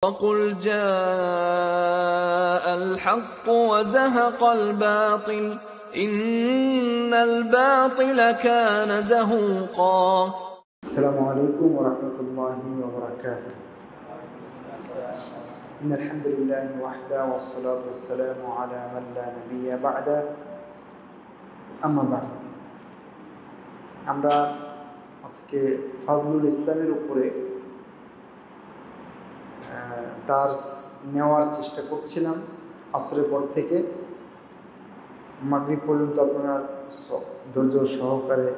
وقل جاء الحق وزهق الباطل إن الباطل كان زهوقا. السلام عليكم ورحمة الله وبركاته. إن الحمد لله وحده والصلاة والسلام على من لا نبي بعده أما بعد. আমরা আজকে ফাজলুল ইসলামের উপরে দার্স নেওয়ার চেষ্টা করছিলাম। আসরের পর থেকে মাগরিব পর্যন্ত আপনারা ধৈর্য সহকারে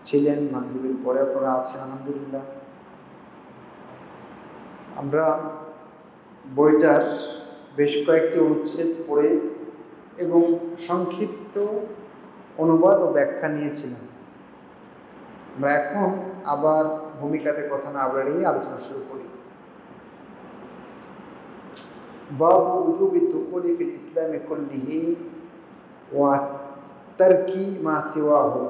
ছিলেন, মাগরিবের পরে আপনারা আছেন আলহামদুলিল্লাহ। আমরা বইটার বেশ কয়েকটি অনুচ্ছেদ পড়ে এবং সংক্ষিপ্ত অনুবাদ ও ব্যাখ্যা নিয়েছিলাম। আমরা এখন আবার ভূমিকাতে কথা না বাড়িয়ে আলোচনা শুরু করি। বাব উজুবি দুখুলি ফিল ইসলামি কুল্লিহি ওয়া তারকি মা সিওয়াহু।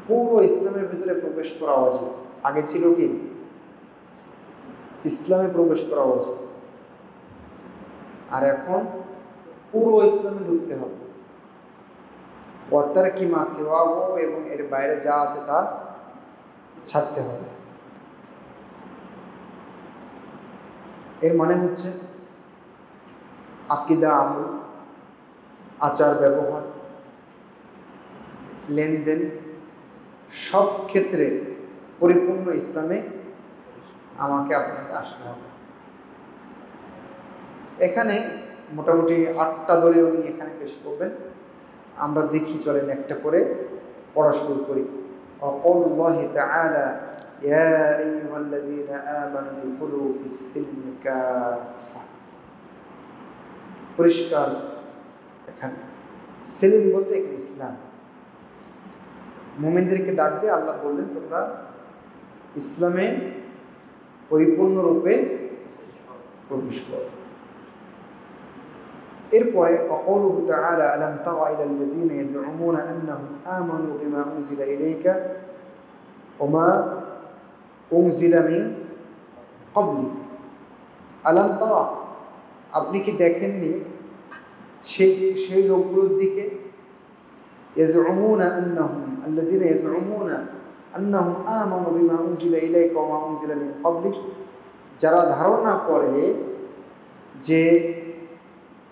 পুরো ইসলামের ভিতরে প্রবেশ করা উচিত। আগে ছিল কি ইসলামে প্রবেশ করা উচিত, আর এখন পুরো ইসলামে ঢুকতে হবে। ওয়া তারকি মা সিওয়াহু, এবং এর বাইরে যা আছে তা ছাড়তে হবে। এর মানে হচ্ছে আকীদা, আমল, আচার ব্যবহার, লেনদেন সব ক্ষেত্রে পরিপূর্ণ ইসলামে আমাকে আপনাকে আসতে হবে। এখানে মোটামুটি 8টা দলীয় উনি এখানে পেশ করবেন। আমরা দেখি, চলেন একটা করে পড়া শুরু করি। ওয়াকাউলুল্লাহি তাআলা ইয়া আইয়ুহাল্লাযীনা আমানু দুখুলু ফিস-সিলমি কাফা। পরিষ্কার এখানে সিলম বলতে এখানে ইসলাম। মুমিনদেরকে ডাক দিয়ে আল্লাহ বললেন, তোমরা ইসলামে পরিপূর্ণরূপে প্রবেশ করো। এরপরে ওয়াকাউলুহু তাআলা আলাম তারা ইলাল্লাযীনা ইয়াজউমুনা আন্নাহুম আমানু বিমা উনজিলা ইলাইকা ওয়া মা উনজিলা মিন ক্বাবলিক। আলাম তারা, আপনি কি দেখেননি সেই লোকগুলোর দিকে, ইয়াজউমুনা আন্নাহুম আল্লাযীনা ইয়াজউমুনা আন্নাহুম আমানু বিমা উনজিলা ইলাইকা ওয়া মা উনজিলা মিন ক্বাবলিক, যারা ধারণা করে যে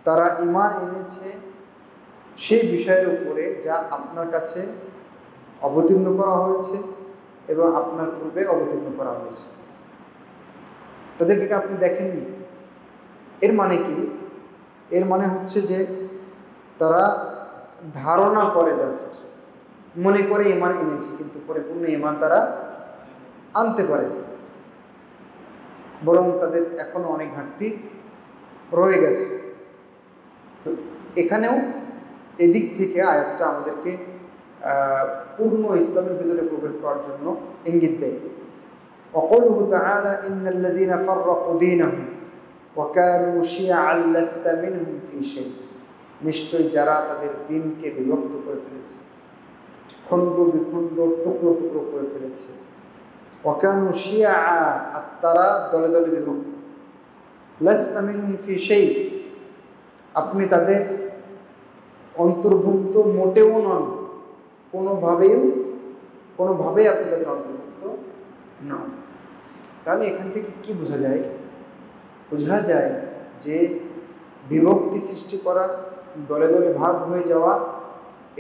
তারা ঈমান এনেছে সেই বিষয়ের উপরে যা আপনার কাছে অবতীর্ণ করা হয়েছে এবং আপনার পূর্বে অবতীর্ণ করা হয়েছে। তাদেরকে আপনি দেখেননি। এর মানে কি? এর মানে হচ্ছে যে তারা ধারণা করে, জাস্ট মনে করে ঈমান এনেছে, কিন্তু পরিপূর্ণ ঈমান তারা আনতে পারে, বরং তাদের এখনো অনেক ঘাটতি রয়ে গেছে। তো এখানেও এদিক থেকে আয়াতটা আমাদেরকে পূর্ণ ইসলামের ভিতরে প্রবেশ করার জন্য ইঙ্গিত দেয়। ওয়াকাউলুহু তাআলা ইন্নাল্লাযীনা ফাররাকু দীনাহুম ওয়া কানু শিয়াআন লাস্তা মিনহুম ফী শাই। নিশ্চয়ই যারা তাদের দ্বীনকে বিভক্ত করে ফেলেছে, খণ্ড বিখণ্ড, টুকরো টুকরো করে ফেলেছে। ওয়া কানু শিয়াআ, আর তারা দলে দলে বিভক্ত। লাস্তা মিনহুম ফী শাই, আপনি তাদের অন্তর্ভুক্ত মোটেও নন, কোনোভাবেই আপনি তাদের অন্তর্ভুক্ত নন। তাহলে এখান থেকে কি বোঝা যায়? বোঝা যায় যে বিভক্তি সৃষ্টি করা, দলে দলে ভাগ হয়ে যাওয়া,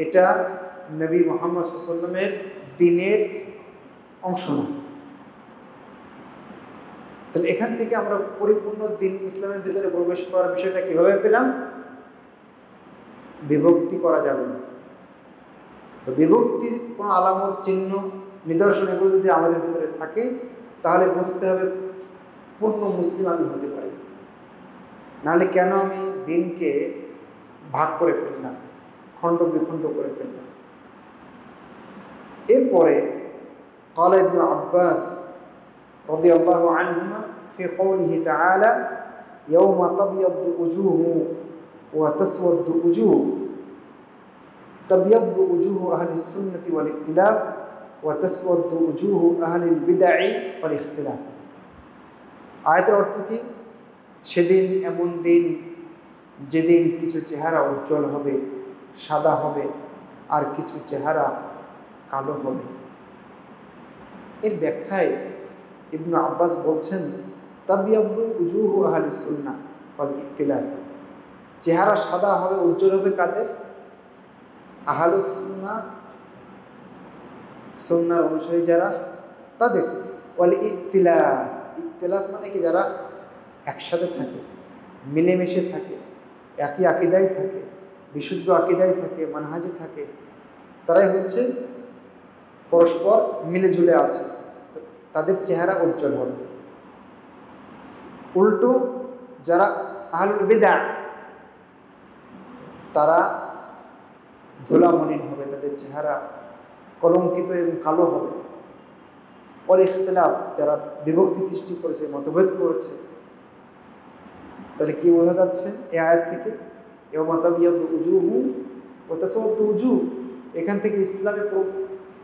এটা নবী মুহাম্মদ সাল্লাল্লাহু আলাইহি ওয়াসাল্লামের দ্বীনের অংশ না। তাহলে এখান থেকে আমরা পরিপূর্ণ দ্বীন ইসলামের ভিতরে প্রবেশ করার বিষয়টা কিভাবে পেলাম? বিভক্তি করা যাবে না। তো বিভক্তির কোনো আলামত, চিহ্ন, নিদর্শন এগুলো যদি আমাদের ভিতরে থাকে, তাহলে বুঝতে হবে পূর্ণ মুসলিম আমি হতে পারি। নাহলে কেন আমি দ্বীনকে ভাগ করে ফেললাম, খণ্ড বিখণ্ড করে ফেললাম? এরপরে ক্বালা ইবনে আব্বাস রাদিয়াল্লাহু আনহুমা ফি কওলিহি তাআলা ইয়াওমা তাবিয়াদ্দু উজুহু ওয়া তাসওয়াদ্দু উজুহ। তাবিয়াদ্দু উজুহু আহলিস সুন্নাতি ওয়াল ইখতিলাফ ওয়া তাসওয়াদ্দু উজুহু আহলিল বিদআ ওয়াল ইখতিলাফ। আয়াতের অর্থ কি? সেদিন এমন দিন যেদিন কিছু চেহারা উজ্জ্বল হবে, সাদা হবে, আর কিছু চেহারা কালো হবে। এর ব্যাখ্যায় ইবনু আব্বাস বলছেন, তাবিয়াব্বু উজুহু আহলিস সুন্নাহ ওয়াল ইখতিলাফ। চেহারা সাদা হবে, উজ্জ্বল হবে কাদের? আহলুস সুন্নাহ, সুন্নাহর অনুসারী যারা, তাদের। ওয়াল ইখতিলাফ, ইখতিলাফ মানে কি? যারা একসাথে থাকে, মিলেমিশে থাকে, একই আকীদায় থাকে, বিশুদ্ধ আকীদায় থাকে, মানহাজে থাকে, তারাই হচ্ছে পরস্পর মিলে ঝুলে আছে, তাদের চেহারা উজ্জ্বল হবে। উল্টো যারা আহলুল বিদআহ, তারা ধুলামলিন হবে, তাদের চেহারা কলঙ্কিত এবং কালো হবে। ওয়াল ইখতিলাফ, যারা বিভক্তি সৃষ্টি করেছে, মতভেদ করেছে। তাহলে কি বোঝা যাচ্ছে এই আয়াত থেকে? ইয়াউমা তাবিয়াদ্দু উজুহু ওয়া তাসওয়াদ্দু উজুহ, এখান থেকে ইসলামে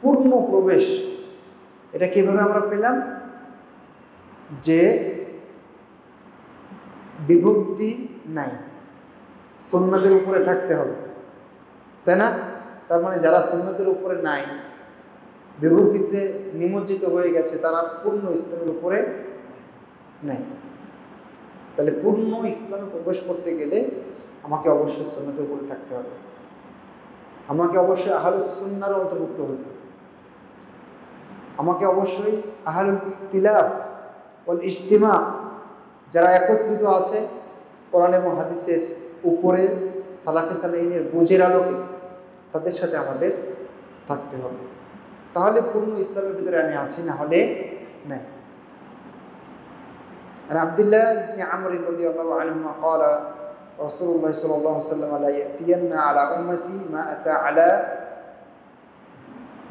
পূর্ণ প্রবেশ। এটা কিভাবে আমরা পেলাম? যে বিভক্তি নাই, সুন্নাতের উপরে থাকতে হবে, তাই না? তার মানে যারা সুন্নাতের উপরে নাই, বিভক্তিতে নিমজ্জিত হয়ে গেছে, তারা পূর্ণ ইসলামের উপরে নাই। তাহলে পূর্ণ ইসলামে প্রবেশ করতে গেলে আমাকে অবশ্যই সুন্নাতের উপরে থাকতে হবে, আমাকে অবশ্যই আহলুস সুন্নাহর অন্তর্ভুক্ত হতে হবে, আমাকে অবশ্যই আহলুল ইখতিলাফ ওয়াল ইজতিমা, যারা একত্রিত আছে কোরআন এবং হাদিসের উপরে, সালাফে সালেহিনের বুঝের আলোকে, তাদের সাথে আমাদের থাকতে হবে। তাহলে পূর্ণ ইসলামের ভিতরে আমি আছি, না হলে নাই। আর আব্দুল্লাহ ইবনে আমর রাদিয়াল্লাহু আনহুমা قال رسول الله صلى الله عليه وسلم لا يأتين على أمتي ما أتى على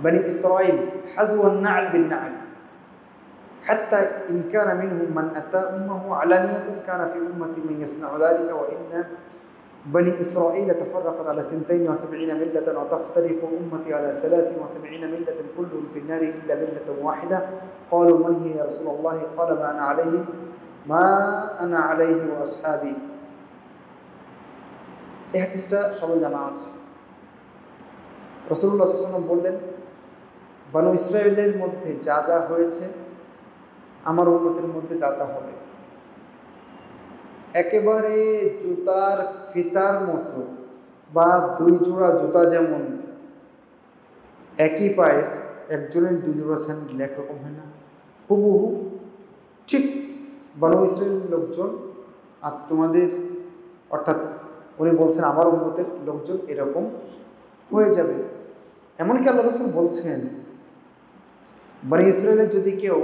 بني إسرائيل حذو النعل بالنعل حتى إن كان منهم من أتى أمه علانية كان في أمتي من يصنع ذلك وإن بني إسرائيل تفرقت على 72 ملة وتفترق أمتي على 73 ملة كلهم في النار إلا ملة واحدة قالوا من هي يا رسول الله قال ما أنا عليه وأصحابي। এই হাদিসটা সবাই জানা আছে। রাসূলুল্লাহ সাল্লাল্লাহু আলাইহি ওয়াসাল্লাম বললেন, বনু ইসরাঈলের মধ্যে যা যা হয়েছে আমার উম্মতের মধ্যে তা তা হবে। একেবারে জুতার ফিতার মতো, বা দুই জোড়া জুতা যেমন একই পায়ের, একজনের দুই জোড়া স্যান্ডেল একরকম হয় না, হুবহু ঠিক বনু ইসরাঈলের লোকজন আর তোমাদের, অর্থাৎ উনি বলছেন আমার উম্মতের লোকজন এরকম হয়ে যাবে। এমনকি আল্লাহ রাসূল বলছেন, বনি ইসরাঈলের যদি কেউ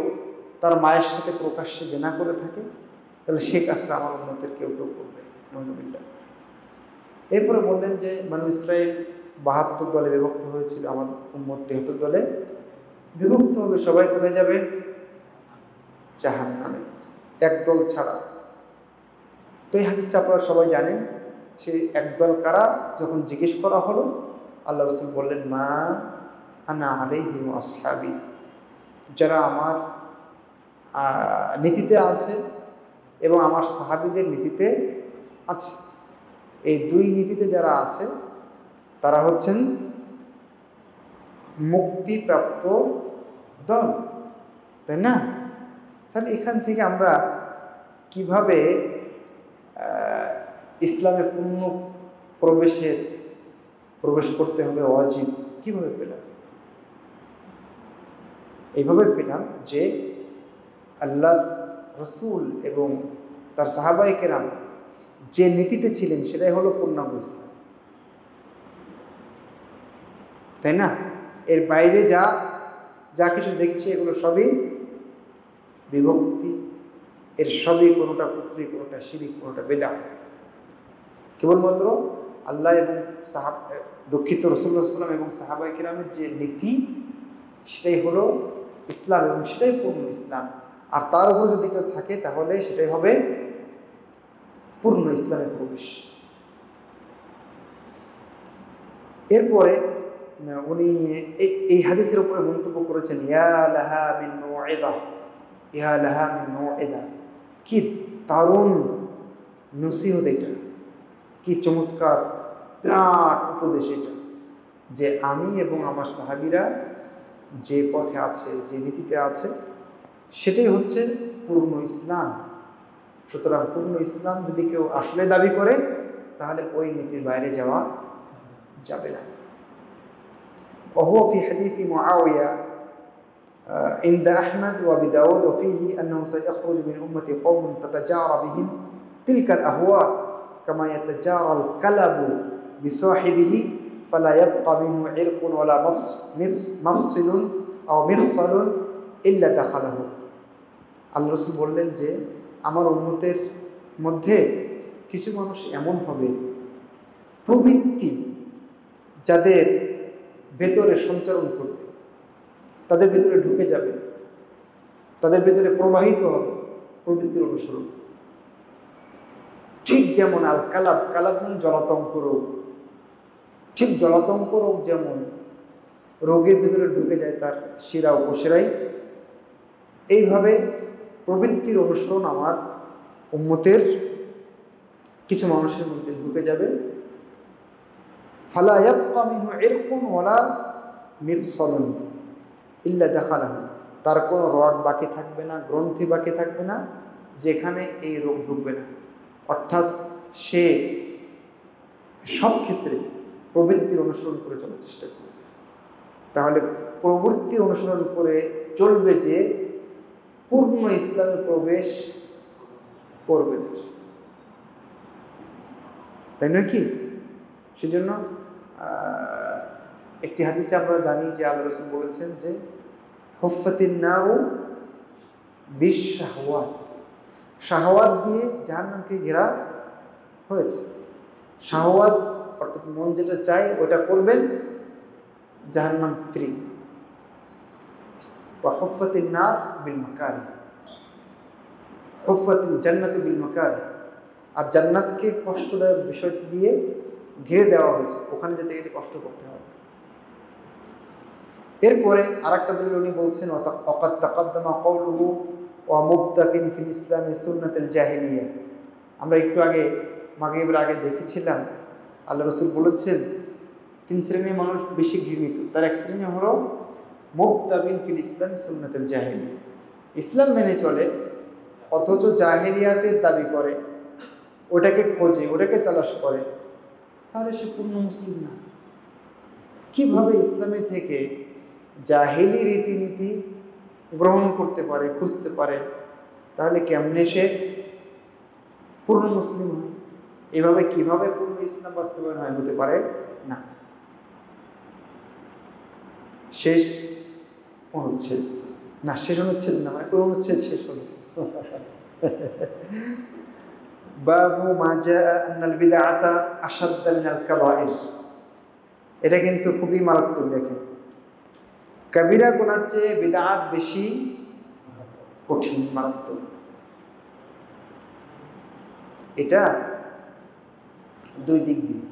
তার মায়ের সাথে প্রকাশ্যে জিনা করে থাকে, তাহলে সে কাজটা আমার উম্মতের কেউ কেউ করবে, নাউযুবিল্লাহ। এরপরে বললেন যে বনি ইসরাঈল 72 দলে বিভক্ত হয়েছিল, আমার উম্মত 73 দলে বিভক্ত হবে। সবাই কোথায় যাবে? জাহান্নামে, একদল ছাড়া। তো এই হাদিসটা আপনারা সবাই জানেন। সেই একদল কারা? যখন জিজ্ঞেস করা হলো, আল্লাহ রাসূল বললেন, মা আনা আলাইহি ওয়া আসহাবি, যারা আমার নীতিতে আছে এবং আমার সাহাবীদের নীতিতে আছে। এই দুই নীতিতে যারা আছে তারা হচ্ছেন মুক্তিপ্রাপ্ত দল, তাই না? তাহলে এখান থেকে আমরা কিভাবে ইসলামে পূর্ণ প্রবেশ করতে হবে ওয়াজিব, কিভাবে পেলাম? এইভাবে পেলাম যে আল্লাহ রাসূল এবং তার সাহাবায়ে কেরাম যে নীতিতে ছিলেন সেটাই হলো পূর্ণাঙ্গ ইসলাম, তাই না? এর বাইরে যা কিছু দেখছি এগুলো সবই বিভক্তি, এর সবই কোনোটা কুফরি, কোনোটা শিরিক, কোনোটা বেদাত। কেবলমাত্র আল্লাহ এবং দুঃখিত রাসূলুল্লাহ সাল্লাল্লাহু আলাইহি ওয়াসাল্লাম এবং সাহাবায়ে কেরামের যে নীতি, সেটাই হলো ইসলাম এবং সেটাই পূর্ণ ইসলাম। আর তার উপর যদি কেউ থাকে তাহলে সেটাই হবে পূর্ণ ইসলামের প্রবেশ। এরপরে উনি এই হাদিসের উপরে মন্তব্য করেছেন, ইয়া লাহা মিন মাউইদা, ইয়া লাহা মিন মাউইদা, কি দারুণ নসিহত এটা, কি চমৎকার বিরাট উপদেশ এটা, যে আমি এবং আমার সাহাবীরা যে পথে আছে, যে নীতিতে আছে, সেটাই হচ্ছে পূর্ণ ইসলাম। সুতরাং পূর্ণ ইসলাম যদি কেউ আসলে দাবি করে, তাহলে ওই নীতির বাইরে যাওয়া যাবে না। وهو في حديث معاوية عند أحمد وأبي داود وفيه أنه سيخرج من أمتي قوم تتجارى بهم تلك الأهواء كما يتجارى الكلب بصاحبه فلا يبقى منه عرق ولا مفصل أو مفصل إلا دخله। আল্লাহ রাসূল বললেন যে আমার উম্মতের মধ্যে কিছু মানুষ এমন হবে, প্রবৃত্তি যাদের ভেতরে সঞ্চারণ করবে, তাদের ভেতরে ঢুকে যাবে, তাদের ভেতরে প্রবাহিত হবে প্রবৃত্তির অনুসরণ। ঠিক যেমন আল কালাব, কালাব মানে জলাতঙ্ক রোগ, ঠিক জলাতঙ্ক রোগ যেমন রোগের ভিতরে ঢুকে যায় তার শিরা উপশিরায়, এইভাবে প্রবৃত্তির অনুসরণ আমার উম্মতের কিছু মানুষের মধ্যে ঢুকে যাবে। ফালা ইয়াবকা মিনহু ইরকুন ওয়ালা মিফসালুন ইল্লা দাখালাহু, তার কোনো রড বাকি থাকবে না, গ্রন্থি বাকি থাকবে না, যেখানে এই রোগ ঢুকবে না। অর্থাৎ সে সব ক্ষেত্রে প্রবৃত্তির অনুসরণ করে চলার চেষ্টা করবে। তাহলে প্রবৃত্তি অনুসরণ করে চলবে যে পূর্ণ ইসলামে প্রবেশ করবে না, তাই নয় কি? সেজন্য একটি হাদিসে আমরা জানি যে আল্লাহ রাসূল বলেছেন যে হুফফাতিন নারু বিশ-শাহওয়াত, শাহওয়াত দিয়ে জাহান্নামকে ঘেরা হয়েছে। শাহওয়াত অর্থাৎ মন যেটা চায় ওটা করবেন, জাহান্নাম ফ্রি। ওয়া হুফফাতিন নার বিল মাকারিহ, হুফফাতিল জান্নাতু বিল মাকারিহ, আর জান্নাতকে কষ্টদায়ক বিষয় দিয়ে ঘিরে দেওয়া হয়েছে, ওখানে যেতে গেলে কষ্ট করতে হবে। এরপরে আরেকটা দলিল উনি বলছেন ওয়াকাদ তাকাদ্দামা কওলুহু ওয়া মুবতাকিন ফিল ইসলামি সুন্নাতুল জাহিলিয়া। আমরা একটু আগে মাগরিবের আগে দেখেছিলাম আল্লাহ রাসূল বলেছেন 3 শ্রেণীর মানুষ বেশি ঘৃণিত। তার এক শ্রেণী হলো মুবতাকিন ফিল ইসলামি সুন্নাতুল জাহিলিয়া, ইসলাম মেনে চলে অথচ জাহেলিয়াতের দাবি করে, ওটাকে খোঁজে, ওটাকে তালাশ করে, তাহলে সে পূর্ণ মুসলিম না। কিভাবে ইসলামে থেকে জাহেলি রীতিনীতি গ্রহণ করতে পারে, খুঁজতে পারে, তাহলে কেমনে সে পূর্ণ মুসলিম হয়? এভাবে কিভাবে পূর্ণ ইসলাম বাস্তবায়ন হয়? হতে পারে না। শেষ অনুচ্ছেদ, না শেষ অনুচ্ছেদ না, মানে অনুচ্ছেদ শেষ হলো। বাবু মা জাআ আন্নাল বিদআতা আশাদ্দা মিনাল কাবাইর। এটা কিন্তু খুবই মারাত্মক। দেখেন, কবিরা গুনার চেয়ে বিদআত বেশি কঠিন, মারাত্মক। এটা দুই দিক দিয়ে,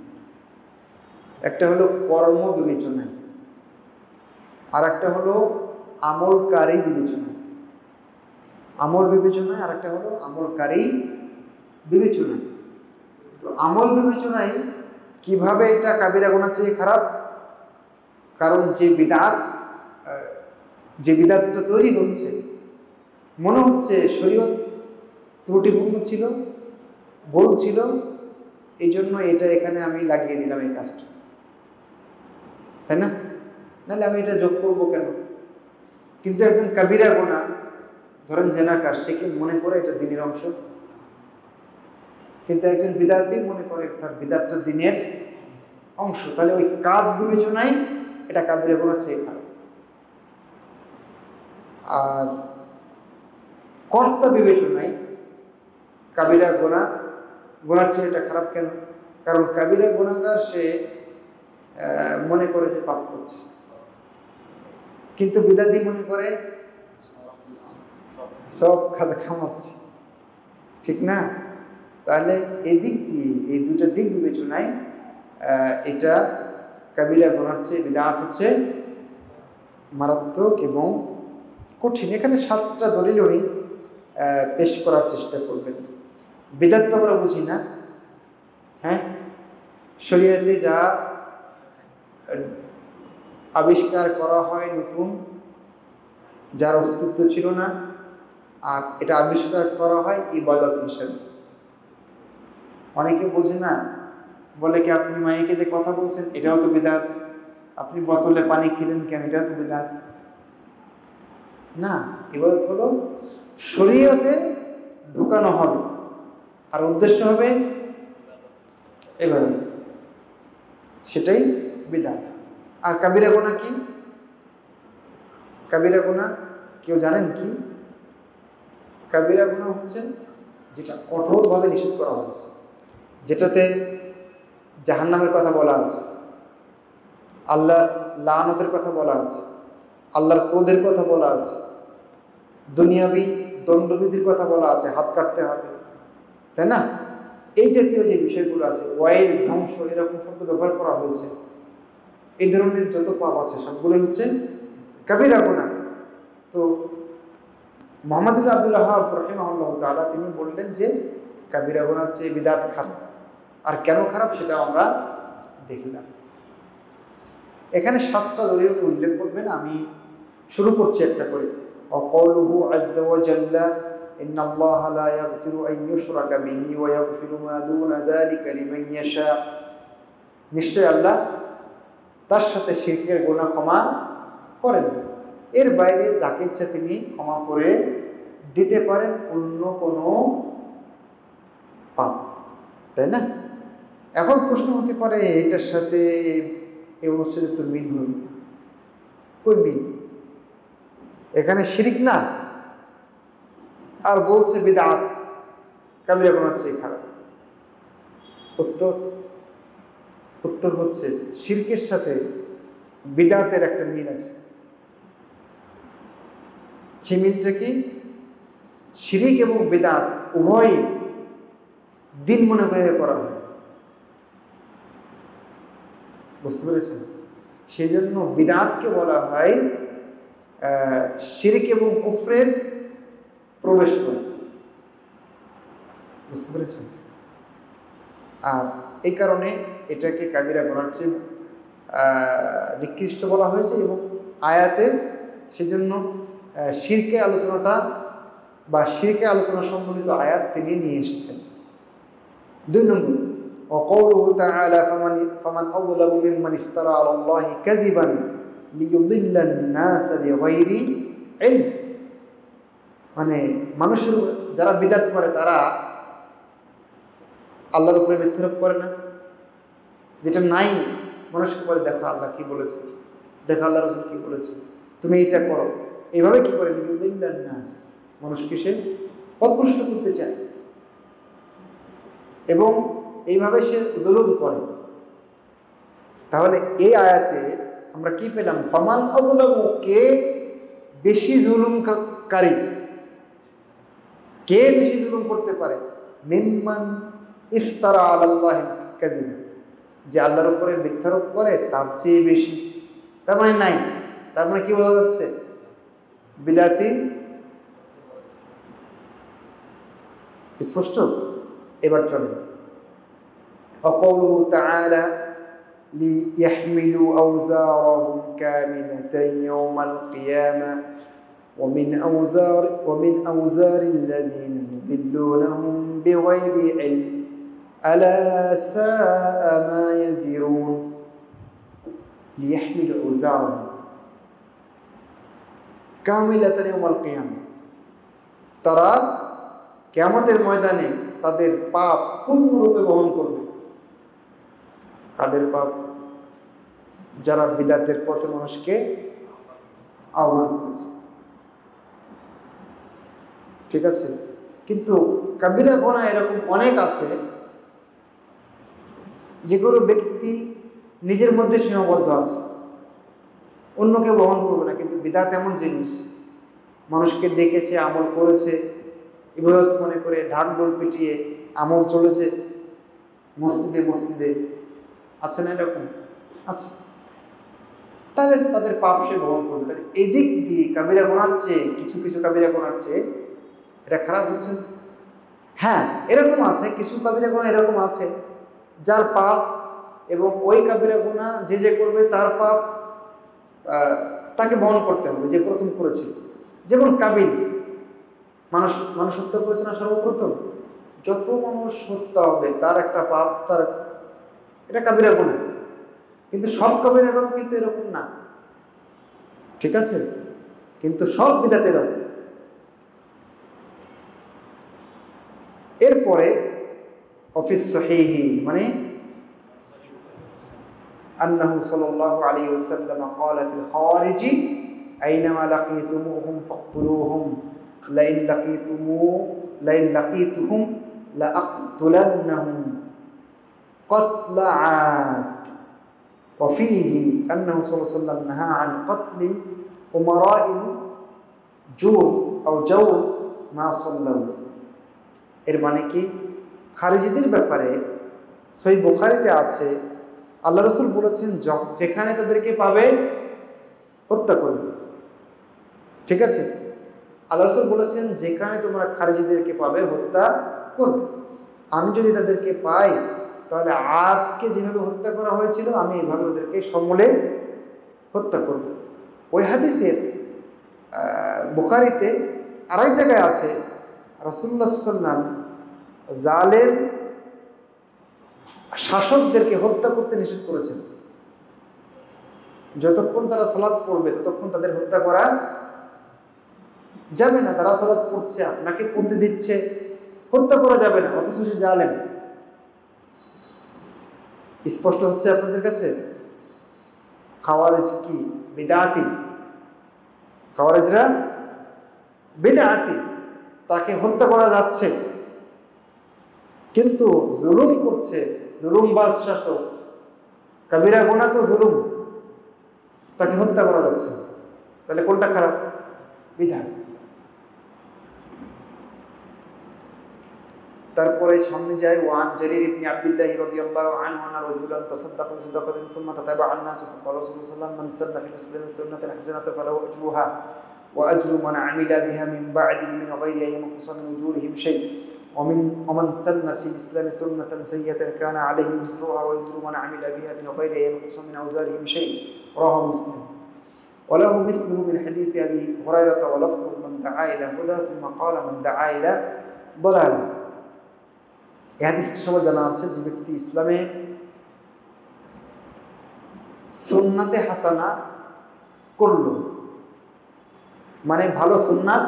একটা হলো কর্ম বিবেচনায়, আর একটা হলো আমলকারী বিবেচনায়। আমল বিবেচনায় আর একটা হলো আমলকারী বিবেচনায়। তো আমল বিবেচনায় কিভাবে এটা কাবিরা গুনার চেয়ে খারাপ? কারণ যে বিদআতটা তৈরি হচ্ছে, মনে হচ্ছে শরীয়ত ত্রুটিপূর্ণ ছিল, ভুল ছিল, এই জন্য এটা এখানে আমি লাগিয়ে দিলাম এই কাজটা, তাই না? নাহলে আমি এটা যোগ করবো কেন? কিন্তু একজন কাবিরা গুনাহ, ধরেন জেনাকার, সে কি মনে করে এটা দ্বীনের অংশ? কিন্তু একজন বিদআতি মনে করে তার বিদআতটা দ্বীনের অংশ। তাহলে ওই কাজ বিবেচনায় এটা কাবিরা গুনার চেয়ে খারাপ। আর কর্তা বিবেচনায় কাবিরা গুনার চেয়ে এটা খারাপ কেন? কারণ কাবিরা গুনাহগার সে মনে করে যে পাপ করছে, কিন্তু বিদআতি মনে করে সব খাতা খামাচ্ছে, ঠিক না? তাহলে এদিক দিয়ে, এই দুটো দিক বিবেচনায় এটা কাবিরা গুনার চেয়ে বিদআত হচ্ছে মারাত্মক এবং কঠিন। এখানে 7টা দলিল উনি পেশ করার চেষ্টা করবেন। বিদআত তো আমরা বুঝি না, হ্যাঁ, শরীয়তে যা আবিষ্কার করা হয় নতুন, যার অস্তিত্ব ছিল না, আর এটা আবিষ্কার করা হয় ইবাদত হিসেবে। অনেকে বোঝে না, বলে কি আপনি মাইকে যে কথা বলছেন এটাও তো বিদআত, আপনি বোতলে পানি খেলেন কেন, এটাও তো বিদআত। না, ইবাদত হলো শরীয়তে ঢুকানো হবে, আর উদ্দেশ্য হবে ইবাদত, সেটাই বিদআত। আর কাবিরা গুনাহ কি? কাবিরা গুনাহ কেউ জানেন কি? কাবিরা গুনাহ হচ্ছে যেটা কঠোরভাবে নিষেধ করা হয়েছে, যেটাতে জাহান্নামের কথা বলা আছে, আল্লাহর লাআনতের কথা বলা আছে, আল্লাহর ক্রোধের কথা বলা আছে, দুনিয়াবি দণ্ডবিধির কথা বলা আছে, হাত কাটতে হবে, তাই না? এই জাতীয় যে বিষয়গুলো আছে, ওয়াইল, ধ্বংস, এরকম শব্দ ব্যবহার করা হয়েছে। এই ধরনের যত পাপ আছে সবগুলোই হচ্ছে কাবিরা গুনাহ। তো মুহাম্মদ ইবনে আব্দুল ওয়াহ্হাব রাহিমাহুল্লাহ তাআলা তিনি বললেন যে কাবিরা গুনাহর চেয়ে বিদআত খারাপ। আর কেন খারাপ সেটা আমরা দেখলাম। এখানে 7টা দলিল উল্লেখ করবেন, আমি শুরু করছি একটা করে। ওয়াকালুহু আযজা ওয়া জাল্লা ইন্নাল্লাহা লা ইয়াগফিরু আন ইউশরাকা বিহি ওয়া ইয়াগফিরু মা দুনা যালিকা লিমান ইয়াশা। নিশ্চয় আল্লাহ তার সাথে শিরকের গুনাহ ক্ষমা করেন, এর বাইরে যাকে ইচ্ছা তিনি ক্ষমা করে দিতে পারেন অন্য কোনো পাপ, তাই না? এখন প্রশ্ন হতে পারে এটার সাথে এই অনুচ্ছেদের তো মিল হল না। কই মিল? এখানে শিরিক না, আর বলছে বিদআত, কাবিরা গুনাহ চেয়ে খারাপ। উত্তর হচ্ছে শিরকের সাথে বিদআতের একটা মিল আছে। সেই মিলটা কি? শিরিক এবং বিদআত উভয়ই দিন মনে করে করা হয়, বুঝতে পেরেছেন? সেই জন্য বিদআতকে বলা হয় শিরক এবং কুফরের প্রবেশ পথ, বুঝতে পেরেছেন? আর এই কারণে এটাকে কাবিরা গুনাহর চেয়ে নিকৃষ্ট বলা হয়েছে, এবং আয়াতে সেজন্য শিরকের আলোচনাটা বা শিরকের আলোচনা সম্বলিত আয়াত তিনি নিয়ে এসেছেন। 2 নম্বর, وقوله تعالى فمن أظلم ممن افترى على الله كذبا ليضل الناس بغير علم। মানে মানুষের যারা বিদআত করে তারা আল্লাহর উপরে মিথ্যারোপ করে না, যেটা নাই মানুষকে বলে দেখো আল্লাহ কি বলেছে, দেখো আল্লাহ রাসূল কি বলেছে, তুমি এটা করো। এইভাবে কি করে? লিয়ুদিল্লান নাস, মানুষকে সে পথভ্রষ্ট করতে চায় এবং এইভাবে সে জুলুম করে। তাহলে এই আয়াতে আমরা কি পেলাম? ফামান আযলামু, কে বেশি জুলুমকারী, কে বেশি জুলুম করতে পারে? মিম্মান ইফতারা আলাল্লাহি কাযিব, যে আল্লাহর উপরে মিথ্যারোপ করে তার চেয়ে বেশি। তার মানে নাই, তার মানে কি বোঝা যাচ্ছে? বিলাতি স্পষ্ট। এবার চলেন, وقوله تعالى ليحملوا أوزارهم كاملة يوم القيامة ومن أوزار الذين يضلونهم بغير علم ألا ساء ما يزرون। ليحملوا أوزارهم كاملة يوم القيامة, তারা কিয়ামতের ময়দানে তাদের পাপ পূর্ণরূপে বহন করবে। কাদের পাপ? যারা বিদআতের পথে মানুষকে আহ্বান করেছে, ঠিক আছে? কিন্তু কাবিরা গুনাহ এরকম অনেক আছে যেগুলো ব্যক্তি নিজের মধ্যে সীমাবদ্ধ আছে, অন্যকে বহন করবে না। কিন্তু বিদআত এমন জিনিস, মানুষকে ডেকেছে, আমল করেছে, ইবাদত মনে করে ঢাকঢোল পিটিয়ে আমল চলেছে মসজিদে মসজিদে, আছে না এরকম? আচ্ছা, তাহলে তাদের পাপ সে বহন করবে। তাহলে এদিক দিয়ে কাবিরা গুনাহর চেয়ে, কিছু কিছু কাবিরা গুনাহর চেয়ে এটা খারাপ হচ্ছে। হ্যাঁ, এরকম আছে, কিছু কাবিরা গুনাহ এরকম আছে যার পাপ এবং ওই কাবিরা গুনাহ যে করবে তার পাপ তাকে বহন করতে হবে, যে প্রথম করেছিল। যেমন কাবিল, মানুষ হত্যা করেছে না সর্বপ্রথম, যত মানুষ হত্যা হবে তার একটা পাপ, তার এটা কাবিরা গুনাহ। কিন্তু সব কাবিরা গুনাহ কিন্তু এরকম না, ঠিক আছে? কিন্তু সব বিদআত এরকম। এরপরে অফিস সহিহি মানে আন্নাহু সাল্লাল্লাহু আলাইহি ওয়াসাল্লাম ক্বালা ফিল খাওয়ারিজি আইনামা লাকিতুমুহুম ফাকতুলুহুম লাইন লাকিতুহুম লাআকতুলান্নাহুম ক্বাতলা আদ। وفيه أنه صلى الله عليه وسلم نهى عن قتل أمراء الجور أو جور ما صلوا। এর মানে কি, খারিজিদের ব্যাপারে সহিহ বুখারীতে আছে আল্লাহ রাসূল বলেছেন যেখানে তাদেরকে পাবে হত্যা করবে, ঠিক আছে? আল্লাহ রাসূল বলেছেন যেখানে তোমরা খারিজিদেরকে পাবে হত্যা করবে। আমি যদি তাদেরকে পাই তাহলে আদকে যেভাবে হত্যা করা হয়েছিল আমি এভাবে ওদেরকে সমূলে হত্যা করব। ওই হাদিসের বুখারীতে আরেক জায়গায় আছে রাসূলুল্লাহ সাল্লাল্লাহু আলাইহি ওয়াসাল্লাম জালেম শাসকদেরকে হত্যা করতে নিষেধ করেছেন। যতক্ষণ তারা সালাত পড়বে ততক্ষণ তাদের হত্যা করা যাবে না। তারা সালাত পড়ছে, আপনাকে পড়তে দিচ্ছে, হত্যা করা যাবে না, অথচ সে জালেম। স্পষ্ট হচ্ছে আপনাদের কাছে? খাওয়ারিজ কি বিদআতি, খাওয়ারিজরা বিদআতি, তাকে হত্যা করা যাচ্ছে, কিন্তু জুলুম করছে, জুলুমবাজ শাসক, কাবিরা গুনাহ তো জুলুম, তাকে হত্যা করা যাচ্ছে। তাহলে কোনটা খারাপ? বিদআত। তারপরে সামনে যায় ওয়ান জারির ইবনে আব্দুল্লাহ রাদিয়াল্লাহু আনহু আন্না রাজুলান তাসাদ্দাকা বিসাদাকাতিন সুম্মা তাতাবা'a আন-নাস ফাকালা রাসূলুল্লাহ সাল্লাল্লাহু আলাইহি ওয়াসাল্লাম মান সান্না ফিল ইসলামি সুন্নাতান হাসানাতান ফালাহু আজরুহা ওয়া আজরু মান 'amila বিহা মিন বা'দিহি মিন গhairi an yanqusa min ujurihim shay' wa man sanna fil islami sunnatan sayyi'atan kana 'alayhi wizruha wa wizru man 'amila biha min ghairi an yanqusa min awzarihim shay' rawahu Muslim wa lahu mithluhu min hadith Abi Hurairah wa lafdhu man da'a ila huda thumma qala man da'a ila dalalah। এই হাদিসটা সবার জানা আছে, যে ব্যক্তি ইসলামে সুন্নাতে হাসানা করলো, মানে ভালো সুন্নাত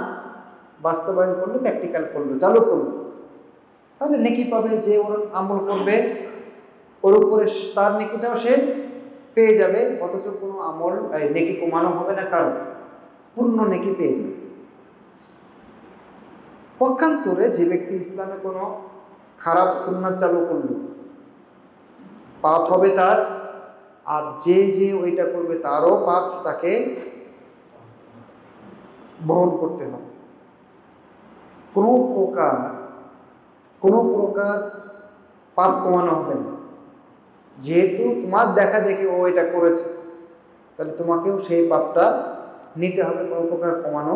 বাস্তবায়ন করলো, প্র্যাকটিক্যাল করলো, চালু করলো, তাহলে নেকি পাবে। যে ওর আমল করবে ওর উপরে তার নেকিটাও সে পেয়ে যাবে, অথচ কোনো আমল নেকি কমানো হবে না, কারণ পূর্ণ নেকি পেয়ে যাবে। পক্ষান্তরে যে ব্যক্তি ইসলামে কোনো খারাপ সুন্নাত চালু করলো, পাপ হবে তার, আর যে ওইটা করবে তারও পাপ তাকে বহন করতে হবে। কোনো প্রকার পাপ কমানো হবে না। যেহেতু তোমার দেখা দেখে ও এটা করেছে, তাহলে তোমাকেও সেই পাপটা নিতে হবে, কোনো প্রকার কমানো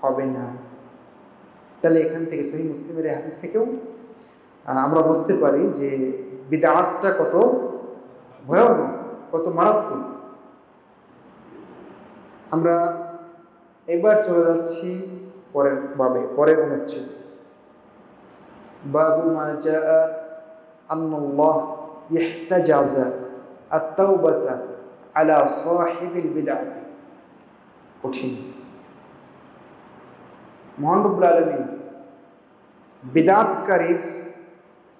হবে না। তাহলে এখান থেকে সহিহ মুসলিমের এই হাদিস থেকেও আমরা বুঝতে পারি যে বিদআতটা কত ভয়ানক, কত মারাত্মক। আমরা এবার চলে যাচ্ছি পরের অনুচ্ছেদ, বাবু মা জাআ আন্নাল্লাহ ইহতাজাযা আত-তাওবাতা আলা সাহিবিল বিদআতি। কঠিন। মহান রব্বুল আলামিন বিদআতকারীর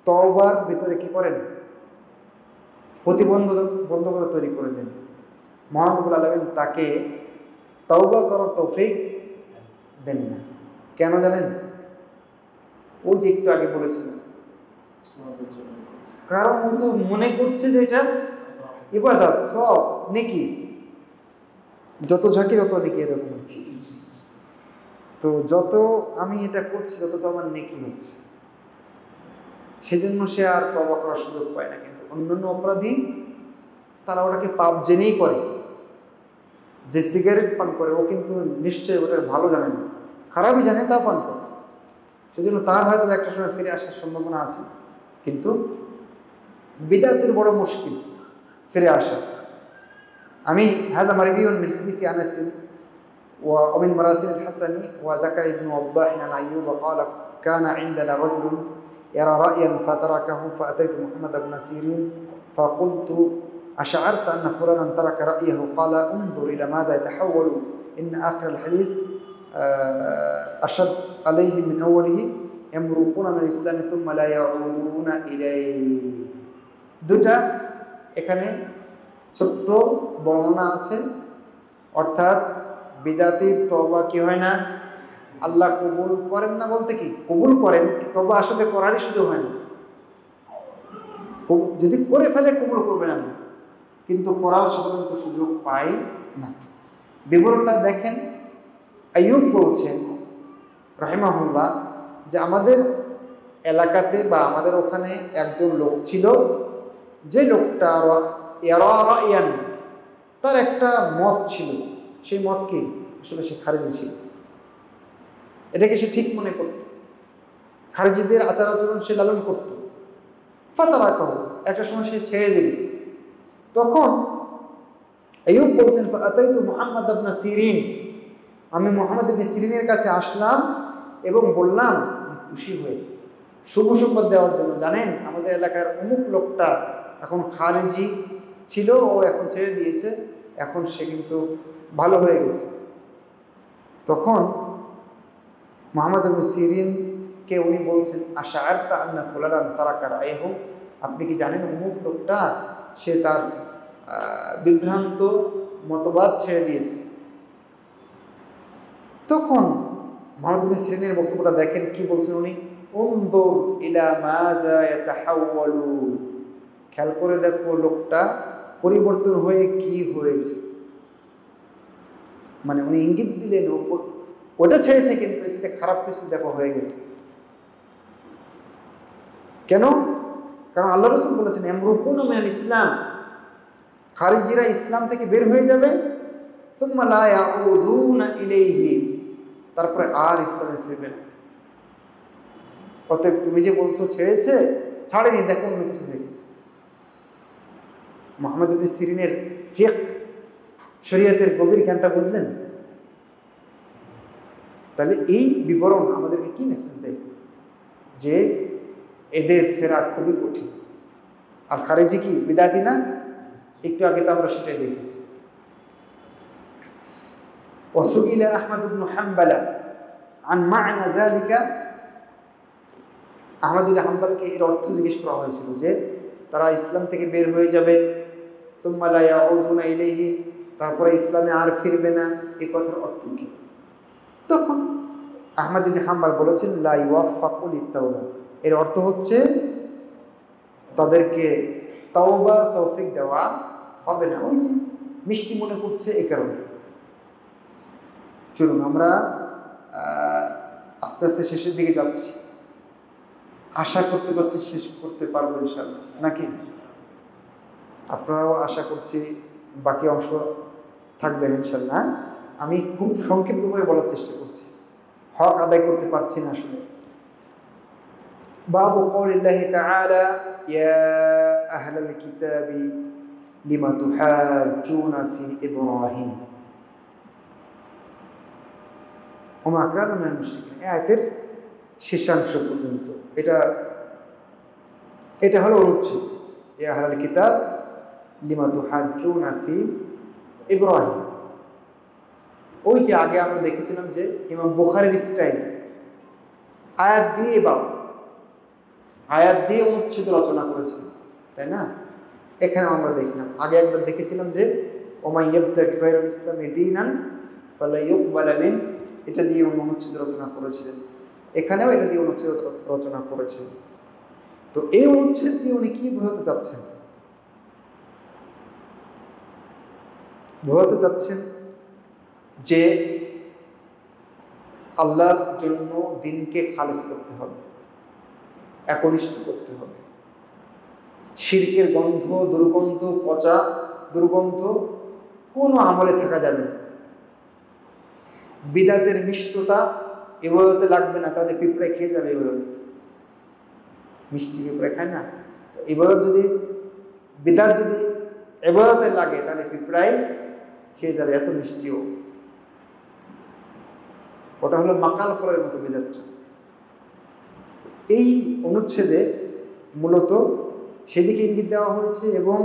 তওবার ভিতরে কি করেন? প্রতিবন্ধকতা তৈরি করে দেন। মহান রব্বুল আলামিন তাকে তওবা করার তৌফিক দেন না। কেন জানেন? ওই যে একটু আগে বলেছিলাম, কারণ ও তো মনে করছে যে এটা ইবাদত, সব নেকি, যত ঝাঁকি তত নেকি, এরকম। তো যত আমি এটা করছি তত তো আমার নেকি হচ্ছে, সেজন্য সে আর তওবা করার সুযোগ পায় না। কিন্তু অন্যান্য অপরাধী তারা ওটাকে পাপ জেনেই করে। যে সিগারেট পান করে ও কিন্তু নিশ্চয়ই ওটা ভালো জানে না, খারাপই জানে, তা পান করে। সেজন্য তার হয়তো একটা সময় ফিরে আসার সম্ভাবনা আছে, কিন্তু বিদআতের বড় মুশকিল ফিরে আসা। আমি হাদা মারবিউন মিন হাদিসি আনাস ومن مراسل الحسن وذكر ابن وضاح عن أيوب قال كان عندنا رجل يرى رأيا فتركه فأتيت محمد بن سيرين فقلت أشعرت أن فلانا ترك رأيه؟ قال انظر إلى ماذا يتحول إن آخر الحديث أشد عليه من أوله يمرقون من الإسلام ثم لا يعودون إليه। দুটা এখানে ছোট্ট বর্ণনা আছে, অর্থাৎ বিদাতির তওবা কি হয় না, আল্লাহ কবুল করেন না। বলতে কি কবুল করেন, তওবা আসলে করারই সুযোগ হয় না। যদি করে ফেলে কবুল করবেন না, কিন্তু করার সাধারণত সুযোগ পাই না। বিবরণটা দেখেন, আইয়ুব বলছেন রাহিমাহুল্লাহ যে আমাদের এলাকাতে বা আমাদের ওখানে একজন লোক ছিল, যে লোকটা ইয়ারায়ান, তার একটা মত ছিল। সেই মত কি, আসলে সে খারিজি ছিল, এটাকে সে ঠিক মনে করত, খারিজিদের আচার আচরণ সে লালন করত। ফাতারাকাহু, একটা সময় সে ছেড়ে দিল। তখন আইয়ুব বলছেন ফাআতাইতু মুহাম্মদ ইবনে সিরিন, আমি মুহাম্মদ ইবনে সিরিনের কাছে আসলাম এবং বললাম খুশি হয়ে, শুভ সংবাদ দেওয়ার জন্য, জানেন আমাদের এলাকার অমুক লোকটা এখন খারিজি ছিল, ও এখন ছেড়ে দিয়েছে, এখন সে কিন্তু ভালো হয়ে গেছে। তখন মুহাম্মদ ইবনে সিরিনকে উনি বলছেন আশআরতা আন্না ফুলানান তারাকা রায়হু, আপনি কি জানেন অমুক লোকটা সে তার বিভ্রান্ত মতবাদ ছেড়ে দিয়েছে। তখন মুহাম্মদ ইবনে সিরিনের বক্তব্যটা দেখেন, কি বলছেন উনি, উনজুর ইলা মাযা ইয়াতাহাওয়ালু, খেয়াল করে দেখো লোকটা পরিবর্তন হয়ে কি হয়েছে। মানে উনি ইঙ্গিত দিলেন ওটা ছেড়েছে, কিন্তু এর সাথে খারাপ কিছু দেখো হয়ে গেছে। কেন? কারণ আল্লাহ রাসূল বলেছেন ইয়ামরুকুনা মিনাল ইসলাম, খারিজিরা ইসলাম থেকে বের হয়ে যাবে, সুম্মা লা ইয়াউদুনা ইলাইহি, তারপরে আর ইসলামে ফিরবে না। অতএব তুমি যে বলছো ছেড়েছে, ছাড়েনি, দেখো অন্য কিছু হয়ে গেছে। মুহাম্মদ ইবনে সিরিনের ফিকহ, শরীয়তের গভীর জ্ঞানটা বুঝলেন? তাহলে এই বিবরণ আমাদেরকে কি মেসেজ দেয়, যে এদের ফেরা খুবই কঠিন। আর খারিজি কি বিদআতি না? একটু আগে তো আমরা সেটাই দেখেছি। ওয়াসুইলা আহমদ ইবনে হাম্বালা আন মা'না যালিকা, আহমদ ইবনে হাম্বলকে এর অর্থ জিজ্ঞেস করা হয়েছিল যে তারা ইসলাম থেকে বের হয়ে যাবে, সুম্মা লা ইয়াউদুনা ইলাইহি, তারপরে ইসলামে আর ফিরবে না, এই কথার অর্থ কি? তখন আহমদ ইবনে হাম্বল বলেছেন লা ইউয়াফাকু লিত-তাওবা, এর অর্থ হচ্ছে তাদেরকে তাওবার তৌফিক দেওয়া হবে না। ওই যে মিষ্টি মনে করছে, এ কারণে। চলুন আমরা আস্তে আস্তে শেষের দিকে যাচ্ছি, আশা করতে পারছি শেষ করতে পারবো ইনশাআল্লাহ, নাকি? আপনারাও আশা করছি বাকি অংশ থাকবেন ইনশাআল্লাহ। আমি খুব সংক্ষিপ্ত করে বলার চেষ্টা করছি, হক আদায় করতে পারছি না আসলে। বাবু কওলিল্লাহি তাআলা ইয়া আহলাল কিতাবি লিমা তুহাজ্জুনা ফি ইব্রাহিম ওয়া মা কানা মিনাল মুশরিকিন, এই আয়াতের শেষাংশ পর্যন্ত। এটা হলো অনুচ্ছেদ, ইয়া আহলাল কিতাব লিমা তুহাজ্জুনা ফি ইব্রাহিম। ওই যে আগে আমরা দেখেছিলাম যে ইমাম বুখারীর স্টাইল, আয়াত দিয়ে অনুচ্ছেদ রচনা করেছেন, তাই না? এখানে আমরা দেখলাম, আগে একবার দেখেছিলাম যে ওমা ইয়াবতাগি গায়রাল ইসলামি দীনান ফালা ইউকবালা মিন, এটা দিয়ে অনুচ্ছেদ রচনা করেছিলেন। এখানেও এটা দিয়ে অনুচ্ছেদ রচনা করেছেন। তো এই অনুচ্ছেদ দিয়ে উনি কি বোঝাতে চাচ্ছেন? বোঝাতে চাচ্ছেন যে আল্লাহর জন্য দিনকে খালেস করতে হবে, একনিষ্ঠ করতে হবে। শিরকের গন্ধ, দুর্গন্ধ, পচা দুর্গন্ধ কোনো আমলে থাকা যাবে না। বিদআতের মিষ্টতা ইবাদতে লাগবে না, তাহলে পিঁপড়ায় খেয়ে যাবে ইবাদত। মিষ্টি পিঁপড়ায় খায় না? ইবাদত যদি বিদাত যদি ইবাদতে লাগে তাহলে পিঁপড়ায় খেয়ে যাবে, এত মিষ্টিও। ওটা হলো মাকাল ফলের মতো বিদাত। এই অনুচ্ছেদে মূলত সেদিকে ইঙ্গিত দেওয়া হয়েছে, এবং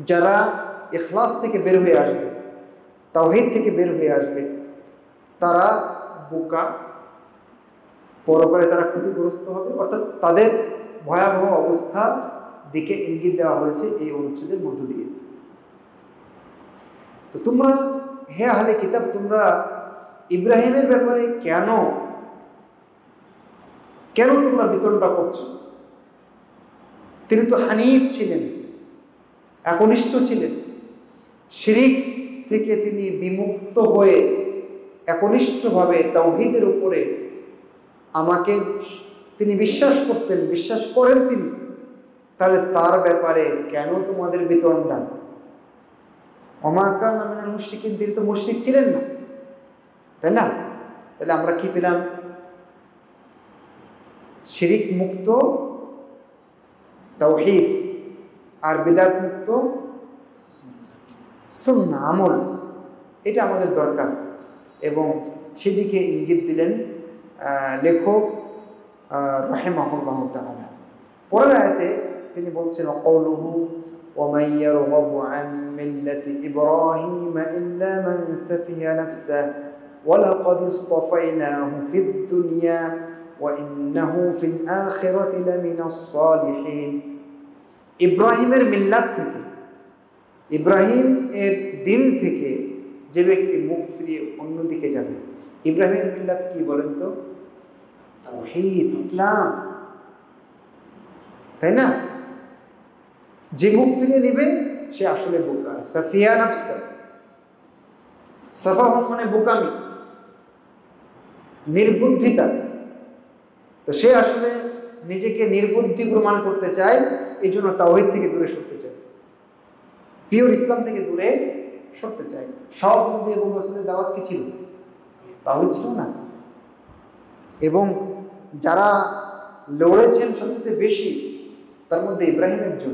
যারা ইখলাস থেকে বের হয়ে আসবে, তাওহীদ থেকে বের হয়ে আসবে, তারা বোকা, পরকালে তারা ক্ষতিগ্রস্ত হবে, অর্থাৎ তাদের ভয়াবহ অবস্থার দিকে ইঙ্গিত দেওয়া হয়েছে এই অনুচ্ছেদের মধ্য দিয়ে। তো তোমরা হে আহলে কিতাব, তোমরা ইব্রাহিমের ব্যাপারে কেন তোমরা বিতণ্ডা করছো? তিনি তো হানিফ ছিলেন, একনিষ্ঠ ছিলেন, শিরিক থেকে তিনি বিমুক্ত হয়ে একনিষ্ঠভাবে তাওহীদের উপরে আমাকে তিনি বিশ্বাস করতেন, বিশ্বাস করেন তিনি। তাহলে তার ব্যাপারে কেন তোমাদের বিতণ্ডা? ওমা কানা মিনাল মুশরিকিন, তিনি তো মুশরিক ছিলেন না, তাই না? তাহলে আমরা কি পেলাম? শিরিক মুক্ত তাওহীদ আর বিদআত মুক্ত সুন্নাহ আমল, এটা আমাদের দরকার। এবং সেদিকে ইঙ্গিত দিলেন লেখক রাহিমাহুল্লাহু তাআলা। পরের আয়াতে তিনি বলছেন, ওয়াকাউলুহু ওয়ামান ইয়ারগহাবু আন মিল্লাতি ইব্রাহিম ইল্লা মান সাফিহা নাফসাহু ওয়ালাকাদ ইসতাফাইনাহু ফিদ দুনিয়া ওয়া ইন্নাহু ফিল আখিরাতি লামিনাস সালিহিন। ইব্রাহিমের মিল্লাত থেকে, ইব্রাহিম এর দিন থেকে যে ব্যক্তি মুখ ফিরিয়ে অন্যদিকে যাবে, ইব্রাহিমের মিল্লাত কি বলেন তো? তাওহীদ, ইসলাম, তাই না? যে মুখ ফিরিয়ে নিবে সে আসলে বোকা। সাফিয়া নাফসা, সাফাহ মানে বোকামি, নির্বুদ্ধিতা। তো সে আসলে নিজেকে নির্বুদ্ধি প্রমাণ করতে চায়, এই জন্য তাওহীদ থেকে দূরে সরতে চায়, পিওর ইসলাম থেকে দূরে সরতে চায়। সব নবী এবং রাসূলের দাওয়াত কি ছিল? তাওহীদ ছিল না। এবং যারা লড়েছেন সবচেয়ে বেশি, তার মধ্যে ইব্রাহিম একজন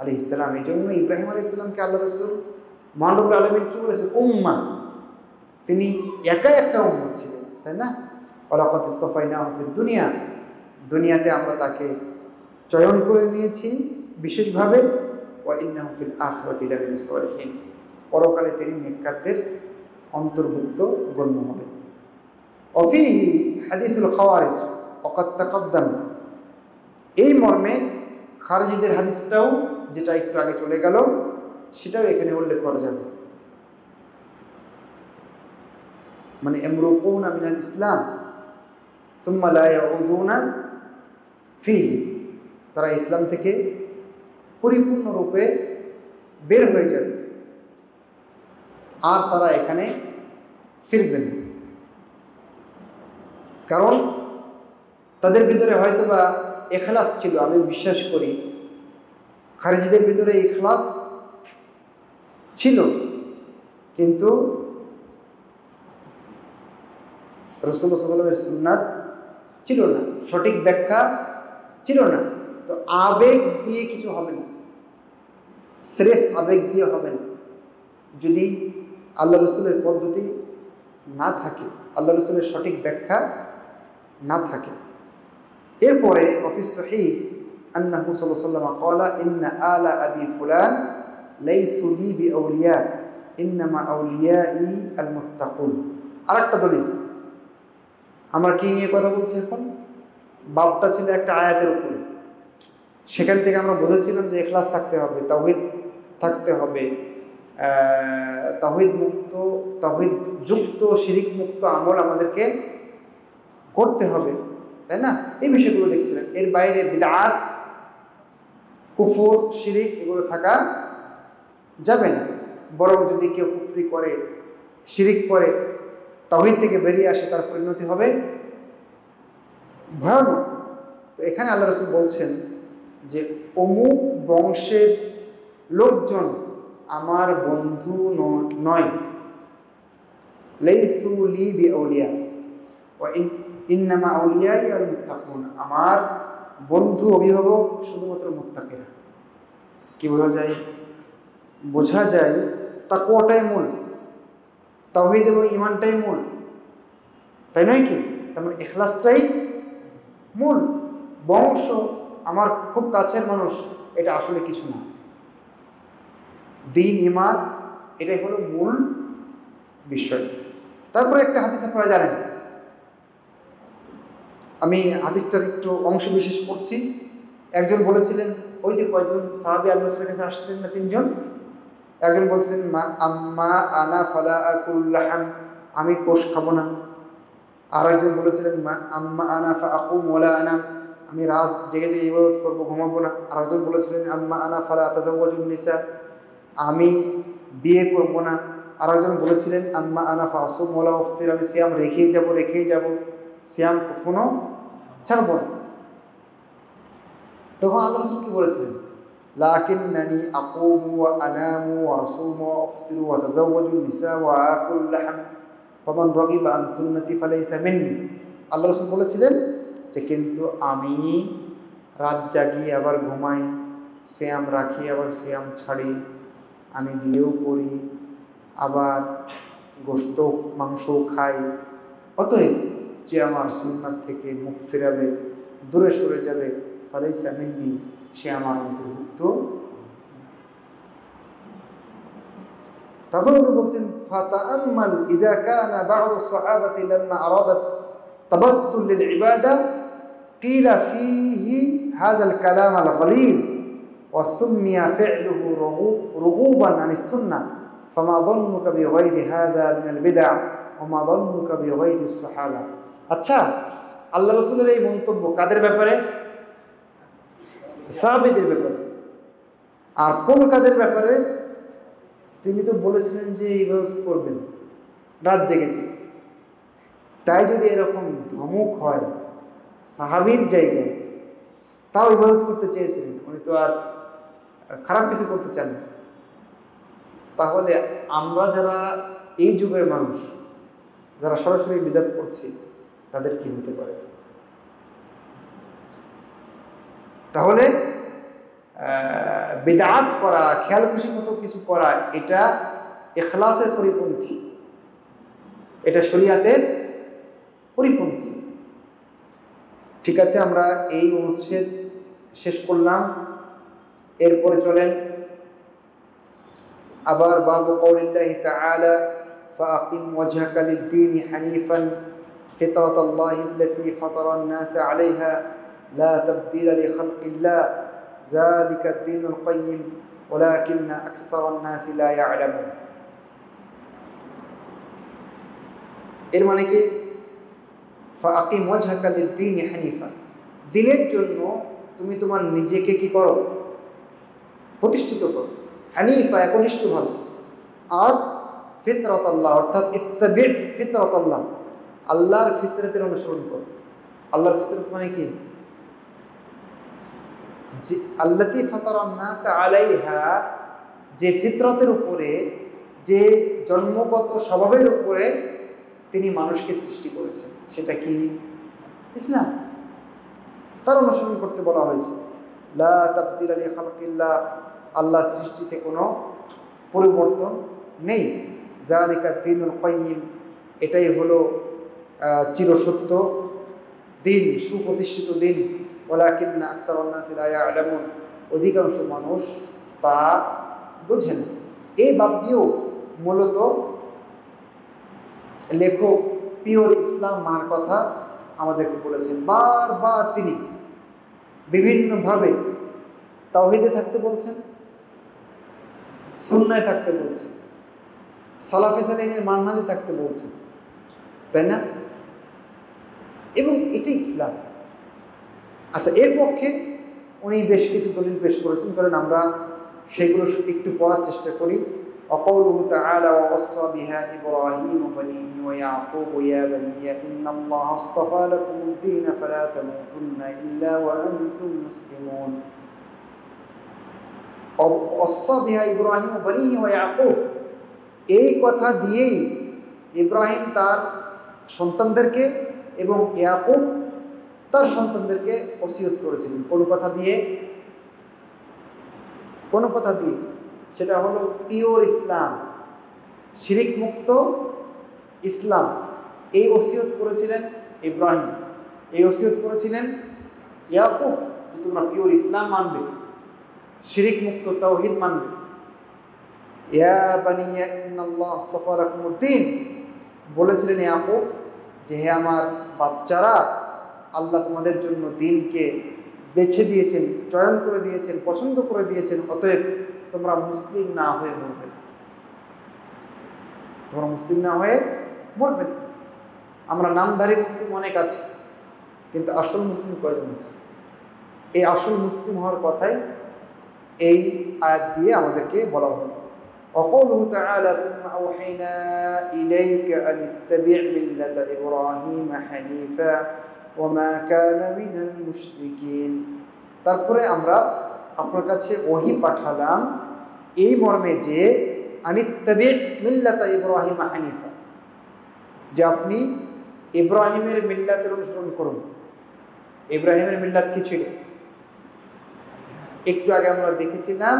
আলাইহিস সালাম। এই জন্য ইব্রাহিম আলাইহিস সালামকে আল্লাহ রাসূল মহান রব্বুল আলামিন কি বলেছেন? উম্মাহ। তিনি একাই একটা উম্মত ছিলেন, তাই না? ওয়ালাকাদ ইসতাফাইনাহু ফিদ দুনিয়া, দুনিয়াতে আমরা তাকে চয়ন করে নিয়েছি বিশেষভাবে। ওয়া ইন্নাহু ফিল আখিরাতি লামিনাস সালিহিন, পরকালে তিনি নেককারদের অন্তর্ভুক্ত গণ্য হবেন। ওয়াফিহি হাদিসুল খাওয়ারিজ ওয়াকাদ তাকাদ্দাম, এই মর্মে খারিজিদের হাদিসটাও, যেটা একটু আগে চলে গেল, সেটাও এখানে উল্লেখ করা যাবে। মানে ইয়ামরুকুনা মিনাল ইসলাম সুম্মা লা ইয়াউদুনা ফিহি, তারা ইসলাম থেকে পরিপূর্ণরূপে বের হয়ে যাবে আর তারা এখানে ফিরবে না। কারণ তাদের ভিতরে হয়তোবা ইখলাস ছিল, আমি বিশ্বাস করি খারিজিদের ভিতরে ইখলাস ছিল, কিন্তু রাসূলুল্লাহ সাল্লাল্লাহু আলাইহি ওয়াসাল্লামের সুন্নাত ছিল না, সঠিক ব্যাখ্যা ছিল না। তো আবেগ দিয়ে কিছু হবে না, স্রেফ আবেগ দিয়ে হবে না। যদি আল্লাহ রাসূলের পদ্ধতি না থাকে, আল্লাহ রাসূলের সঠিক ব্যাখ্যা না থাকে। এরপরে ওয়াফি সহিহ আন্নাহু সাল্লাল্লাহু আলাইহি ওয়াসাল্লাম ক্বালা ইন্না আলা আবি ফুলান লাইসু লি বিআউলিয়া ইন্নামা আউলিয়াই আল মুত্তাকুন। আরেকটা দলিল। আমরা কি নিয়ে কথা বলছি এখন? বাবটা ছিল একটা আয়াতের উপরে, সেখান থেকে আমরা বুঝেছিলাম যে ইখলাস থাকতে হবে, তাওহীদ থাকতে হবে, তাওহীদ মুক্ত, তাওহীদ যুক্ত শিরিক মুক্ত আমল আমাদেরকে করতে হবে, তাই না? এই বিষয়গুলো দেখছিলেন। এর বাইরে বিদআত, কুফর, শিরিক এগুলো থাকা যাবে না। বরং যদি কেউ কুফরি করে, শিরিক করে, তাওহীদ থেকে বেরিয়ে আসে, তার পরিণতি হবে ভয়ানক। তো এখানে আল্লাহ রাসূল বলছেন যে অমুক বংশের লোকজন আমার বন্ধু নয়, লাইসু লি বিআউলিয়া, ইন্নামা আউলিয়াই আল মুত্তাকুন, আমার বন্ধু অভিভাবক শুধুমাত্র মুত্তাকিরা। কি বোঝা যায়? বোঝা যায় তাকওয়াটাই মূল, তাওহীদ এবং ঈমানটাই মূল, তাই নয় কি? তার মানে ইখলাসটাই মূল। বংশ, আমার খুব কাছের মানুষ, এটা আসলে কিছু না। দ্বীন ঈমান এটাই হলো মূল বিষয়। তারপরে একটা হাদিস আপনারা জানেন, আমি হাদিসটার একটু অংশ বিশেষ পড়ছি। একজন বলেছিলেন, ওই যে কয়জন সাহাবী আল্লাহ রাসূলের কাছে আসছিলেন না, তিনজন। একজন বলছিলেন আম্মা আনা ফালা আকুল লাহাম, আমি গোশত খাবো না। আর একজন বলেছিলেন আম্মা আনা ফা আকুম ওয়ালা আনাম, আমি রাত জেগে জেগে ইবাদত করবো, ঘুমাবো না। আর একজন বলেছিলেন আম্মা আনা ফালা আতাজাওয়াজুন নিসা, আমি বিয়ে করবো না। আর একজন বলেছিলেন আম্মা আনা ফা আসুম ওয়ালা আফতির, আমি সিয়াম রেখেই যাব, সিয়াম কখনো ছাড়বো না। তখন আল্লাহ রাসূল কি বলেছিলেন? লাকিন্নানি আকুমু ওয়া আনামু ওয়া আসুমু ওয়া আফতিরু ওয়া আতাজাওয়াজু নিসা ওয়া আকুল লাহম ফামান রাগিবা আন সুন্নতি ফালাইসা মিন্নি। আল্লাহ রাসূল বলেছিলেন যে কিন্তু আমি রাত জাগি আবার ঘুমাই, সিয়াম রাখি আবার সিয়াম ছাড়ি, আমি বিয়েও করি, আবার গোশত মাংসও খাই, অতএব যে আমার সুন্নাত থেকে মুখ ফেরাবে, দূরে সরে যাবে, ফালাইসা মিন্নি, সে আমার অন্তর্ভুক্ত। তারপর উনি বলছেন ফাতাআম্মাল ইযা কানা বা'দু সাহাবাতি লাম্মা আরাদাত তাবাত্তুল লিল ইবাদা কিলা ফীহি হাযাল কালাম আল গলীয ওয়া সুম্মিয়া ফি'লুহু রুগুবান আনিস সুন্নাহ ফামা যান্নুকা বিগাইরি হাযা মিনাল বিদআ ওয়া মা যান্নুকা বিগাইরি সাহাবা। আচ্ছা, আল্লাহ রাসূলের এই মন্তব্য কাদের ব্যাপারে? সাহাবীদের ব্যাপারে। আর কোন কাজের ব্যাপারে? তিনি তো বলেছিলেন যে ইবাদত করবেন রাত জেগেছে। তাই যদি এরকম ধমক হয় সাহাবীর জায়গায়, তাও ইবাদত করতে চেয়েছিলেন, উনি তো আর খারাপ কিছু করতে চান না। তাহলে আমরা যারা এই যুগের মানুষ, যারা সরাসরি বিদআত করছি, তাদের কি হতে পারে? তাহলে বিদআত করা, খেয়াল খুশি মতো কিছু করা, এটা ইখলাসের পরিপন্থী, এটা শরীয়তের পরিপন্থী। ঠিক আছে, আমরা এই অনুচ্ছেদ শেষ করলাম। এরপরে চলেন আবার বাবু কওলিল্লাহি তাআলা ফাআকিম ওয়াজহাকা লিদ-দীনি হানিফান ফিতরাতাল্লাহি আল্লাতী ফাতারান নাসা আলাইহা লা তাবদীলা লিখালকিল্লাহ যালিকা আদ-দীনুল কাইয়্যিম ওয়ালাকিন্না আকসারান নাসি লা ইয়ালামুন। এর মানে কি? ফাআকিম ওয়াজহাকা লিদ-দীনি হানিফা, দ্বীনের জন্য তুমি তোমার নিজেকে কি করো? প্রতিষ্ঠিত করো, হানিফা, একনিষ্ঠভাবে। আর ফিতরাতাল্লাহ, অর্থাৎ ইত্তাবি ফিতরাতাল্লাহ, আল্লাহর ফিতরতের অনুসরণ করো। আল্লাহর ফিতরত মানে কি? যে আল্লাতী ফাতারান নাস আলাইহা, যে ফিতরতের উপরে, যে জন্মগত স্বভাবের উপরে তিনি মানুষকে সৃষ্টি করেছেন, সেটা কি? ইসলাম। তার অনুসরণ করতে বলা হয়েছে। লা তাবদীলা লিখালকিল্লাহ, আল্লাহ সৃষ্টিতে কোনো পরিবর্তন নেই। যালিকা আদ-দীনুল কাইয়্যিম, এটাই হলো চিরসত্য দিন, সুপ্রতিষ্ঠিত দিন। ওয়ালাকিন্না আকসারান নাসি লা ইয়ালামুন, অধিকাংশ মানুষ তা বোঝে না। এই বাদ দিয়েও মূলত লেখক পিওর ইসলাম মার কথা আমাদেরকে বলেছেন। বারবার তিনি বিভিন্নভাবে তাওহীদে থাকতে বলছেন, সুন্নায় থাকতে বলছেন, সালাফে সালেহিনের মানহাজে থাকতে বলছেন, তাই না? এবং এটাই ইসলাম। আচ্ছা, এর পক্ষে উনি বেশ কিছু দলিল পেশ করেছেন, চলেন আমরা সেগুলো একটু পড়ার চেষ্টা করি। ওয়াকাউলুহু তাআলা ওয়া ওয়াসসা বিহা ইব্রাহিমু বানিহি ওয়া ইয়াকুবু ইয়া বানিয়া ইন্নাল্লাহা আসতাফা লাকুমুদ-দীন ফালা তামুতুন্না ইল্লা ওয়া আনতুম মুসলিমুন। ওয়াসসা বিহা ইব্রাহিমু বানিহি ওয়া ইয়াকুব, এই কথা দিয়েই ইব্রাহিম তার সন্তানদেরকে এবং ইয়াকুব তার সন্তানদেরকে ওসিয়ত করেছিলেন কোন কথা দিয়ে সেটা হলো পিওর ইসলাম, শিরিক মুক্ত ইসলাম। এই ওসিয়ত করেছিলেন ইব্রাহিম, এই ওসিয়ত করেছিলেন ইয়াকুব যে তোমরা পিওর ইসলাম মানবে, শিরিক মুক্ত তাওহীদ মানবে। ইয়া বানিয়া ইন্নাল্লাহ আস্তাফা লাকুমুদ্দিন বলেছিলেন ইয়াকুব যে হে আমার বাচ্চারা, আল্লাহ তোমাদের জন্য দ্বীনকে বেছে দিয়েছেন, চয়ন করে দিয়েছেন, পছন্দ করে দিয়েছেন, অতএব তোমরা মুসলিম না হয়ে মরবে না, তোমরা মুসলিম না হয়ে মরবে না। আমরা নামধারী মুসলিম অনেক আছে, কিন্তু আসল মুসলিম কয়জন আছে? এই আসল মুসলিম হওয়ার কথাই এই আয়াত দিয়ে আমাদেরকে বলা হলো। وقوله تعالى ثم أوحينا إليك أن اتبع ملة إبراهيم حنيفا وما كان من المشركين। তারপরে আমরা আপনার কাছে ওহী পাঠালাম এই মর্মে যে আনিত্তাবি মিল্লাতা ইব্রাহিম হানিফা, যে আপনি ইব্রাহিমের মিল্লাতের অনুসরণ করুন। ইব্রাহিমের মিল্লাত কি ছিল? একটু আগে আমরা দেখেছিলাম,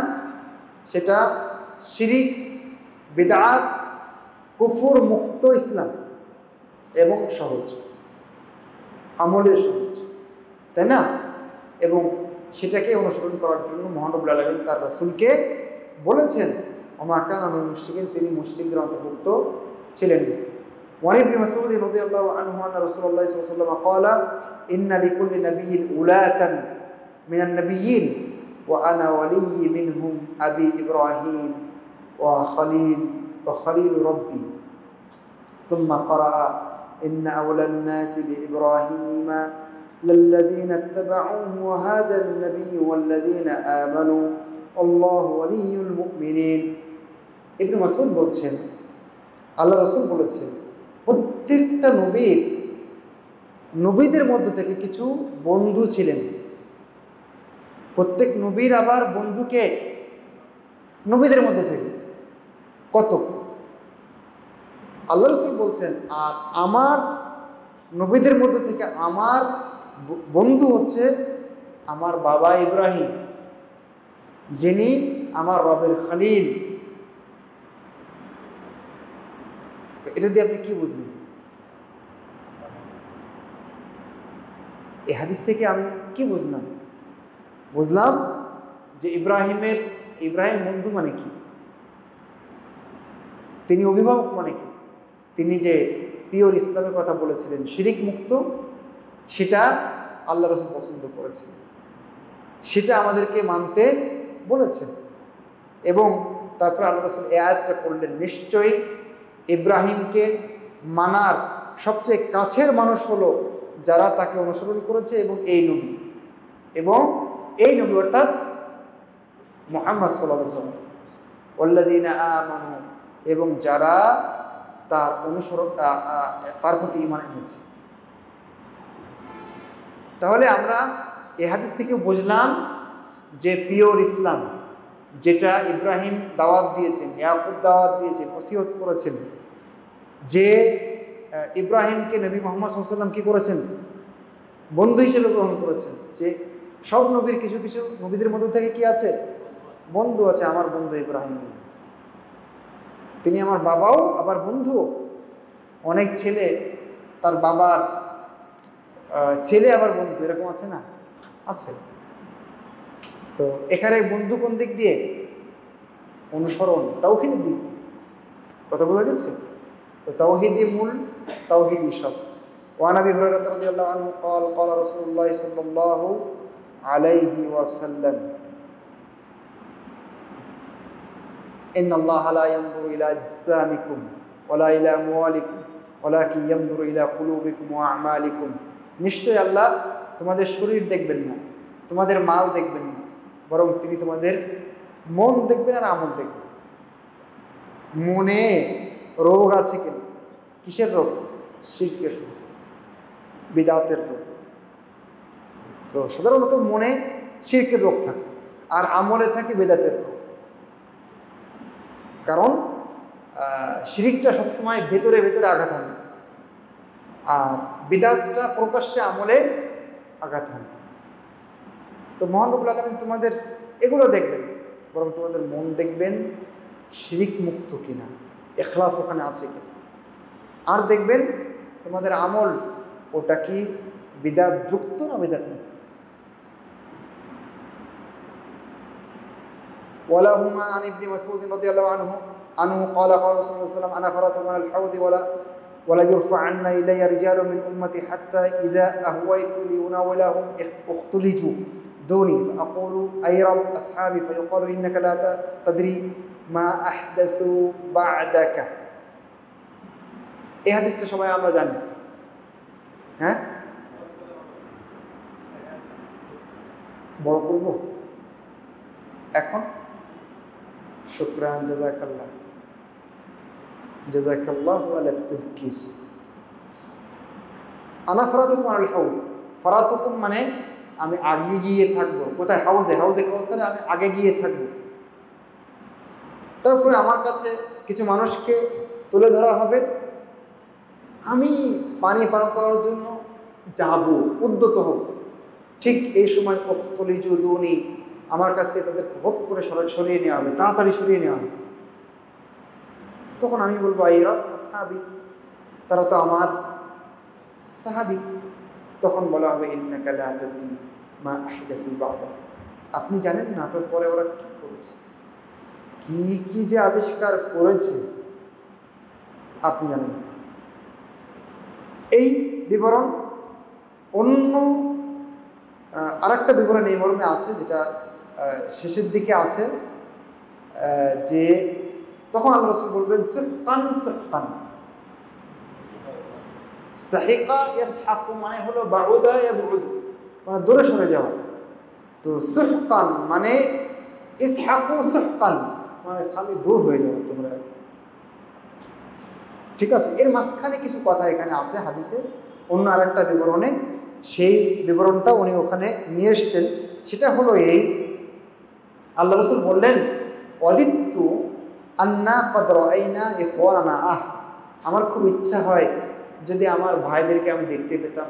সেটা শিরিক, বিদআত, কুফর মুক্ত ইসলাম এবং সহজ, আমলের সহজ, তাই না? এবং সেটাকে অনুসরণ করার জন্য মহান রব্বুল আলামিন তার রাসূলকে বলেছেন ওমা কানা মিনাল মুশরিকিন, তিনি মুশরিকদের অন্তর্ভুক্ত ছিলেন। ওয়ান ইবনে মাসউদ রাদিয়াল্লাহু আনহু আন্না রাসূলুল্লাহ সাল্লাল্লাহু আলাইহি ওয়াসাল্লাম ক্বালা ইন্না লিকুল্লি নাবিয়্যিন উলাতান মিনান নাবিয়্যিন ওয়া আনা ওয়ালিয়্যি মিনহুম আবি ইব্রাহিম ওয়া খলিল রাব্বি সুম্মা ক্বারাআ ইন্না আওলান নাসি বিইব্রাহিমা লাল্লাযীনা ইত্তাবাউহু ওয়া হাদান নাবিয়্যু ওয়াল্লাযীনা আমানু আল্লাহু ওয়ালিয়্যুল মুমিনিন। ইবনে মাসউদ বলছেন, আল্লাহ রাসূল বলেছেন, প্রত্যেকটা নবীদের মধ্য থেকে কিছু বন্ধু ছিলেন। প্রত্যেক নবীর আবার বন্ধুকে নবীদের মধ্য থেকে কত? আল্লাহ রাসূল বলছেন, আর আমার নবীদের মধ্য থেকে আমার বন্ধু হচ্ছে আমার বাবা ইব্রাহিম, যিনি আমার রবের খলিল। এটা দিয়ে আপনি কি বুঝলেন? এই হাদিস থেকে আমি কি বুঝলাম যে ইব্রাহিম বন্ধু মানে কি, তিনি অভিভাবক মানে কি, তিনি যে পিওর ইসলামের কথা বলেছিলেন, শিরিক মুক্ত, সেটা আল্লাহ রাসূল পছন্দ করেছেন, সেটা আমাদেরকে মানতে বলেছেন। এবং তারপর আল্লাহ রাসূল এই আয়াতটা পড়লেন, নিশ্চয়ই ইব্রাহিমকে মানার সবচেয়ে কাছের মানুষ হলো যারা তাকে অনুসরণ করেছে এবং এই নবী অর্থাৎ মুহাম্মদ সাল্লাল্লাহু আলাইহি ওয়াসাল্লাম ওয়াল্লাযীনা আমানু, এবং যারা তার প্রতি ঈমান এনেছে। তাহলে আমরা এই হাদিস থেকে বুঝলাম যে পিওর ইসলাম, যেটা ইব্রাহিম দাওয়াত দিয়েছেন, ইয়াকুব দাওয়াত দিয়েছেন, ওসিয়ত করেছেন, যে ইব্রাহিমকে নবী মুহাম্মদ সাল্লাল্লাহু আলাইহি ওয়াসাল্লাম কি করেছেন? বন্ধু হিসেবে গ্রহণ করেছেন। যে সব নবীর কিছু কিছু নবীদের মধ্যে থেকে কি আছে? বন্ধু আছে। আমার বন্ধু ইব্রাহিম, তিনি আমার বাবাও আবার বন্ধুও। অনেক ছেলে তার বাবার ছেলে আবার বন্ধু, এরকম আছে না? আছে। তো এখানে বন্ধু কোন দিক দিয়ে? অনুসরণ, তাওহীদের দিক দিয়ে। কথা বোঝা গেছে? তো তাওহীদই মূল, তাওহীদই সব। ওয়া নবী হুরায়রা রাদিয়াল্লাহু আনহু قال قال رسول الله صلى الله عليه وسلم إن الله لا ينظر إلى أجسامكم ولا إلى أموالكم ولكن ينظر إلى قلوبكم وأعمالكم। নিশ্চয় আল্লাহ তোমাদের শরীর দেখবেন না, তোমাদের মাল দেখবেন না, বরং তিনি তোমাদের মন দেখবেন আর আমল দেখবেন। মনে রোগ আছে কিনা? কিসের রোগ? শিরকের রোগ, বিদআতের রোগ। তো সাধারণত মনে শিরকের রোগ থাকে, আর আমলে থাকে বিদআতের রোগ। কারণ শিরকটা সবসময় ভেতরে ভেতরে আঘাত হানে, আর বিদআতটা প্রকাশ্যে আমলে আঘাত হানে। তো মহান রব্বুল আলামিন তোমাদের এগুলো দেখবেন, বরং তোমাদের মন দেখবেন শিরিক মুক্ত কিনা, ইখলাস ওখানে আছে কিনা। আর দেখবেন তোমাদের আমল ওটা কি বিদআত যুক্ত না বিদআত মুক্ত। ولهما عن ابن مسعود رضي الله عنه قال قال رسول الله صلى الله عليه وسلم انا فرطكم على الحوض ولا يرفعن الي رجال من امتي حتى اذا اهويت لاناولهم اختلجوا دوني فاقول اي رب اصحابي فيقال انك لا تدري ما احدثوا بعدك। এই হাদিসটা সবাই আমরা জানি, হ্যাঁ? বড় করব এখন? শুকরান, জাযাকাল্লাহু আলা তাযকির। আনা ফারাতুকুম আলাল হাউদ, ফারাতুকুম মানে আমি আগে গিয়ে থাকবো। কোথায়? হাউজে কাউসারে আমি আগে গিয়ে থাকবো। তারপরে আমার কাছে কিছু মানুষকে তুলে ধরা হবে, আমি পানি পান করার জন্য যাব, উদ্যত হব। ঠিক এই সময় উখতুলিজু দুনি, আমার কাছ থেকে তাদের হপ করে সরিয়ে নেওয়া হবে, তাড়াতাড়ি সরিয়ে নেওয়া হবে। তখন আমি বলবো আই রব আসহাবি, তারা তো আমার সাহাবী। তখন বলা হবে ইন্নাকা লা তাদরি মা আহদাসু বা'দাক, আপনি জানেন না আপনার পরে ওরা কি করেছে, কি যে আবিষ্কার করেছে আপনি জানেন। এই বিবরণ অন্য আরেকটা বিবরণ এই মর্মে আছে, যেটা শেষের দিকে আছে, যে তখন আল্লাহ রাসূল বলবেন সিফকান সিফকান। সাহিকা ইয়াসহাকু মানে হলো বাউদা ইয়াবউদ, মানে দূরে সরে যাওয়া। তো সিফকান মানে ইসহাকু সিফকান মানে খালি দূর হয়ে যাবে তোমরা। ঠিক আছে, এর মাঝখানে কিছু কথা এখানে আছে হাদিসে অন্য আরেকটা বিবরণে, সেই বিবরণটা উনি ওখানে নিয়ে এসেছেন। সেটা হলো এই, আল্লাহ রাসূল বললেন ওয়াদিতু আন্না ক্বাদ রাআইনা ইখওয়ানানা, আমার খুব ইচ্ছা হয় যদি আমার ভাইদেরকে আমি দেখতে পেতাম।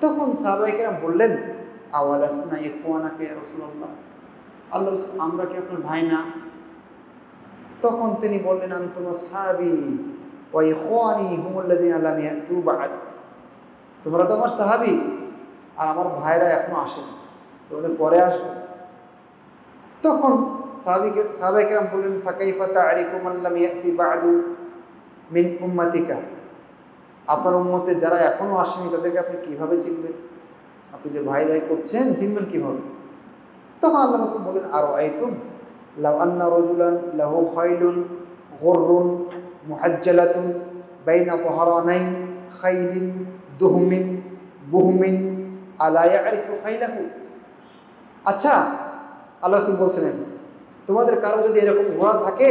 তখন সাহাবায়ে কেরাম বললেন আওয়ালাসনা ইখওয়ানাকা ইয়া রাসূলুল্লাহ, আল্লাহ রাসূল আমরা কি আপনার ভাই না? তখন তিনি বললেন আনতুম আসহাবি ওয়া ইখওয়ানি হুমুল্লাযীনা লাম ইয়াতু বা'দ, তোমরা তো আমার সাহাবী আর আমার ভাইরা এখনো আসেনি, তোমরা পরে আসবে। তখন সাহাবায়ে কেরাম বললেন ফাকাইফা তা'রিফু মান লাম ইয়াতি বা'দু মিন উম্মাতিকা, আপনার উম্মতে যারা এখনো আসেনি তাদেরকে আপনি কিভাবে চিনবেন? আপনি যে ভাই করছেন চিনবেন কিভাবে? তখন আল্লাহ রাসূল বলেন আরাআইতুম লাউ আন্না রাজুলান লাহু খাইলুন গুররুন মুহাজ্জালাতুন বাইনা যহরানাই খাইলিন দুহমিন বুহমিন আলা ইয়ারিফু খাইলাহু। আচ্ছা, আল্লাহ রাসূল বলছিলেন তোমাদের কারো যদি এরকম ঘোড়া থাকে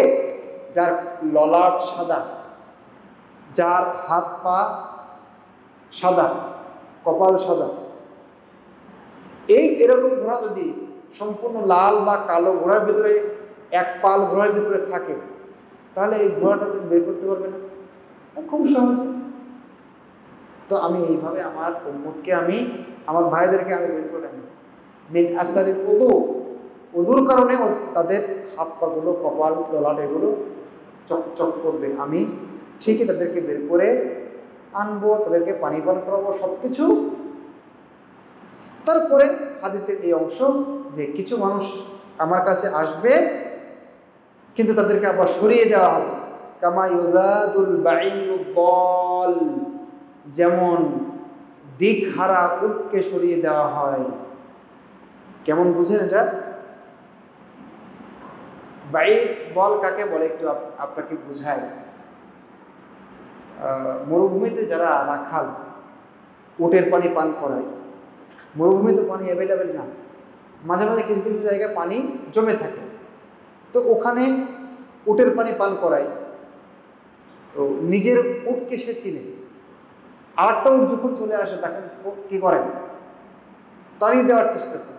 যার ললাট সাদা, যার হাত পা সাদা, কপাল সাদা, এরকম ঘোড়া যদি সম্পূর্ণ লাল বা কালো ঘোড়ার ভিতরে এক পাল ঘোড়ার ভিতরে থাকে, তাহলে এই ঘোড়াটা তুমি বের করতে পারবে না খুব সহজে। তো আমি এইভাবে আমার উম্মতকে আমি আমার ভাইদেরকে আমি বের করে আনি মিন আসারিল উযু, উযুর কারণে তাদের হাত পাগুলো, কপাল, ললাট এগুলো চকচক করবে, আমি ঠিকই তাদেরকে বের করে আনবো, তাদেরকে পানি পান করাবো, সব কিছু। তারপরে হাদিসের এই অংশ যে কিছু মানুষ আমার কাছে আসবে কিন্তু তাদেরকে আবার সরিয়ে দেওয়া হবে, কামা ইউযাদুল বাঈরুদ দাল, যেমন দিকহারা উটকে সরিয়ে দেওয়া হয়। কেমন বুঝেন এটা? বাঈর বল কাকে বলে একটু আপনাকে বুঝাই। মরুভূমিতে যারা রাখাল উটের পানি পান করায়, মরুভূমিতে পানি অ্যাভেলেবেল না, মাঝে মাঝে কিছু কিছু জায়গায় পানি জমে থাকে, তো ওখানে উটের পানি পান করায়। তো নিজের উটকে সে চিনে, আর একটা উট যখন চলে আসে তখন কি করেন? তাড়িয়ে দেওয়ার চেষ্টা করে।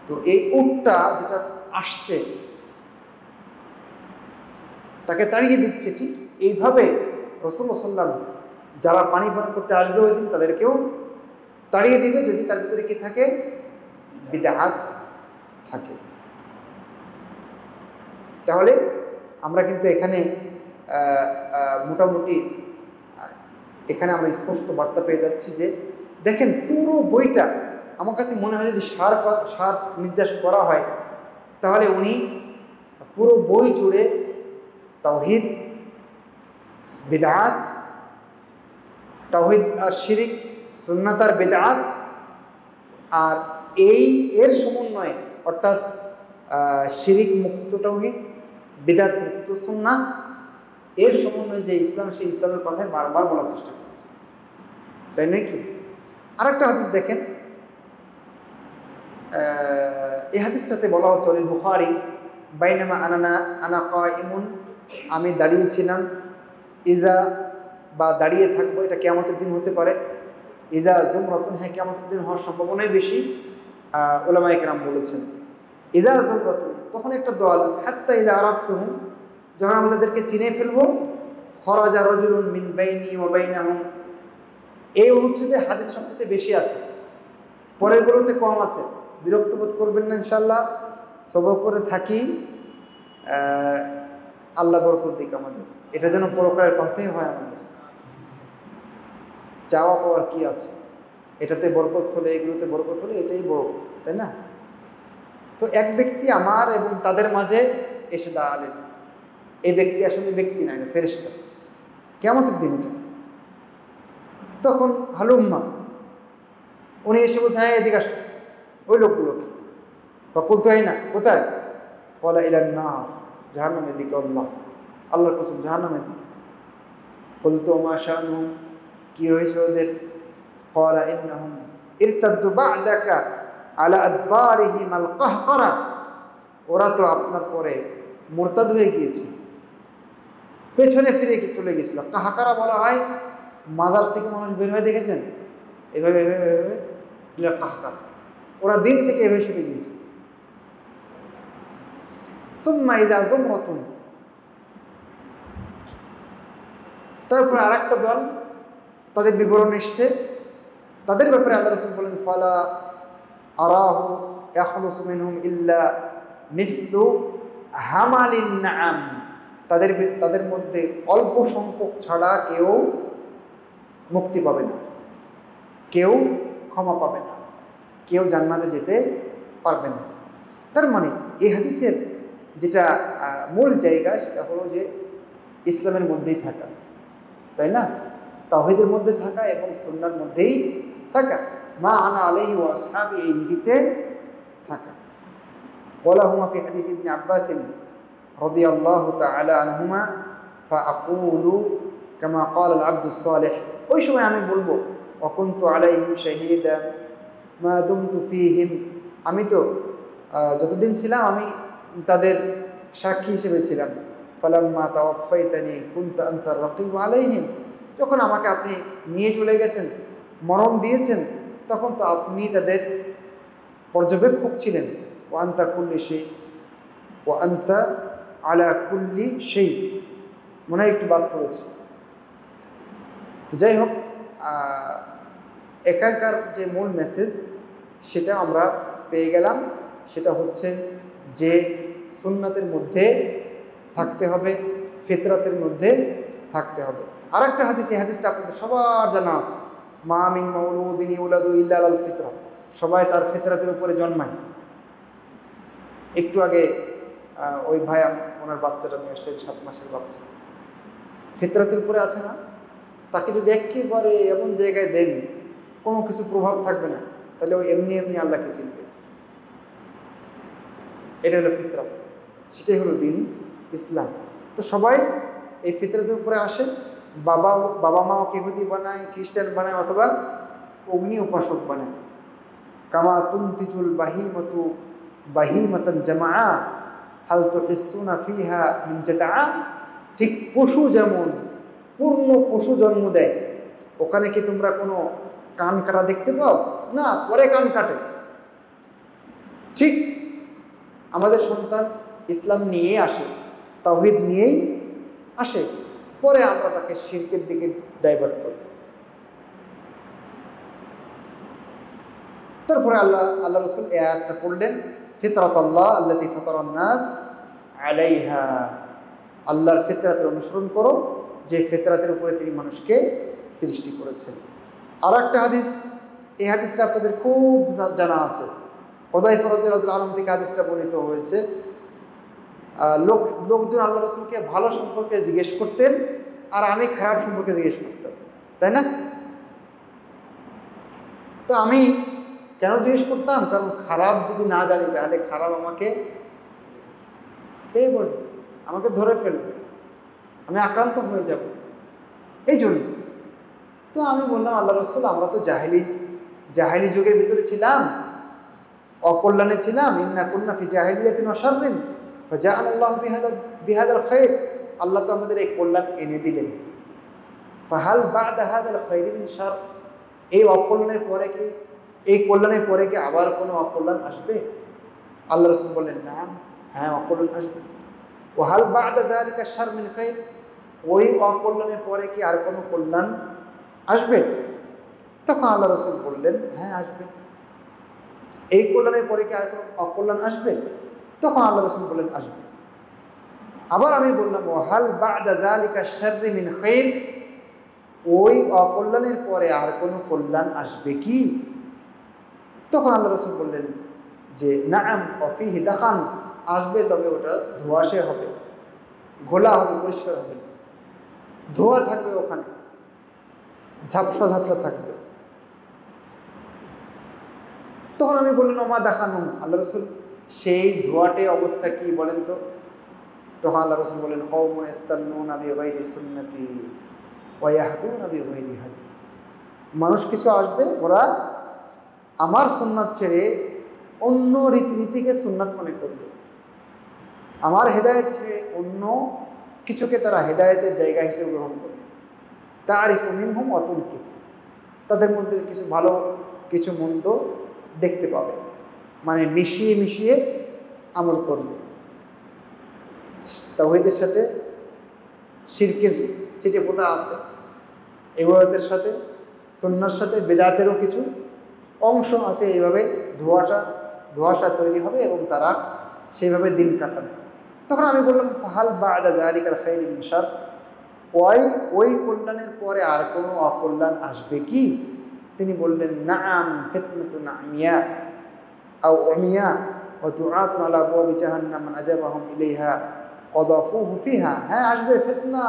তো এই উটটা যেটা আসছে তাকে তাড়িয়ে দিচ্ছে, ঠিক এইভাবে রাসূলুল্লাহ সাল্লাল্লাহু আলাইহি ওয়াসাল্লাম যারা পানি পান করতে আসবে ওই দিন তাদেরকেও তাড়িয়ে দিবে যদি তার ভিতরে কি থাকে, বিদআত থাকে। তাহলে আমরা কিন্তু এখানে মোটামুটি এখানে আমরা স্পষ্ট বার্তা পেয়ে যাচ্ছি যে দেখেন পুরো বইটা আমার কাছে মনে হয় যদি সার নির্যাস করা হয় তাহলে উনি পুরো বই জুড়ে তাওহীদ, বিদআত, তাওহীদ আর শিরিক, সুন্নাত আর বিদআত, আর এর সমন্বয়ে অর্থাৎ শিরিক মুক্ত তাওহীদ, বিদআত মুক্ত সুন্নাহ, এর সমন্বয়ে যে ইসলাম, সেই ইসলামের কথাই বারবার বলার চেষ্টা করেছে, তাই নয় কি? আরেকটা হাদিস দেখেন, এই হাদিসটাতে বলা হচ্ছে আল বুখারী, বাইনামা আনা কাইমুন, আমি দাঁড়িয়েছিলাম, ইজা বা দাঁড়িয়ে থাকবো, এটা কিয়ামতের দিন হতে পারে, ইজা জুমরাতুন, হ্যাঁ কিয়ামতের দিন হওয়ার সম্ভাবনাই বেশি, উলামায়ে কেরাম বলেছেন। ইজা জুমরাতুন, তখন একটা দল, হাত্তা ইজা আরাফতুহুম, যখন আমরা তাদেরকে চিনে ফেলবো, খরাজা রাজুলুন মিন বাইনি ওয়া বাইনাহুম, এই অনুচ্ছেদে হাদিস সবচেয়ে বেশি আছে, পরেরগুলোতে কম আছে। বিরক্ত বোধ করবেন না ইনশাআল্লাহ, সবর করে থাকি, আল্লাহ বরকত দিক আমাদের, এটা যেন পরকালের পাশেই হয় আমাদের, চাওয়া পাওয়ার কি আছে, এটাতে বরকত হলে, এগুলোতে বরকত হলে এটাই বড়, তাই না? তো এক ব্যক্তি আমার এবং তাদের মাঝে এসে দাঁড়ালেন, এই ব্যক্তি আসলে ব্যক্তি না, এটা ফেরেশতা, কিয়ামতের দিন এটা। তখন হালুম্মা, উনি এসে বলছেন এদিকে আসো, ওই লোকগুলোকে, বকুল তো এই না, কোথায়? বলা ইলান নার, জাহান্নামের দিকে, আল্লাহর কসম জাহান্নামের দিকে। বলতো মা শানুহুম, কি হয়েছে ওদের? ক্বালা ইন্নাহুম ইরতাদ্দু বা'দাকা আলা আদবারিহিম আল কাহকারা, ওরা তো আপনার পরে মুরতাদ হয়ে গিয়েছে, পেছনে ফিরে চলে গেছিল। কাহকারা বলা হয় মাজার থেকে মানুষ বের হয়ে, দেখেছেন এভাবে এভাবে এভাবে, কাহকারা, ওরা দিন থেকে এভাবে সরে গিয়েছে। সুম্মা ইযা যুমরাতুন, তারপর আরেকটা দল, তাদের বিবরণ এসছে, তাদের ব্যাপারে আল্লাহ রাসূল বলেন, ফালা আরাহু ইয়াখলুসু মিনহুম ইল্লা মিসলু হামালিন নাআম, তাদের মধ্যে অল্প সংখ্যক ছাড়া কেউ মুক্তি পাবে না, কেউ ক্ষমা পাবে না, কেউ জান্নাতে যেতে পারবে না। তার মানে এই হাদিসের যেটা মূল জায়গা সেটা হলো যে ইসলামের মধ্যেই থাকা, তাই না? তাওহীদের মধ্যে থাকা এবং সুন্নাহর মধ্যেই থাকা, মা আনা আলাইহি ওয়া আসহাবি, এই নীতিতে থাকা। ওয়ালাহুমা ফি হাদিস ইবনে আব্বাস রাদিয়াল্লাহু তাআলা আনহুমা ফাআকুলু কামা ক্বালা আল আবদুস সালিহ, ওই সময় আমি বলবো ওয়া কুনতু আলাইহিম শাহীদা মা দুমতু ফীহিম, আমি তো যতদিন ছিলাম আমি তাদের সাক্ষী হিসেবে ছিলাম। ফালাম্মা তাওয়াফাইতানি কুনতা আনতার রাকিব আলাইহিম, যখন আমাকে আপনি নিয়ে চলে গেছেন, মরণ দিয়েছেন, তখন তো আপনি তাদের পর্যবেক্ষক ছিলেন। ওয়া আনতা কুল্লি শাই, ওয়া আনতা আলা কুল্লি শাই, মনে হয় একটু বাদ পড়েছে। তো যাই হোক, এখানকার যে মূল মেসেজ সেটা আমরা পেয়ে গেলাম, সেটা হচ্ছে যে সুন্নাতের মধ্যে থাকতে হবে, ফিতরাতের মধ্যে থাকতে হবে। আর একটা হাদিস, এই হাদিসটা আপনাদের সবার জানা আছে, মা মিন মাউলুদিন ইউলাদু ইল্লা আলাল ফিতরা, সবাই তার ফিতরাতের উপরে জন্মায়। একটু আগে ওই ভাই ওনার বাচ্চাটা নিয়ে আসলেন, 7 মাসের বাচ্চা, ফিতরাতের উপরে আছে না? তাকে যদি একেবারে এমন জায়গায় দেন কোনো কিছু প্রভাব থাকবে না, তাহলে ওই এমনি এমনি আল্লাহকে চিনবে। এটা হলো ফিতরা, সেটাই হলো দিন ইসলাম। তো সবাই এই ফিতরাতের উপরে আসে। বাবা মা ওকে ইহুদি বানায়, খ্রিস্টান বানায়, অথবা অগ্নি উপাসক বানায়। কামা তুনতিজুল বাহিমাতু বাহিমাতান জামাআ হাল তুহিসুনা ফিহা মিন জাতাআ, ঠিক পশু যেমন পূর্ণ পশু জন্ম দেয়, ওখানে কি তোমরা কোনো কান কাটা দেখতে পাও? না, পরে কান কাটে। ঠিক আমাদের সন্তান ইসলাম নিয়েই আসে, তাওহীদ নিয়েই আসে, পরে আমরা তাকে শিরকের দিকে ডাইভার্ট করি। তারপরে আল্লাহ রসুল এই আয়াতটা পড়লেন, ফিতরাতাল্লাহ আল্লাতী ফাতারান নাস আলাইহা, আল্লাহর ফিতরাতের অনুসরণ করো যে ফিতরাতের উপরে তিনি মানুষকে সৃষ্টি করেছেন। আর একটা হাদিস, এই হাদিসটা আপনাদের খুব জানা আছে, হুযায়ফা রাদিয়াল্লাহু আনহু থেকে হাদিসটা বর্ণিত হয়েছে। লোকজন আল্লাহ রসুলকে ভালো সম্পর্কে জিজ্ঞেস করতেন, আর আমি খারাপ সম্পর্কে জিজ্ঞেস করতাম, তাই না? তো আমি কেন জিজ্ঞেস করতাম? কারণ খারাপ যদি না জানি তাহলে খারাপ আমাকে পেয়ে বসবে, আমাকে ধরে ফেলবে, আমি আক্রান্ত হয়ে যাব, এই জন্য। তো আমি বললাম, আল্লাহ রসুল, আমরা তো জাহেলি যুগের ভিতরে ছিলাম, অকল্যাণে ছিলাম। ইন্না কুন্না ফি জাহিলিয়াতিন ওয়া শাররিন ফাজাআলাল্লাহু বিহাদাল খায়র, আল্লাহ তো আমাদের এই কল্যাণ এনে দিলেন। ফাহাল বা'দা হাদাল খায়রি মিন শার, এই অকল্যাণের পরে কি, এই কল্যাণের পরে কি আবার কোনো অকল্যাণ আসবে? আল্লাহ রাসূল বললেন, না, হ্যাঁ, অকল্যাণ আসবে। ওয়াহাল বা'দা যালিকা শার মিন খায়র, ওই অকল্যাণের পরে কি আর কোনো কল্যাণ আসবে? তখন আল্লাহ রাসূল বললেন, হ্যাঁ, আসবে। এই কল্যাণের পরে কি আর কোনো অকল্যাণ আসবে? তখন আল্লাহ রাসূল বললেন, আসবে। আবার আমি বললাম, ওয়াহাল বা'দা যালিকা শাররি মিন খায়র, ওই অকল্যাণের পরে আর কোনো কল্যাণ আসবে কি? তখন আল্লাহ রাসূল বললেন যে, নাআম ওয়া ফীহি দাখান, আসবে, তবে ওটা ধোঁয়াশে হবে, ঘোলা হবে, পরিষ্কার হবে, ধোঁয়া থাকবে, ওখানে ঝাপসা ঝাপসা থাকবে। তখন আমি বললাম, ওমা দাখানু, আল্লাহ রাসূল, সেই ধোঁয়াটে অবস্থা কি বলেন তো? তখন আল্লাহ রাসূল বলেন, কওমুন ইস্তান্নুনা বিগাইরি সুন্নতি ওয়া ইয়াহদুনা বিগাইরি হাদি, মানুষ কিছু আসবে, ওরা আমার সুন্নাত ছেড়ে অন্য রীতিকে সুন্নাত মনে করবে, আমার হেদায়েত ছেড়ে অন্য কিছুকে তারা হেদায়েতের জায়গা হিসেবে গ্রহণ করবে। তারিফু মিনহুম ওয়া তুনকির, তাদের মধ্যে কিছু ভালো কিছু মন্দ দেখতে পাবে, মানে মিশিয়ে মিশিয়ে আমল করবে। তাওহীদের সাথে শিরকের ছিটে ফোঁটা আছে, ইবাদতের সাথে, সুন্নাহর সাথে বিদআতেরও কিছু অংশ আছে। এইভাবে ধোঁয়াশা তৈরি হবে এবং তারা সেইভাবে দিন কাটাবে। তখন আমি বললাম, ফাহাল বা'দা যালিকাল খায়রি মিন শার, ওই কল্যাণের পরে আর কোনো অকল্যাণ আসবে কি? তিনি বললেন, নাআম ফিতনাতুন আমিয়া আও উমিয়া ওয়া দুআতুন আলা আবওয়াবি জাহান্নাম মান আজাবাহুম ইলাইহা কযাফুহু ফিহা, হ্যাঁ, আসবে ফিতনা,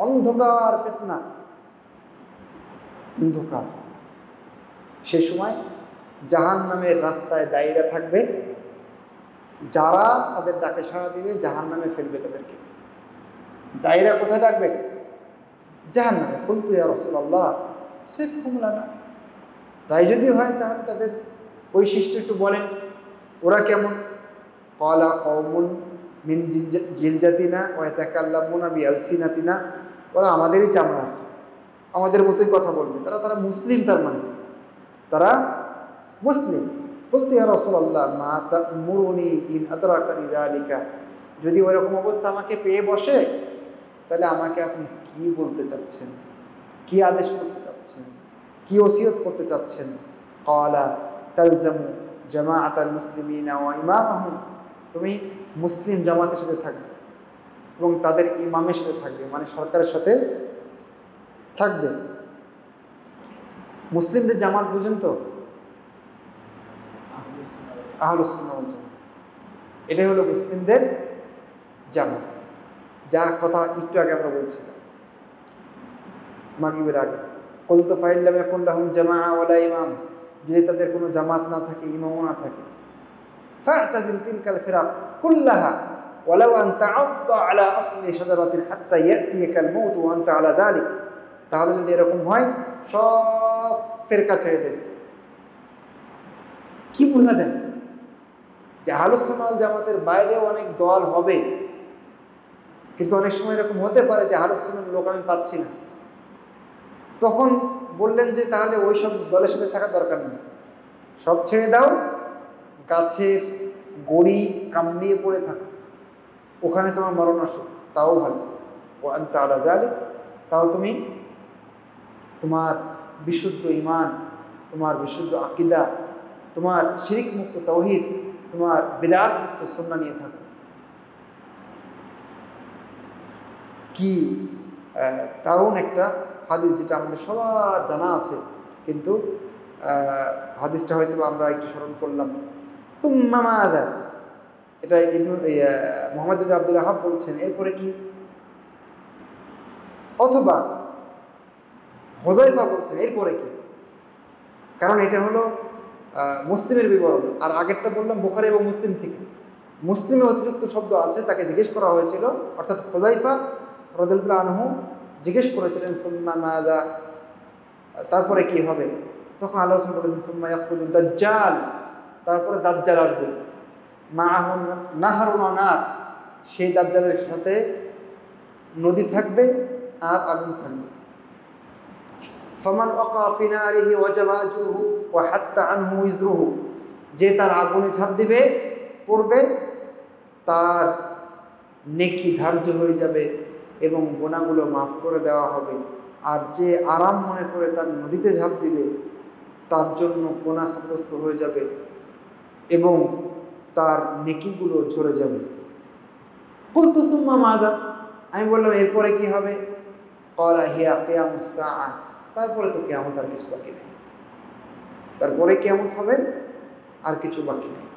অন্ধকার ফিতনা, অন্ধকার। সেই সময় জাহান্নামের রাস্তায় দায়ীরা থাকবে, যারা তাদের ডাকে সাড়া দিবে জাহান্নামে ফেলবে তাদেরকে। দায়ীরা কোথায় ডাকবে? জাহান্নামে। কুলতু ইয়া রাসূলুল্লাহ সিফহুম লানা, তাই যদি হয় তাহলে তাদের বৈশিষ্ট্য একটু বলেন, ওরা কেমন? ক্বালা কওমুন মিন জিলদাতিনা ওয়া ইয়াতাকাল্লামুনা বিআলসিনাতিনা, ওরা আমাদেরই চামড়া, আমাদের মতোই কথা বলবে, তারা মুসলিম, তার মানে তারা মুসলিম। বলতে, ইয়া রাসূলুল্লাহ মা তা'মুরুনি ইন আদরাকানি যালিকা, যদি ওইরকম অবস্থা আমাকে পেয়ে বসে তাহলে আমাকে আপনি কি বলতে চাচ্ছেন, কি আদেশ করতে চাচ্ছেন, কি ওসিয়ত করতে চাচ্ছেন? ক্বালা তালজামু জামাআতাল মুসলিমিনা ওয়া ইমামাহুম, তুমি মুসলিম জামাতের সাথে থাকবে এবং তাদের ইমামের সাথে থাকবে, মানে সরকারের সাথে থাকবে। মুসলিমদের জামাত বুঝেন তো? আহলুস সুন্নাহ ওয়াল জামাত, এটাই হলো মুসলিমদের জামাত, যার কথা একটু আগে আমরা বলছিলাম মাগরিবের আগে। কুলতু ফাইল্লাম ইয়াকুন লাহুম জামাআ ওয়ালা ইমাম, যদি তাদের কোনো জামাত না থাকে, ইমামও না থাকে, ফা'তাজিল তিলকাল ফিরাক কুল্লাহা ওয়ালাউ আন তা'আদ্দা আলা আসলি শাজারাতিন হাত্তা ইয়াতিয়াকাল মাউত ওয়া আনতা আলা যালিক, তাহলে যদি এরকম হয় সব ফিরকা ছেড়ে দেবে। কি বোঝা যায় যে আহলুস সুন্নাহ ওয়াল জামাতের বাইরেও অনেক দল হবে, কিন্তু অনেক সময় এরকম হতে পারে যে আহলুস সুন্নাহর লোক আমি পাচ্ছি না, তখন বললেন যে তাহলে ওই সব দলের সাথে থাকার দরকার নেই, সব ছেড়ে দাও, গাছের গড়ি কামড়িয়ে পড়ে থাকো, ওখানে তোমার মরণ আসুক, তাও ভালো। ও আনতা আলা যালিক, তাও তুমি তোমার বিশুদ্ধ ঈমান, তোমার বিশুদ্ধ আকীদা তোমার শিরিক মুক্ত তাওহীদ, তোমার বিদআত মুক্ত সুন্নাহ নিয়ে থাকো। কি দারুণ একটা হাদিস, যেটা আমাদের সবার জানা আছে, কিন্তু হাদিসটা হয়তো আমরা একটু স্মরণ করলাম। সুম্মা মাযা, এটা মুহাম্মদ ইবনে আব্দুল ওয়াহাব বলছেন, এরপরে কি? অথবা হুযায়ফা বলছেন এরপরে কি? কারণ এটা হলো মুসলিমের বিবরণ, আর আগেরটা বললাম বুখারী এবং মুসলিম থেকে। মুসলিমে অতিরিক্ত শব্দ আছে, তাকে জিজ্ঞেস করা হয়েছিল, অর্থাৎ হুযায়ফা রাদিয়াল্লাহু আনহু জিজ্ঞেস করেছিলেন সুম্মা মাযা, তারপরে কি হবে? তখন আল্লাহ রাসূল বলেছেন সুম্মা ইয়াখরুজু দাজ্জাল, তারপরে দাজ্জাল আসবে, মাআহু নাহরুন ওয়া নার, সেই দাজ্জালের সাথে নদী থাকবে আর আগুন থাকবে। ফামান ওয়াকা ফি নারিহি ওয়াজাবা আজরুহু ওয়া হাত্তা আনহু ইজরুহু, যে তার আগুনে ঝাঁপ দিবে, পড়বে, তার নেকি ধার্য হয়ে যাবে এবং গুনাহগুলো মাফ করে দেওয়া হবে। আর যে আরাম মনে করে তার নদীতে ঝাঁপ দিবে, তার জন্য গুনাহ সাব্যস্ত হয়ে যাবে এবং তার নেকিগুলো ঝরে যাবে। কুলতু সুম্মা মাযা, আমি বললাম এরপরে কি হবে? ক্বালা হিয়া কিয়ামুস সাআ, তারপরে তো কিয়ামত, আর কিছু বাকি নেই। তারপরে কিয়ামত হবে, আর কিছু বাকি নেই।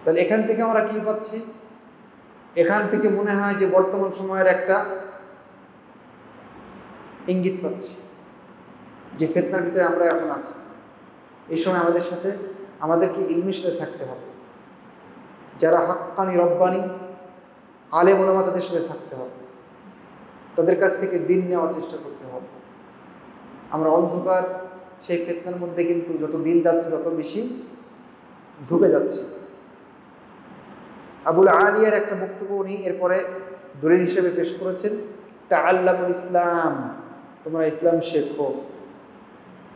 তাহলে এখান থেকে আমরা কি পাচ্ছি? এখান থেকে মনে হয় যে বর্তমান সময়ের একটা ইঙ্গিত পাচ্ছি, যে ফিতনার ভিতরে আমরা এখন আছি। এই সময় আমাদেরকে ইলমের সাথে থাকতে হবে। যারা হাক্কানি রব্বানি আলেম ওলামা, তাদের সাথে থাকতে হবে, তাদের কাছ থেকে দিন নেওয়ার চেষ্টা করতে হবে। আমরা অন্ধকার সেই ফিতনার মধ্যে কিন্তু যত দিন যাচ্ছে তত বেশি ঢুকে যাচ্ছে। আবুল আলিয়ার একটা বক্তব্য উনি এরপরে দলিল হিসেবে পেশ করেছেন, তাআল্লামুল ইসলাম, তোমরা ইসলাম শেখো।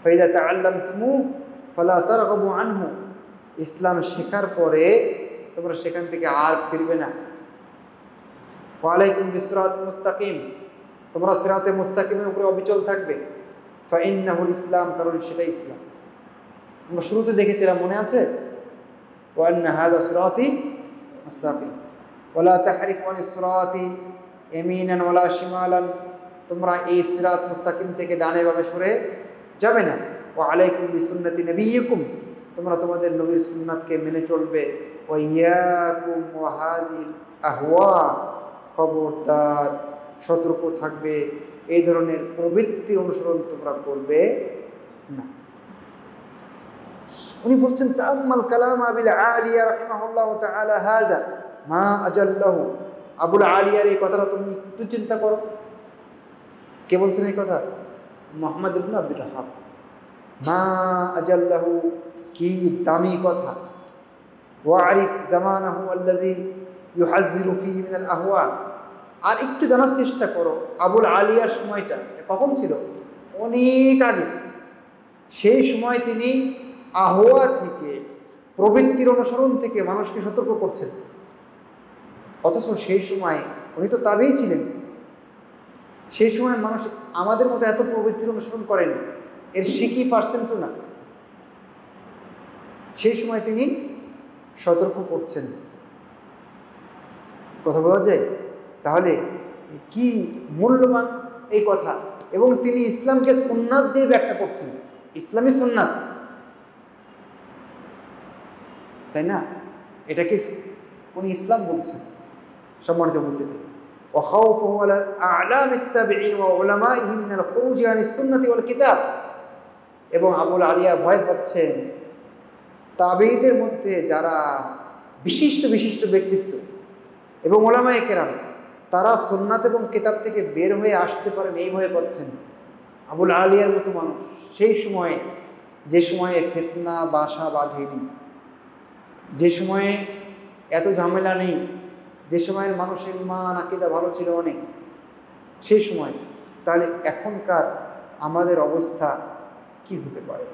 ফাইদা তাআল্লামতুমু ফালা তারগাবু আনহু, ইসলাম শেখার পরে তোমরা সেখান থেকে আর ফিরবে না। ওয়া আলাইকুম বিসিরাতিল মুস্তাকিম, তোমরা সিরাতে মুস্তাকিমের উপরে অবিচল থাকবে। ফাইন্নাহুল ইসলাম, কারণ সেটাই ইসলাম। আমরা শুরুতে দেখেছিলাম, মনে আছে? ওয়া আন্না হাযা সিরাতি মুস্তাকিম ওয়ালা তাহরিফু আনিস সিরাতি ইয়ামিনান ওয়ালা শিমালান, তোমরা এই সিরাত মুস্তাকিম থেকে ডানে বামে সরে যাবে না। ওয়া আলাইকুম বিসুন্নতি নবিয়্যিকুম, তোমরা তোমাদের নবীর সুন্নাতকে মেনে চলবে। ওয়া ইয়াকুম ওয়া হাযিল আহওয়া, খবরদার, সতর্ক থাকবে, এই ধরনের প্রবৃত্তি অনুসরণ তোমরা করবে না। উনি বলছেন তাআম্মাল কালাম আবুল আলিয়া রাহিমাহুল্লাহ তাআলা হাযা মা আজাল্লাহু, আবুল আলিয়ার এই কথাটা তুমি একটু চিন্তা করো। কে বলছেন এই কথা? মুহাম্মদ ইবনে আব্দুল ওয়াহাব। মা আজাল্লাহু, কি দামি কথা। ওয়ারিফ জামানাহু আল্লাযী ইউহাযযিরু ফীহি মিনাল আহওয়া, আর একটু জানার চেষ্টা করো আবুল আলিয়ার সময়টা কখন ছিল? অনেক আগে। সেই সময় তিনি আহওয়া থেকে, প্রবৃত্তির অনুসরণ থেকে মানুষকে সতর্ক করছেন। অথচ সেই সময় উনি তো তাবেই ছিলেন। সেই সময় মানুষ আমাদের মতো এত প্রবৃত্তির অনুসরণ করেনি, এর শিখি পার্সেন্টও না। সেই সময় তিনি সতর্ক করছেন। কথা বলা যায়? তাহলে কি মূল্যবান এই কথা। এবং তিনি ইসলামকে সুন্নাত দিয়ে ব্যাখ্যা করছেন, ইসলামী সুন্নাত, তাই না? এটাকে উনি ইসলাম বলছেন। সম্মানিত উপস্থিতি, ওয়া খাউফুহু আলা আ'লামিত তাবিঈন ওয়া উলামাইহিম মিনাল খুরুজি আনিস সুন্নাতি ওয়াল কিতাব, এবং আবুল আলিয়া ভয় পাচ্ছেন তাবেঈদের মধ্যে যারা বিশিষ্ট বিশিষ্ট ব্যক্তিত্ব এবং উলামায়ে কেরাম, তারা সুন্নাত এবং কিতাব থেকে বের হয়ে আসতে পারেন, এই ভয় পাচ্ছেন। আবুল আলিয়ার মতো মানুষ সেই সময়ে, যে সময়ে ফিতনা বাসা বাঁধেনি, যে সময়ে এত ঝামেলা নেই, যে সময়ের মানুষের ইমান আকীদা ভালো ছিল অনেক, সেই সময়, তাহলে এখনকার আমাদের অবস্থা কি হতে পারে?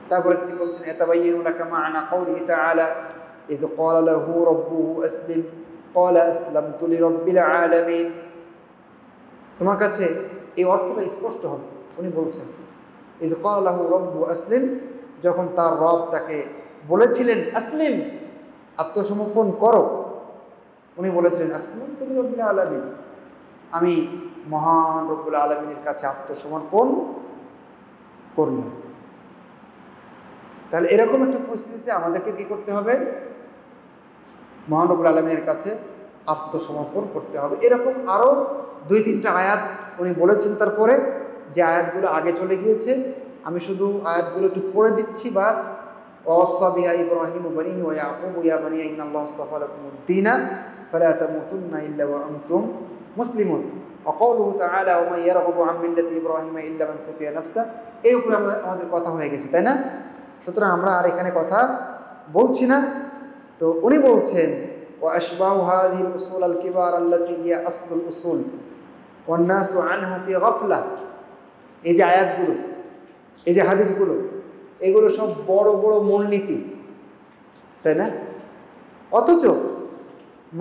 তারপরে তিনি বলছেন ইয়াতাবায়্যানু লাকা মা'না কাওলিহি তাআলা ইয ক্বালা লাহু রাব্বুহু আসলিম ক্বালা আসলামতু লিরাব্বিল আলামিন, তোমার কাছে এই অর্থটা স্পষ্ট হবে। উনি বলছেন ইয ক্বালা লাহু রাব্বু আসলিম, যখন তার রব তাকে বলেছিলেন আসলিম, আত্মসমর্পণ করো, উনি বলেছিলেন আসলামতু লিরাব্বিল আলামিন, আমি মহান রব্বুল আলামিনের কাছে আত্মসমর্পণ করলাম। তাহলে এরকম একটা পরিস্থিতিতে আমাদেরকে কি করতে হবে? মহান রব্বুল আলামিনের কাছে আত্মসমর্পণ করতে হবে। এরকম আরও 2-3টা আয়াত উনি বলেছেন তারপরে, যে আয়াতগুলো আগে চলে গিয়েছে, আমি শুধু আয়াতগুলো একটু পড়ে দিচ্ছি বাস। ওয়াসা বিহা ইব্রাহিমু বানিহি ওয়া ইয়াকুবু ইয়া বানিয়া ইন্নাল্লাহা আসতাফা লাকুমুদ-দীনা ফালা তামুতুন্না ইল্লা ওয়া আনতুম মুসলিমুন ওয়া ক্বাউলুহু তাআলা ওয়া মান ইয়ারগহাবু আন মিল্লাতি ইব্রাহিমা ইল্লা মান সাফিয়া নাফসা। এই উপরে আমাদের কথা হয়ে গেছে, তাই না? সুতরাং আমরা আর এখানে কথা বলছি না। তো উনি বলছেন ওয়া আশবাহু হাযিহিল উসুল আল কিবার আল্লাতী হিয়া আসলুল উসুল ওয়ান নাসু আনহা ফি গাফলা। এই যে আয়াতগুলো, এই যে হাদিসগুলো, এগুলো সব বড় বড় মূলনীতি, তাই না? অথচ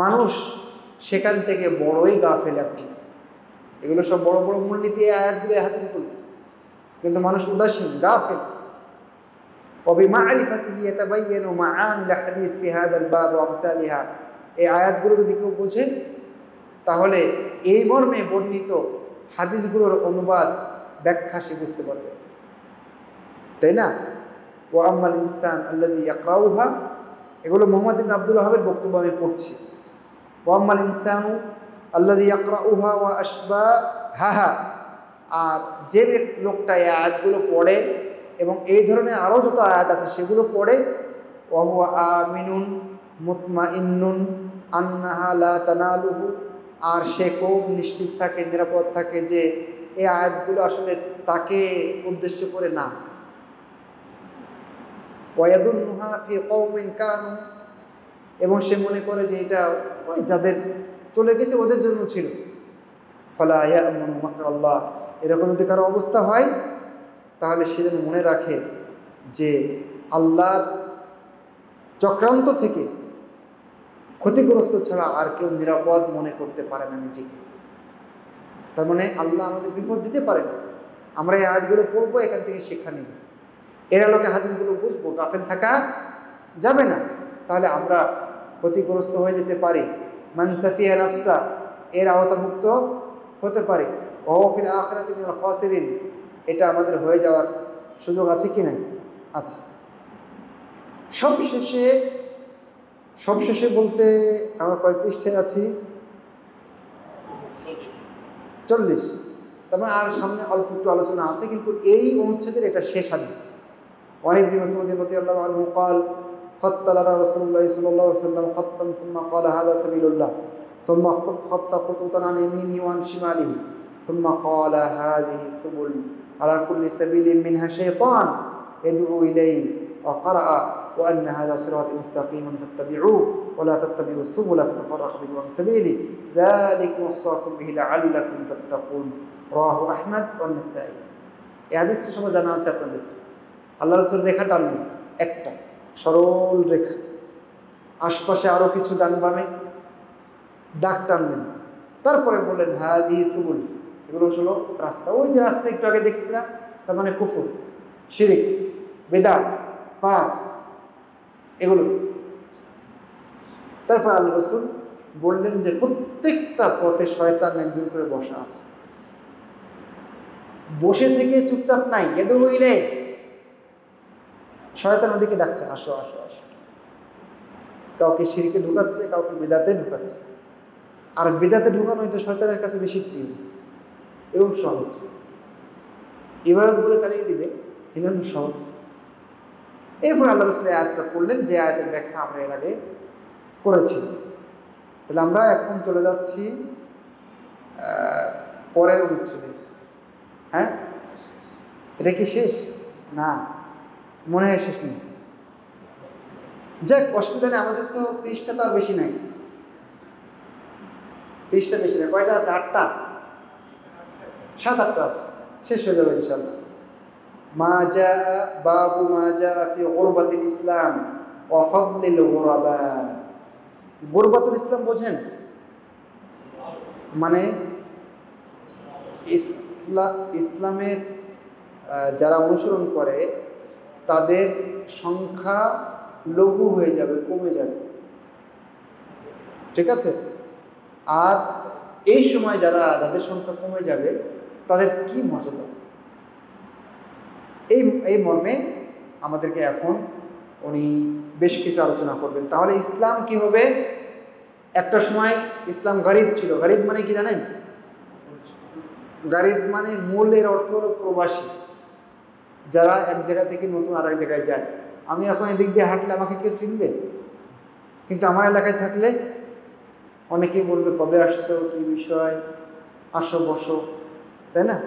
মানুষ সেখান থেকে বড়ই গাফেল। এগুলো সব বড় বড় মূলনীতি, এই আয়াতগুলো, এই হাদিসগুলো, কিন্তু মানুষ উদাসীন, গাফেল। وبمعرفته يتبين معاني الحديث في هذا الباب وامثالها। এই আয়াতগুলো যদি কেউ বোঝে, তাহলে এই মর্মে বর্ণিত হাদিসগুলোর অনুবাদ, ব্যাখ্যা সে বুঝতে পারবে, তাই না? ওয়া আম্মাল ইনসান আল্লাযী ইয়াকরাউহা, এগুলো মুহাম্মদ ইবনে আব্দুল ওয়াহাবের বক্তব্য আমি পড়ছি। ওয়া আম্মাল ইনসানু আল্লাযী ইয়াকরাউহা ওয়া আশবাহাহা, আর যে লোকটা এই আয়াতগুলো পড়ে এবং এই ধরনের আরও যত আয়াত আছে সেগুলো পড়ে, ওয়া হুয়া আমিনুন মুতমাইন্নুন আন্নাহা লা তানালুহু, আর সে খুব নিশ্চিত থাকে, নিরাপদ থাকে যে এই আয়াতগুলো আসলে তাকে উদ্দেশ্য করে না। ওয়ায়াদুন্নুহা ফি কওমিন কানু, এবং সে মনে করে যে এটা ওই যাদের চলে গেছে ওদের জন্য ছিল। ফালা ইয়া'মানু মাকরাল্লাহ, এরকম যদি কারো অবস্থা হয়, তাহলে সে যেন মনে রাখে যে আল্লাহর চক্রান্ত থেকে ক্ষতিগ্রস্ত ছাড়া আর কেউ নিরাপদ মনে করতে পারে না নিজেকে। তার মানে আল্লাহ আমাদের বিপদ দিতে পারেন। আমরা এই আয়াতগুলো পড়বো, এখান থেকে শিক্ষা নিব, এর আলোকে হাদিসগুলো বুঝবো, গাফেল থাকা যাবে না। তাহলে আমরা ক্ষতিগ্রস্ত হয়ে যেতে পারি, মান সাফিয়া নাফসা এর আওতামুক্ত হতে পারি, ওয়া ফিল আখিরাতি মিনাল খাসিরিন, এটা আমাদের হয়ে যাওয়ার সুযোগ আছে কি নাই? আছে। সবশেষে বলতে আমরা কয় পৃষ্ঠায় আছি? 40। তারপরে আর সামনে অল্প একটু আলোচনা আছে, কিন্তু এই অনুচ্ছেদের এটা শেষ হাদিস। ওয়ান ইবনে মাসউদ রাদিয়াল্লাহু আনহু قال خط لنا رسول الله صلى الله عليه وسلم خطا ثم قال هذا سبيل الله ثم خط خطوطا عن يمينه وعن شماله ثم قال هذه سبل على كل سبيل منها شيطان يدعو إليه وقرأ وأن هذا صراط مستقيم فاتبعوه ولا تتبعوا السبل فتفرق بكم عن سبيله ذلك وصاكم به لعلكم تتقون رواه أحمد والنسائي। এই হাদিসটা সবাই জানা আছে আপনাদের। আল্লাহ রাসূল রেখা টানলেন, একটা সরল রেখা, আশপাশে আরও কিছু ডান বামে দাগ টানলেন, তারপরে বললেন হাদিহি সুবুল, এগুলো হলো রাস্তা। ওই যে রাস্তা একটু আগে দেখছিলাম, তার মানে কুফর, শিরিক, বিদআত, পাপ, এগুলো। তারপর আল্লাহ রাসূল বললেন যে প্রত্যেকটা পথে শয়তান একজন করে বসা আছে, বসে থেকে চুপচাপ নাই। এদু হইলে শয়তান ওদিকে ডাকছে, আসো আসো আসো। কাউকে শিরকে ঢুকাচ্ছে, কাউকে বিদআতে ঢুকাচ্ছে। আর বিদআতে ঢুকানো এটা শয়তানের কাছে বেশি প্রিয় এবং সহজ। ইবাদত বলে চালিয়ে দিবে, এই জন্য সহজ। এরপর আল্লাহ রাসূল আয়াতটা পড়লেন, যে আয়াতের ব্যাখ্যা আমরা এর আগে করেছি। তাহলে আমরা এখন চলে যাচ্ছি পরের অনুচ্ছেদে। হ্যাঁ, এটা কি শেষ? না, মনে হয় শেষ নেই। যাক, অসুবিধা নেই, আমাদের তো পৃষ্ঠা তো আর বেশি নাই, পৃষ্ঠা বেশি নেই। কয়টা আছে? 8টা, 7-8টা আছে, শেষ হয়ে যাবে ইনশাআল্লাহ। মাজা বাবু মাজা ফি গুরবাতিল ইসলাম ওয়া ফাদলিল গুরাবা। গুরবাতুল ইসলাম বোঝেন? মানে ইসলামের যারা অনুসরণ করে তাদের সংখ্যা লঘু হয়ে যাবে, কমে যাবে, ঠিক আছে? আর এই সময় যাদের সংখ্যা কমে যাবে তাদের কি মর্যাদা, এই মর্মে আমাদেরকে এখন উনি বেশ কিছু আলোচনা করবেন। তাহলে ইসলাম কি হবে? একটা সময় ইসলাম গরিব ছিল। গরিব মানে কি জানেন? গরিব মানে মূলের অর্থ হলো প্রবাসী, যারা এক জায়গা থেকে নতুন আর এক জায়গায় যায়। আমি এখন এদিক দিয়ে হাঁটলে আমাকে কেউ চিনবে, কিন্তু আমার এলাকায় থাকলে অনেকেই বলবে কবে আসছো, কী বিষয়, আসো বসো, তাই না?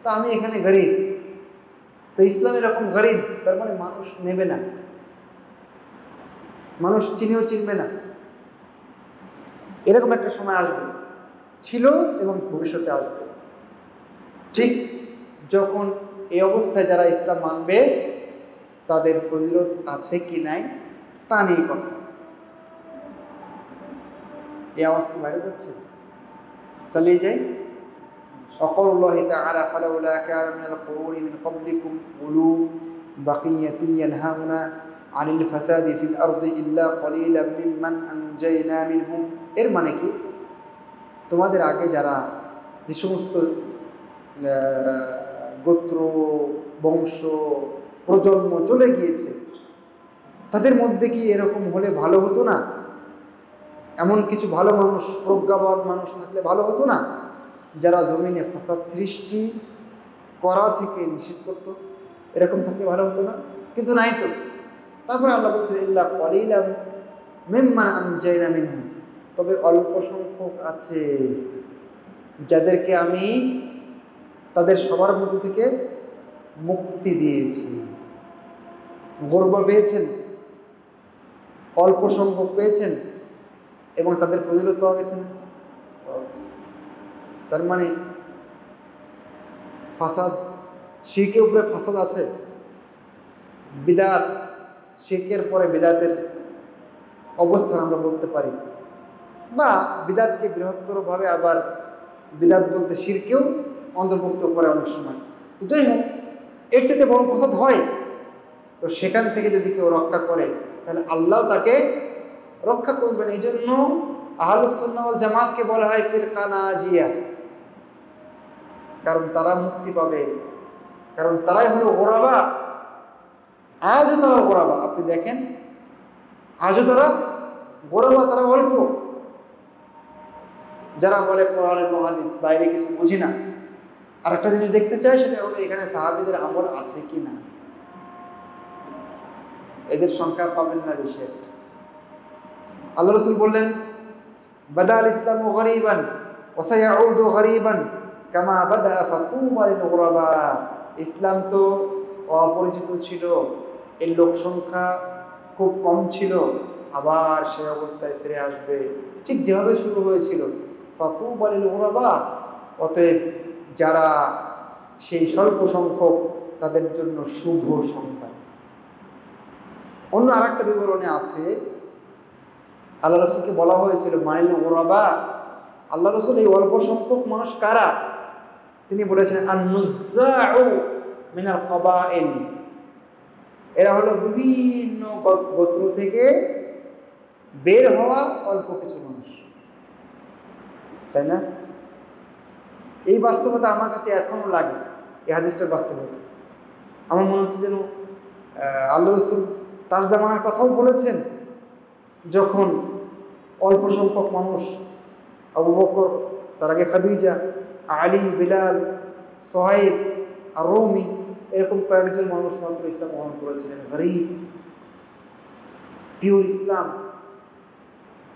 তো আমি এখানে গরিব। তো ইসলাম এরকম গরিব, তার মানে মানুষ নেবে না, মানুষ চিনেও চিনবে না। এরকম একটা সময় আসবে, ছিল এবং ভবিষ্যতে আসবে। ঠিক যখন এই অবস্থায় যারা ইসলাম মানবে তাদের ফজিলত আছে কি নাই তা নিয়ে কথা। এই আওয়াজ কি বাইরে যাচ্ছে? চালিয়ে যাই। وقوله تعالى فلولا كان من القرون من قبلكم أولو بقية ينهون عن الفساد في الأرض إلا قليلا ممن أنجينا منهم। এর মানে কি, তোমাদের আগে যারা যে সমস্ত গোত্র, বংশ, প্রজন্ম চলে গিয়েছে তাদের মধ্যে কি এরকম হলে ভালো হতো না? এমন কিছু ভালো মানুষ, প্রজ্ঞাবান মানুষ থাকলে ভালো হতো না, যারা জমিনে ফাসাদ সৃষ্টি করা থেকে নিষেধ করত? এরকম থাকলে ভালো হতো না? কিন্তু নাই তো। তারপরে আল্লাহ বলছেন ইল্লা কলিলাম মিম্মান আনজাইনা মিনহুম, তবে অল্প সংখ্যক আছে যাদেরকে আমি তাদের সবার মধ্য থেকে মুক্তি দিয়েছি। গর্ব পেয়েছেন, অল্প সংখ্যক পেয়েছেন এবং তাদের ফজিলত পাওয়া গেছে না? পাওয়া গেছে। তার মানে ফাসাদ, শিরকের উপরে ফাসাদ আছে, বিদাত, শিরকের পরে বিদাতের অবস্থান আমরা বলতে পারি, বা বিদাতকে বৃহত্তরভাবে আবার বিদাত বলতে শিরকেও অন্তর্ভুক্ত করে অনেক সময়। তো যাই হোক, এর চেয়ে বড় ফাসাদ হয়, তো সেখান থেকে যদি কেউ রক্ষা করে তাহলে আল্লাহ তাকে রক্ষা করবেন। এই জন্য আহলুস সুন্নাহ ওয়াল জামাতকে বলা হয় ফিরকা নাজিয়া, কারণ তারা মুক্তি পাবে, কারণ তারাই হলো গোরাবা। আজও তারা গোরাবা, আপনি দেখেন আজও তারা গোরাবা, তারা অল্প। যারা বলে কোরআন এবং হাদিস বাইরে কিছু বুঝি না, আর একটা জিনিস দেখতে চাই, সেটা হলো এখানে সাহাবীদের আমল আছে কি না। এদের সংখ্যা পাবেন না বেশি একটা। আল্লাহ রাসূল বললেন বাদাল ইসলামু গরীবান ওয়া সায়াউদু গরীবান কামা বাদা ফাতুবা লিল গুরাবা। ইসলাম তো অপরিচিত ছিল, এর লোক সংখ্যা খুব কম ছিল, আবার সেই অবস্থায় ফিরে আসবে ঠিক যেভাবে শুরু হয়েছিল। ফাতুবা লিল গুরাবা, অতএব যারা সেই স্বল্প সংখ্যক তাদের জন্য শুভ সংবাদ। অন্য আরেকটা বিবরণে আছে আল্লাহ রাসূলকে বলা হয়েছিল মাইল গুরাবা, আল্লাহ রাসূল এই অল্প সংখ্যক মানুষ কারা? তিনি বলেছেন আন-নুযাউ মিনাল কাবাইল, এরা হলো বিভিন্ন গোত্র থেকে বের হওয়া অল্প কিছু মানুষ, তাই না? এই বাস্তবতা আমার কাছে এখনো লাগে, এই হাদিসটার বাস্তবতা। আমার মনে হচ্ছে যেন আল্লাহ রাসূল তার জামানার কথাও বলেছেন, যখন অল্প সংখ্যক মানুষ, আবু বকর, তার আগে খাদিজা, আলী, বিলাল, সোহাইব আর রুমি, এরকম কয়েকজন মানুষ মাত্র ইসলাম গ্রহণ করেছিলেন। গরীব, পিওর ইসলাম,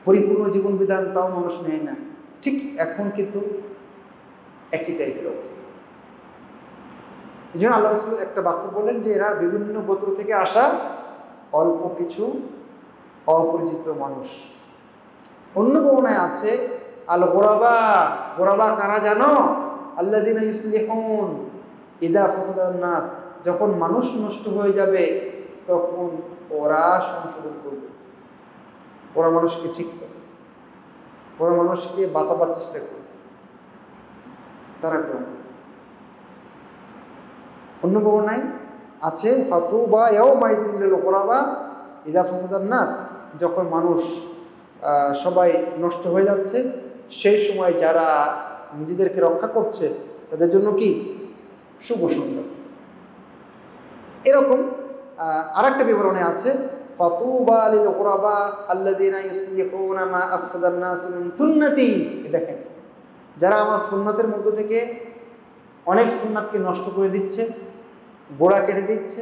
পরিপূর্ণ জীবন বিধান, তাও মানুষ নেয় না। ঠিক এখন কিন্তু একই টাইপের অবস্থা। এই জন্য আল্লাহ রাসূল একটা বাক্য বলেন যে এরা বিভিন্ন গোত্র থেকে আসা অল্প কিছু অপরিচিত মানুষ। অন্য বর্ণনায় আছে আল গোরাবা, গোরাবা কারা জানো? আল্লাযীনা ইউসলিহুন ইযা ফাসাদান নাস, যখন মানুষ নষ্ট হয়ে যাবে তখন ওরা সংশোধন করবে, ওরা মানুষকে ঠিক করবে, ওরা মানুষকে বাঁচাবার চেষ্টা করবে। তারা কোন অন্য বর্ণনায় আছে ফাতুবা ইয়াউমাইযিন লিল গুরাবা ইযা ফাসাদান নাস, যখন মানুষ সবাই নষ্ট হয়ে যাচ্ছে সেই সময় যারা নিজেদেরকে রক্ষা করছে তাদের জন্য কি শুভ সংবাদ। এরকম আরেকটা বিবরণে আছে ফাতুবা লিল গুরাবা আল্লাযিনা ইউসলিহুনা মা আফসাদান নাস মিন সুন্নতি। দেখেন, যারা আমার সুন্নতের মধ্য থেকে অনেক সুন্নাতকে নষ্ট করে দিচ্ছে, গোড়া কেটে দিচ্ছে,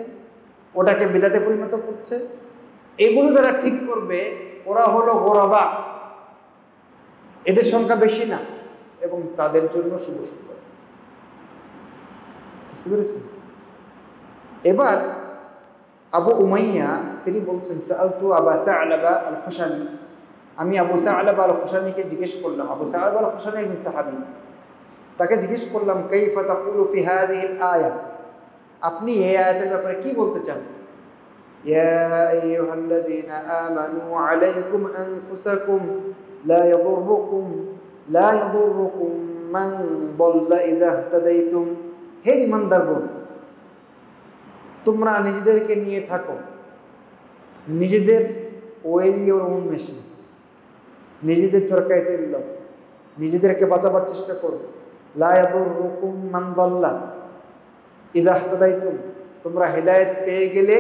ওটাকে বিদাতে পরিণত করছে, এগুলো যারা ঠিক করবে ওরা হলো গোরাবা, এদের সংখ্যা বেশি না এবং তাদের জন্য শুভ সংবাদ। বুঝতে পেরেছেন? এবার আবু উমাইয়া তিনি বলছেন সাআলতু আবা সা'লাবা আল খুশানি, আমি আবু সা'লাবা আল খুশানিকে জিজ্ঞেস করলাম। আবু সা'লাবা আল খুশানি একজন সাহাবী, তাকে জিজ্ঞেস করলাম কাইফা তাকুলু ফি হাযিহিল আয়া, আপনি এই আয়াতের ব্যাপারে কি বলতে চান? ইয়া আইয়ুহাল্লাযীনা আমানু আলাইকুম আনফুসাকুম লা ইয়াদুররুকুম মান দাল্লা ইযা ইহতাদাইতুম, হে ঈমানদারগণ, তোমরা নিজেদেরকে নিয়ে থাকো, নিজেদের ওয়েল ইওর ওন মেশিন, নিজেদের চরকায় তেল দাও, নিজেদেরকে বাঁচাবার চেষ্টা করো। লা ইয়াদুররুকুম মান দাল্লা ইযা ইহতাদাইতুম, তোমরা হেদায়েত পেয়ে গেলে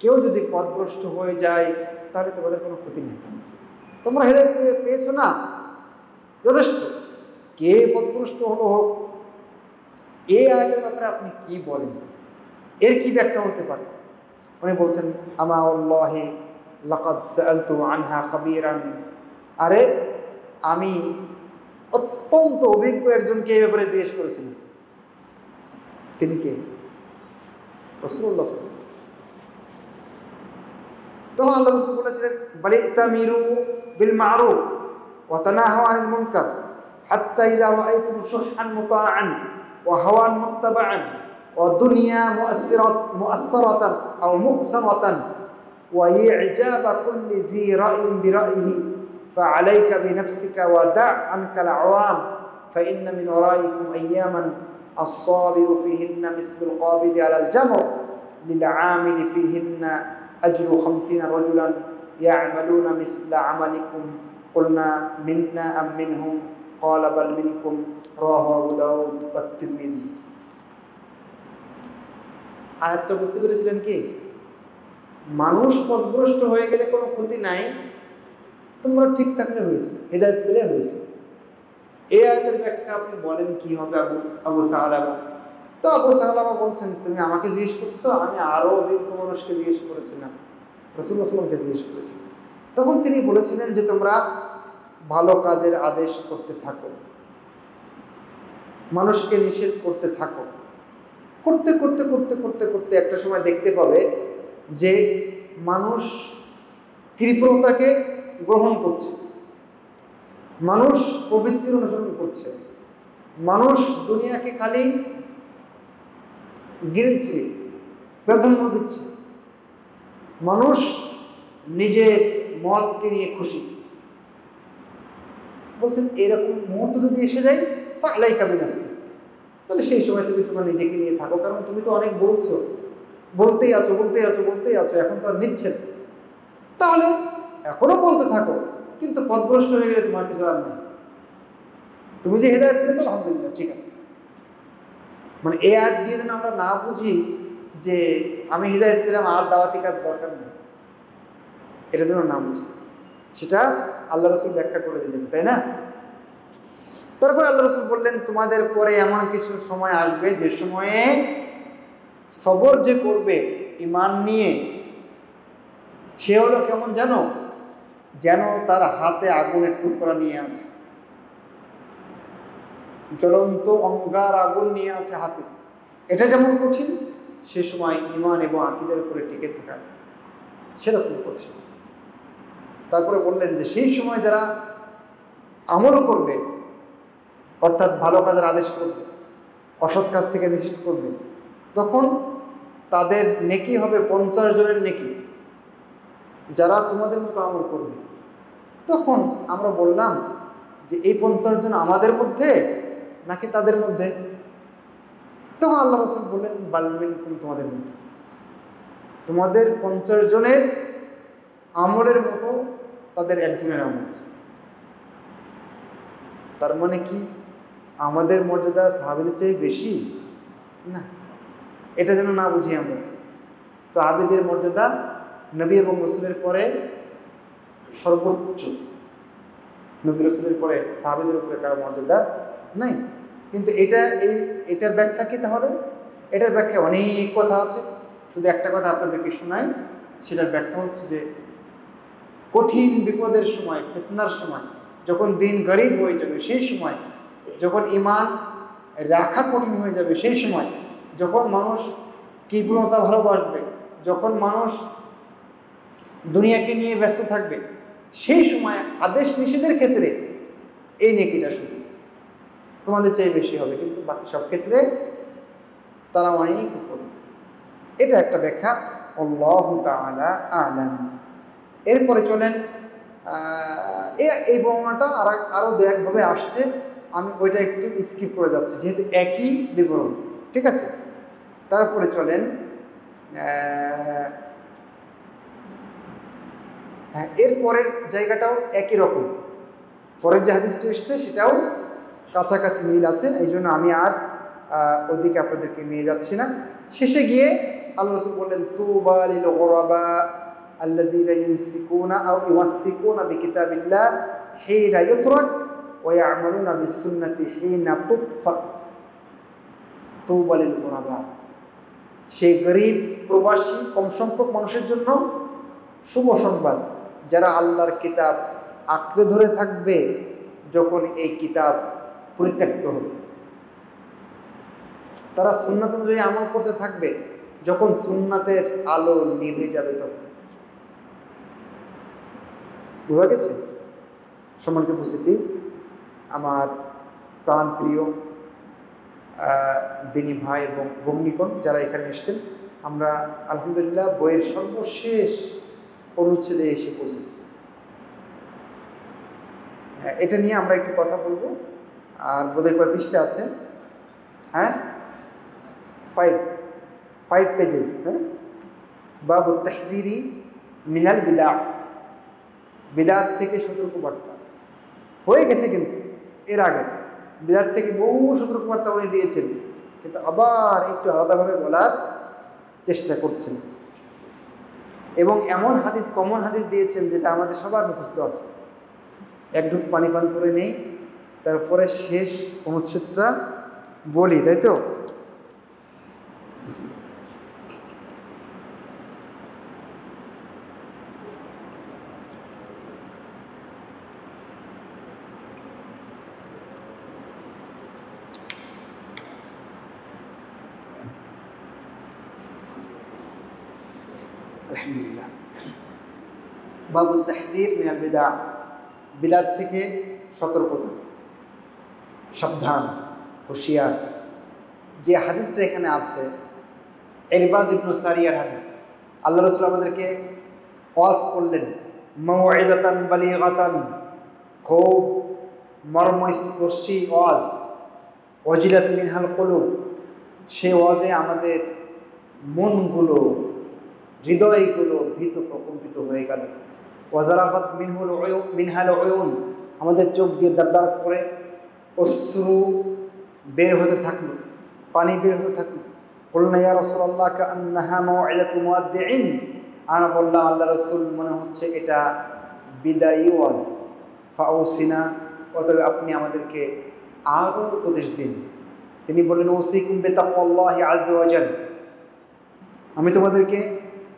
কেউ যদি পথভ্রষ্ট হয়ে যায় তাহলে তোমাদের কোনো ক্ষতি নেই। তোমরা হেদায়েত পেয়েছো না, যথেষ্ট। কে পথভ্রষ্ট হলো হোক। এই আয়াতের ব্যাপারে আপনি কি বলেন? এর কি ব্যাখ্যা হতে পারে? উনি বলছেন আমা আল্লাহি লাকাদ সাআলতু আনহা খাবীরান, আরে আমি অত্যন্ত অভিজ্ঞ একজনকে এই ব্যাপারে জিজ্ঞেস করেছিলাম। তিনি কে? রাসূলুল্লাহ সাল্লাল্লাহু আলাইহি ওয়াসাল্লাম। তখন আল্লাহ রাসূল বলেছিলেন বালিতামিরু বিল মারুফ ওয়া তানাহু আনিল মুনকার হাত্তা ইযা রাআইতুম শুহহান মুতাআন ওয়া হাওয়ান মুত্তাবাআন ওয়া দুনিয়া মুআসসারাতান আও মুহসানাতান ওয়া ই'জাবা কুল্লি যী রা'ইন বিরা'ইহি ফা'আলাইকা বিনাফসিকা ওয়া দা' আনকাল আওয়াম ফাইন্না মিন ওয়ারাইকুম আইয়ামান الصابر فيهن مثل القابض على الجمر للعامل فيهن أجر 50 رجلا يعملون مثل عملكم قلنا منا أم منهم قال بل منكم رواه أبو داود والترمذي। আয়াতটা বুঝতে পেরেছিলেন কি? মানুষ পথভ্রষ্ট হয়ে গেলে কোনো ক্ষতি নাই, তোমরা ঠিক থাকলে হয়েছে, হেদায়েত পেলে হয়েছে। এই আয়াতের ব্যাখ্যা আপনি বলেন কি হবে আবু সা'লাবা? তো আবু সা'লাবা বলছেন তুমি আমাকে জিজ্ঞেস করছো, আমি আরো অভিজ্ঞ মানুষকে জিজ্ঞেস করেছিলাম, রাসূলুল্লাহ সাল্লাল্লাহু আলাইহি ওয়াসাল্লামকে জিজ্ঞেস করেছিলাম। তখন তিনি বলেছিলেন যে তোমরা ভালো কাজের আদেশ করতে থাকো, মানুষকে নিষেধ করতে থাকো, করতে করতে করতে করতে করতে একটা সময় দেখতে পাবে যে মানুষ কৃপণতাকে গ্রহণ করছে, মানুষ প্রবৃত্তির অনুসরণ করছে, মানুষ দুনিয়াকে খালি গিলছে, প্রাধান্য দিচ্ছে, মানুষ নিজের মতকে নিয়ে খুশি। বলছেন এরকম মুহূর্ত যদি এসে যায় ফা'আলাইকা বিনাফসিক, তাহলে সেই সময় তুমি তোমার নিজেকে নিয়ে থাকো, কারণ তুমি তো অনেক বলছো, বলতেই আছো, এখন তো আর নিচ্ছে না, তাহলে এখনো বলতে থাকো, কিন্তু পথভ্রষ্ট হয়ে গেলে তোমার কিছু আর নেই। তুমি যে হেদায়েত পেয়েছো আলহামদুলিল্লাহ, ঠিক আছে। মানে এই আয়াত দিয়ে যেন আমরা না বুঝি যে আমি হেদায়েত পেলাম আর দাওয়াতি কাজ দরকার নেই, এটা যেন না বুঝি, সেটা আল্লাহ রাসূল ব্যাখ্যা করে দিলেন, তাই না? তারপর আল্লাহ রাসূল বললেন তোমাদের পরে এমন কিছু সময় আসবে যে সময়ে সবর যে করবে ঈমান নিয়ে, সে হলো কেমন জানো? যেন তার হাতে আগুনের টুকরা নিয়ে আছে, জ্বলন্ত অঙ্গার আগুন নিয়ে আছে হাতে। এটা যেমন কঠিন, সে সময় ঈমান এবং আকীদার উপরে টিকে থাকা সেরকম কঠিন। তারপরে বললেন যে সেই সময় যারা আমল করবে, অর্থাৎ ভালো কাজের আদেশ করবে, অসৎ কাজ থেকে নিষেধ করবে, তখন তাদের নেকি হবে 50 জনের নেকি, যারা তোমাদের মতো আমল করবে। তখন আমরা বললাম যে এই 50 জন আমাদের মধ্যে নাকি তাদের মধ্যে? তখন আল্লাহ রাসূল বললেন বাল মিনকুম, তোমাদের মধ্যে, তোমাদের 50 জনের আমলের মতো তাদের একজনের আমল। তার মানে কি আমাদের মর্যাদা সাহাবীদের চেয়ে বেশি? না, এটা যেন না বুঝি আমরা। সাহাবীদের মর্যাদা নবী এবং রাসূলের পরে সর্বোচ্চ। নবী রাসূলের পরে সাহাবীদের উপরে কারো মর্যাদা নাই। কিন্তু এটার ব্যাখ্যা কি তাহলে? এটার ব্যাখ্যা অনেক কথা আছে, শুধু একটা কথা আপনাদেরকে শোনাই। সেটার ব্যাখ্যা হচ্ছে যে কঠিন বিপদের সময়, ফিতনার সময়, যখন দিন গরিব হয়ে যাবে সেই সময়, যখন ঈমান রাখা কঠিন হয়ে যাবে সেই সময়, যখন মানুষ কৃপণতা ভালোবাসবে, যখন মানুষ দুনিয়াকে নিয়ে ব্যস্ত থাকবে, সেই সময় আদেশ নিষেধের ক্ষেত্রে এই নেকিটা শুধু তোমাদের চেয়ে বেশি হবে, কিন্তু বাকি সব ক্ষেত্রে তারা অনেক উপরে। এটা একটা ব্যাখ্যা, আল্লাহু তাআলা আ'লাম। এরপরে চলেন, এই বর্ণনাটা আরও দু একভাবে আসছে, আমি ওইটা একটু স্কিপ করে যাচ্ছি যেহেতু একই বিবরণ, ঠিক আছে। তারপরে চলেন, এর পরের জায়গাটাও একই রকম, পরের যে হাদিসটি এসেছে সেটাও কাছাকাছি মিল আছে, এই জন্য আমি আর ওদিকে আপনাদেরকে নিয়ে যাচ্ছি না। শেষে গিয়ে আল্লাহ রাসূল বললেন তুবা লিল গুরাবা আল্লাযীনা ইউমসিকুনা আও ইউমাসসিকুনা বিকিতাবিল্লাহ হিনা ইউতরাক ওয়া ইয়া'মালুনা বিসুন্নতি হিনা তুতফা। তুবা লিল গুরাবা, সেই গরিব প্রবাসী কম সংখ্যক মানুষের জন্য শুভ সংবাদ, যারা আল্লাহর কিতাব আঁকড়ে ধরে থাকবে যখন এই কিতাব পরিত্যক্ত হবে। তারা সুন্নাত অনুযায়ী আমল করতে থাকবে যখন সুন্নাতের আলো নিভে যাবে তখন। বোঝা গেছে? সম্মানিত উপস্থিতি, আমার প্রাণ প্রিয় দিনী ভাই এবং ভগ্নীগণ যারা এখানে এসেছেন, আমরা আলহামদুলিল্লাহ বইয়ের সর্বশেষ অনুচ্ছেদে এসে পৌঁছেছি। এটা নিয়ে আমরা একটু কথা বলবো। আর বোধহয় কয় পৃষ্ঠা আছে? হ্যাঁ, 5 পেজেস। হ্যাঁ, বাবু তাহযীরি মিনাল বিদআ, বিদআত থেকে সতর্কবার্তা হয়ে গেছে, কিন্তু এর আগে বিদআত থেকে বহু সতর্কবার্তা উনি দিয়েছেন, কিন্তু আবার একটু আলাদাভাবে বলার চেষ্টা করছেন, এবং এমন হাদিস, কমন হাদিস দিয়েছেন যেটা আমাদের সবার মুখস্থ আছে। এক ঢুক পানি পান করে নেই, তারপরে শেষ অনুচ্ছেদটা বলি, তাই তো? আলহামদুলিল্লাহ। বাবুল তাহযীর মিনাল বিদআ, বিদআত থেকে সতর্কতা, সাবধান, হুঁশিয়ার। যে হাদিসটা এখানে আছে ইরবাদ ইবনে সারিয়ার হাদিস, আল্লাহ রাসূল আমাদেরকে ওয়াজ করলেন মাউইদাতান বালিগাতান, খুব মর্মস্পর্শী ওয়াজ, ওয়াজিলাত মিনহাল কুলুব, সেই ওয়াজে আমাদের মনগুলো, হৃদয়গুলো ভীত প্রকম্পিত হয়ে গেল। ওয়াজারাফাত মিনহাল উয়ুন, আমাদের চোখ দিয়ে দাঁড় করে অশ্রু বের হতে থাকলো, পানি বের হতে থাকলো। কুলনা ইয়া রাসূলুল্লাহ কাআন্নাহা মাউইদাতু মুআদ্দিইন, আমরা বললাম আল্লাহ রাসূল মনে হচ্ছে এটা বিদায়ী ওয়াজ। ফাউসিনা, অতএব আপনি আমাদেরকে আরও উপদেশ দিন। তিনি বললেন উসিকুম বিতাকওয়াল্লাহি আযজা ওয়া জাল, আমি তোমাদেরকে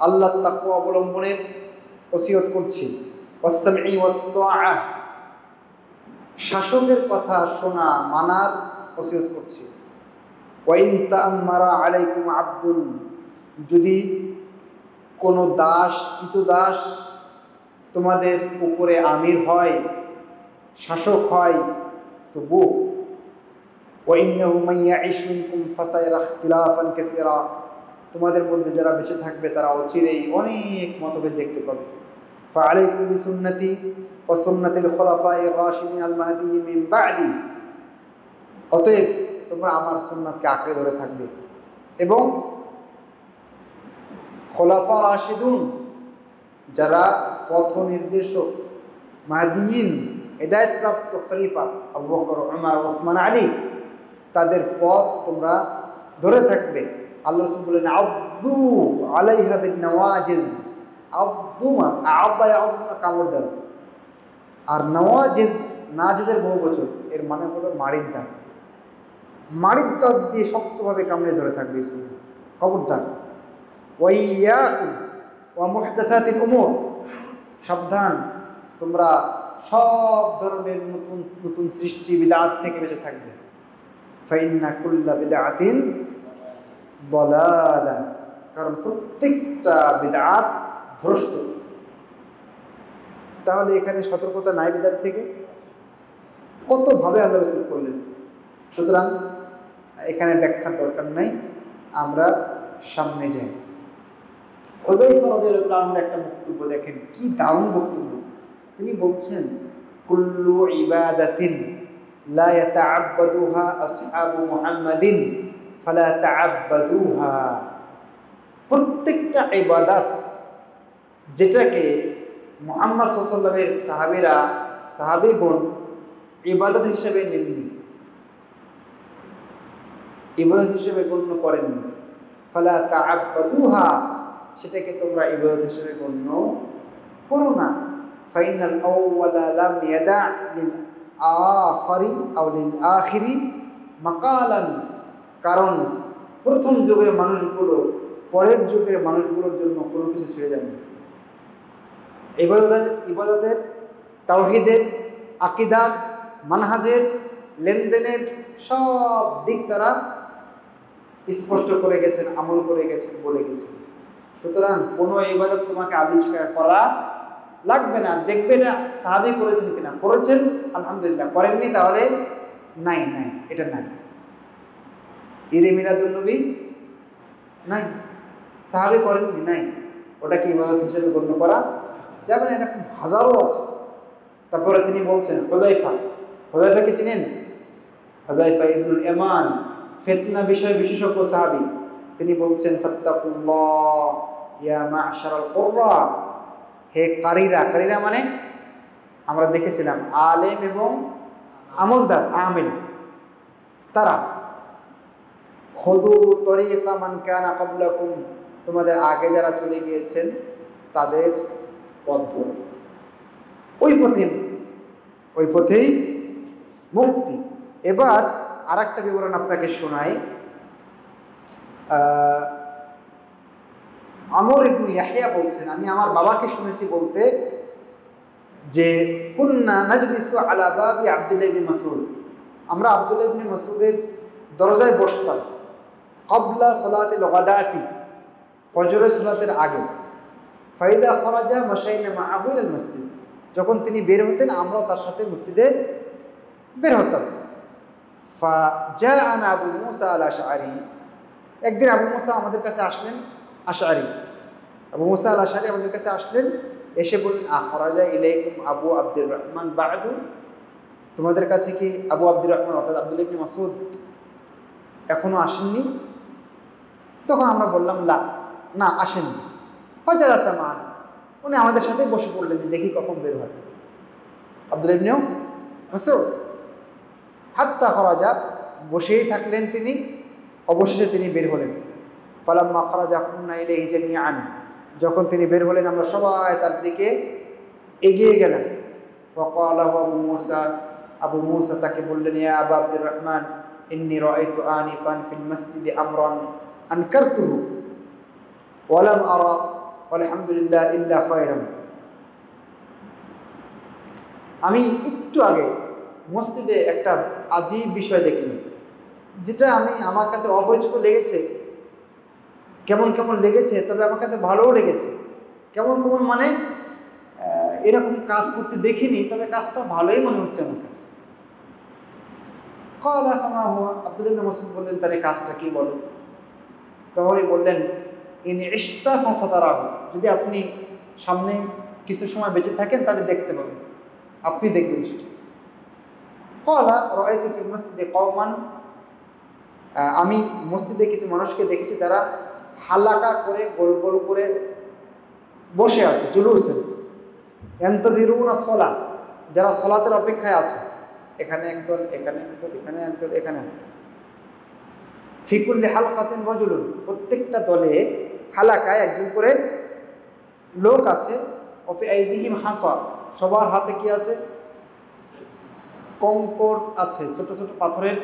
আল্লাহর তাকওয়া অবলম্বনের ওসিয়ত করছি। ওয়াসসামঈ ওয়াত তাআ, শাসকের কথা শোনা মানার ওসিয়ত করছি। ওয়া ইন তাআম্মারা আলাইকুম আবদুন, যদি কোনো দাস, কৃতদাস তোমাদের উপরে আমির হয়, শাসক হয়, তবু ওয়া ইন্নাহু মান ইয়াঈশ মিনকুম ফাসায়ারা ইখতিলাফান কাসীরা, তোমাদের মধ্যে যারা বেঁচে থাকবে তারা অচিরেই অনেক মতভেদ দেখতে পাবে। ফাআলাইকুম বিসুন্নতি ওয়া সুন্নাতিল খুলাফায়ে রাশিদিন আল মাহদিয়্যিন মিন বা'দি, অতএব তোমরা আমার সুন্নাতকে আঁকড়ে ধরে থাকবে এবং খোলাফা রাশিদুন যারা পথ নির্দেশক মাহদিয়িন হেদায়েতপ্রাপ্ত খলিফা আবু বকর, উমর, ওসমান, আলী তাদের পথ তোমরা ধরে থাকবে। আল্লাহ রাসূল বলেন আব্দু আলাইহা বিন নওয়াজিজ, আব্দু কামড় দাও, আর নওয়াজিজ নাজিজের বহু বচন, এর মানে হলো মাড়ির দাঁত, মাড়ির দাঁত দিয়ে শক্তভাবে কামড়ে ধরে থাকবে খবরদার। ওয়াইয়াকুম ওয়া মুহদাসাতিল উমুর, সাবধান তোমরা সব ধরনের নতুন নতুন সৃষ্টি বিদআত থেকে বেঁচে থাকবে। ফাইন্না কুল্লা বিদআতিন দালালা, কারণ প্রত্যেকটা বিদআত ভ্রষ্ট। তাহলে এখানে সতর্কতা নাই বিদআত থেকে? কতভাবে আল্লাহ রাসূল করলেন। সুতরাং এখানে ব্যাখ্যার দরকার নাই, আমরা সামনে যাই। হুযায়ফা রাদিয়াল্লাহু আনহুর একটা বক্তব্য দেখেন, কি দারুণ বক্তব্য। তিনি বলছেন কুল্লু ইবাদাতিন লা ইয়াতাআব্বাদুহা আসহাবু মুহাম্মাদিন ফালা তাআব্বাদুহা, প্রত্যেকটা ইবাদত যেটাকে মুহাম্মদ সাল্লাল্লাহু আলাইহি ওয়াসাল্লামের সাহাবীগণ ইবাদত হিসেবে নেননি, ইবাদত হিসেবে গণ্য করেননি, ফালা তাআব্বাদুহা, সেটাকে তোমরা ইবাদত হিসেবে গণ্য করো না। ফাইনাল আউওয়ালা লাম ইয়াদা লিল আখিরি আও লিল আখিরি মাকালান, কারণ প্রথম যুগের মানুষগুলো পরের যুগের মানুষগুলোর জন্য কোনো কিছু ছেড়ে যায়নি। ইবাদতের, তাওহীদের, আকীদার, মানহাজের, লেনদেনের সব দিক তারা স্পষ্ট করে গেছেন, আমল করে গেছেন, বলে গেছেন। সুতরাং কোনো ইবাদত তোমাকে আবিষ্কার করা লাগবে না। দেখবে না সাহাবী করেছেন কিনা, করেছেন আলহামদুলিল্লাহ, করেননি তাহলে নাই, এটা নাই। ঈদে মিলাদুন নবী নাই, সাহাবী করেননি, নাই, ওটা কি ইবাদত হিসেবে গণ্য করা যাবে না? এরকম হাজারো আছে। তারপরে তিনি বলছেন হুযায়ফাকে চিনেন? হুযায়ফা ইবনুল ইয়ামান, ফিতনা বিষয় বিশেষজ্ঞ সাহাবী। তিনি বলছেন ফাত্তাকুল্লাহ ইয়া মা'শারাল কুররা, হে কারীরা, কারীরা মানে আমরা দেখেছিলাম আলেম এবং আমলদার, আমিল, তারা খুদু তরিকা মান কানা ক্বাবলাকুম, তোমাদের আগে যারা চলে গিয়েছেন তাদের পথ ধরো, ওই পথেই মুক্তি। এবার আরেকটা বিবরণ আপনাকে শোনাই। আমর ইবনে ইয়াহইয়া বলছেন, আমি আমার বাবাকে শুনেছি বলতে যে কুন্না নাজলিসু আলা বাবি আব্দুল্লাহ ইবনে মাসউদ, আমরা আব্দুল্লাহ ইবনে মাসউদের দরজায় বসতাম ক্বাবলা সালাতিল গাদাতি, ফজরের সালাতের আগে। ফাইদা খরাজা মাশাইনা মাআহু ইলাল মসজিদ, যখন তিনি বের হতেন আমরাও তার সাথে মসজিদে বের হতাম। ফাজাআনা আবু মুসা আল আশআরী, একদিন আবু মুসা আমাদের কাছে আসলেন, আশআরী আবু মুসা আল আশআরী আমাদের কাছে আসলেন, এসে বললেন আখরাজা ইলাইকুম আবু আব্দুর রহমান বা'দু, তোমাদের কাছে কি আবু আব্দুর রহমান অর্থাৎ আব্দুল্লাহ ইবনে মাসউদ এখনো আসেননি? তখন আমরা বললাম না আসেননি। ফাজালাসা মা'ানা, উনি আমাদের সাথে বসে পড়লেন যে দেখি কখন বের হয় আব্দুল্লাহ ইবনে মাসউদ। হাত্তা খরাজা, বসেই থাকলেন তিনি, অবশেষে তিনি বের হলেন। ফালাম্মা খরাজা কুন্না ইলাইহি জামিআন, যখন তিনি বের হলেন আমরা সবাই তার দিকে এগিয়ে গেলাম। ফাকালা আবু মুসা তাকে বললেন, ইয়া আবু আব্দুর রহমান ইন্নী রাআইতু আনিফান ফিল মসজিদে আমরান আনকারতুহু ওয়া লাম আরা আলহামদুলিল্লাহ ইল্লা খায়রান, আমি একটু আগে মসজিদে একটা আজীব বিষয় দেখলাম, যেটা আমার কাছে অপরিচিত লেগেছে, কেমন লেগেছে, তবে আমার কাছে ভালোও লেগেছে। কেমন মানে এরকম কাজ করতে দেখিনি, তবে কাজটা ভালোই মনে হচ্ছে আমার কাছে। আব্দুল্লাহ ইবনে মাসউদ বললেন, তাহলে কাজটা কি বলো? তখনই বললেন, ইন ইশতা ফাসাতারাহু, যদি আপনি সামনে কিছু সময় বেঁচে থাকেন তাহলে দেখতে পাবেন, আপনি দেখবেন সেটা। ক্বালা রাআইতু ফিল মসজিদে কওমান আমি মসজিদে কিছু মানুষকে দেখেছি তারা হালাকা করে গোল গোল করে বসে আছে, জুলুসেন ইয়ান্তাযিরুনা সলাত, যারা সলাতের অপেক্ষায় আছে। এখানে একদল, এখানে একদল, এখানে একদল, এখানে ফি কুল্লি হালকাতিন রাজুলুন, প্রত্যেকটা দলে হালাকায় একজন করে লোক আছে। ওয়া ফি আইদিহিম হাসা, সবার হাতে কি আছে? কঙ্কর আছে, ছোট ছোট পাথরের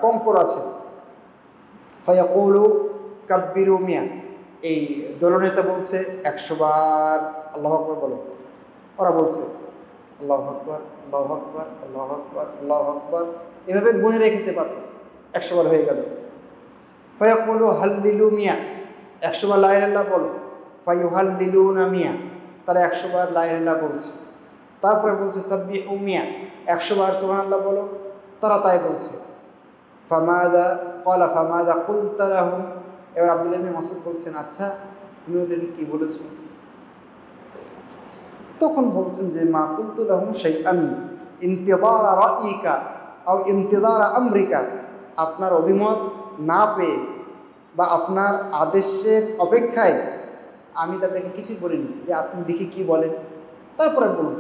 কঙ্কর আছে। ফায়াকুলু কাব্বিরু মিয়া, এই দলনেতা বলছে 100 বার আল্লাহু আকবার বলো। ওরা বলছে আল্লাহু আকবার, আল্লাহু আকবার, আল্লাহু আকবার, আল্লাহু আকবার, এভাবে গুনে রেখেছে পাথর। 100 বার হয়ে গেল। ফায়াকুলু হাল্লিলু মিয়া, 100 বার লা ইলাহা ইল্লাল্লাহ বলো। ফায়ুহাল্লিলুনা মিয়া, তারা 100 বার লা ইলাহা ইল্লাল্লাহ বলছে। তারপরে বলছে সাব্বিহু মিয়া, 100 বার সুবহানাল্লাহ বলো, তারা তাই বলছে। ফামাদা ক্বালা ফামাদা কুলতা লাহুম, এবার আব্দুল্লাহ ইবনে মাসউদ বলছেন, আচ্ছা তুমি ওদেরকে কি বলেছো? তখন বলছেন যে মা কুলতু লাহুম শাইআন ইন্তিযারা রাইকা আও ইন্তিযারা আমরিকা, আপনার অভিমত না পেয়ে বা আপনার আদেশের অপেক্ষায় আমি তাদেরকে কিছুই বলিনি, যে আপনি দেখি কি বলেন। তারপরে বলুন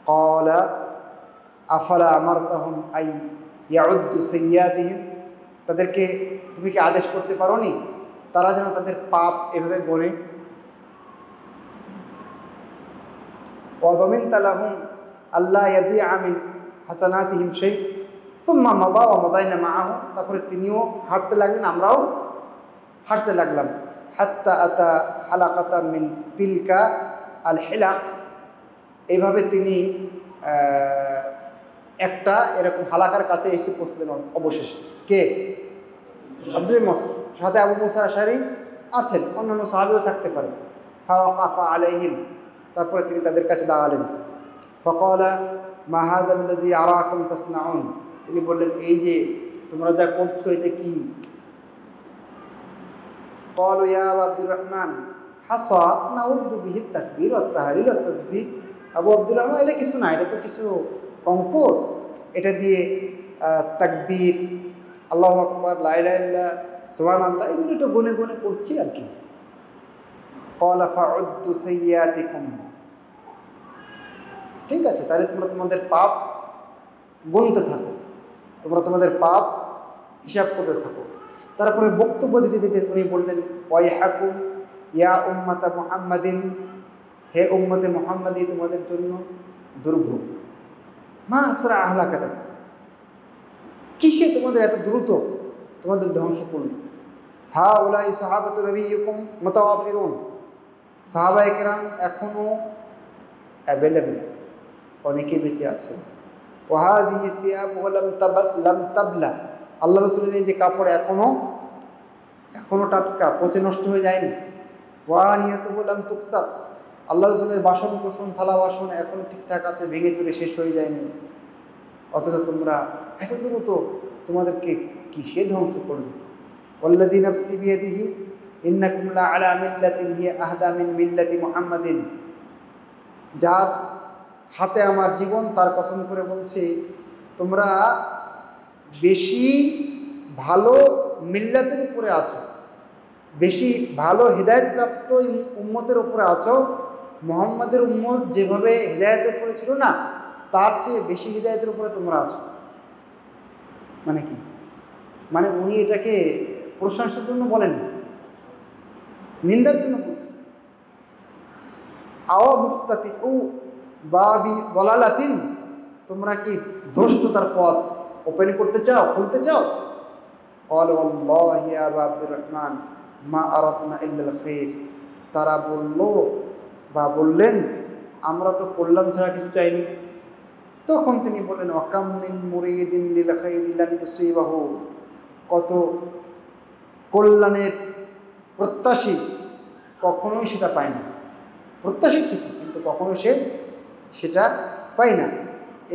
ক্বালা আফালা আমারতাহুম আই ইয়াউদ্দু সাইয়্যাতিহিম, তাদেরকে তুমি কি আদেশ করতে পারোনি তারা যেন তাদের পাপ এভাবে গণে। ওয়া যামিনতা লাহুম আল্লা ইয়াদিআ মিন হাসানাতিহিম শাই সুম্মা মাদা ওয়া মাদাইনা মাআহু, তারপরে তিনিও হাঁটতে লাগলেন, আমরাও হাঁটতে লাগলাম। হাত্তা আতা হালাকাতা মিন তিলকা আল হিলাক, এইভাবে তিনি একটা এরকম হালাকার কাছে এসে পৌঁছলেন অবশেষে। কে? আব্দুল মাসউদ, সাথে আবু মুসা আশআরী আছেন, অন্যান্য সাহাবীও থাকতে পারে। ফাওয়াকাফা আলাইহিম, তারপরে তিনি তাদের কাছে দাঁড়ালেন। ফাকালা মা হাযাল্লাযী আরাকুম তাসনাউন, তিনি বললেন এই যে তোমরা যা করছো এটা কি? ক্বালু ইয়া আব্দুর রহমান হাসা নাউদ্দু বিহি তাকবীর ওয়াত তাহলিল ওয়াত তাসবিহ, আবু আব্দুর রহমান এটা কিছু না, এটা তো কিছু কঙ্কর, এটা দিয়ে তাকবীর, আল্লাহু আকবার, লা ইলাহা ইল্লাল্লাহ, সুবহানাল্লাহ, এগুলো একটু গুনে গুনে করছি আর কি। ক্বালা ফাউদ্দু সাইয়্যাতিকুম, ঠিক আছে তাহলে তোমরা তোমাদের পাপ গুনতে থাকো, তোমরা তোমাদের পাপ হিসাব করতে থাকো। তারপরে বক্তব্য দিতে দিতে উনি বললেন ওয়াইহাকুম ইয়া উম্মাতা মুহাম্মাদিন, হে উম্মতে মুহাম্মাদি, তোমাদের জন্য দুর্ভোগ। মা আসরা আহলাকাতাক, কিসে তোমাদের এত দ্রুত তোমাদের ধ্বংস করল? হাউলাই সাহাবাতু নবিয়্যিকুম মুতাওয়াফিরুন, সাহাবায়ে কেরাম এখনো অ্যাভেলেবল, অনেকে বেঁচে আছে। ওয়াহাদিহি সিয়াবুহু লাম তাবলা, আল্লাহ রাসূলের এই যে কাপড় এখনো টাটকা, পচে নষ্ট হয়ে যায়নি। ওয়ানিয়াতুহু লাম তুকসার, আল্লাহ রাসূলের বাসন কোসন থালা বাসন এখন ঠিকঠাক আছে, ভেঙে চুরে শেষ হয়ে যায়নি। অথচ তোমরা এত দ্রুত, তোমাদেরকে কিসে ধ্বংস করবে? ওয়াল্লাযী নাফসি বিয়াদিহি ইন্নাকুম লা আলা মিল্লাতিন হিয়া আহদা মিন মিল্লাতি মুহাম্মাদিন, যার হাতে আমার জীবন তার কসম করে বলছি তোমরা বেশি ভালো মিল্লাতের উপরে আছো, বেশি ভালো হিদায়াতপ্রাপ্ত উম্মতের উপরে আছো। মুহাম্মাদের উম্মত যেভাবে হিদায়াতের উপরে ছিল না, তার চেয়ে বেশি হিদায়াতের উপরে তোমরা আছো। মানে কি? মানে উনি এটাকে প্রশংসার জন্য বলেন, নিন্দার জন্য বলছেন। আওয়া মুফতাতিহু বাবি দালালাতিন, তোমরা কি ভ্রষ্টতার পথ ওপেন করতে চাও, খুলতে চাও? ক্বালা ওয়াল্লাহি ইয়া আবা আব্দুর রহমান মা আরাদনা ইল্লাল খাইর, তারা বললেন আমরা তো কল্যাণ ছাড়া কিছু চাইনি। তখন তিনি বললেন ওয়াকাম মিন মুরিদিন লিল খাইরি লাম ইউসিবাহু, কত কল্যাণের প্রত্যাশী কখনোই সেটা পায় না। প্রত্যাশী ঠিকই, কিন্তু কখনো সেটা পায় না।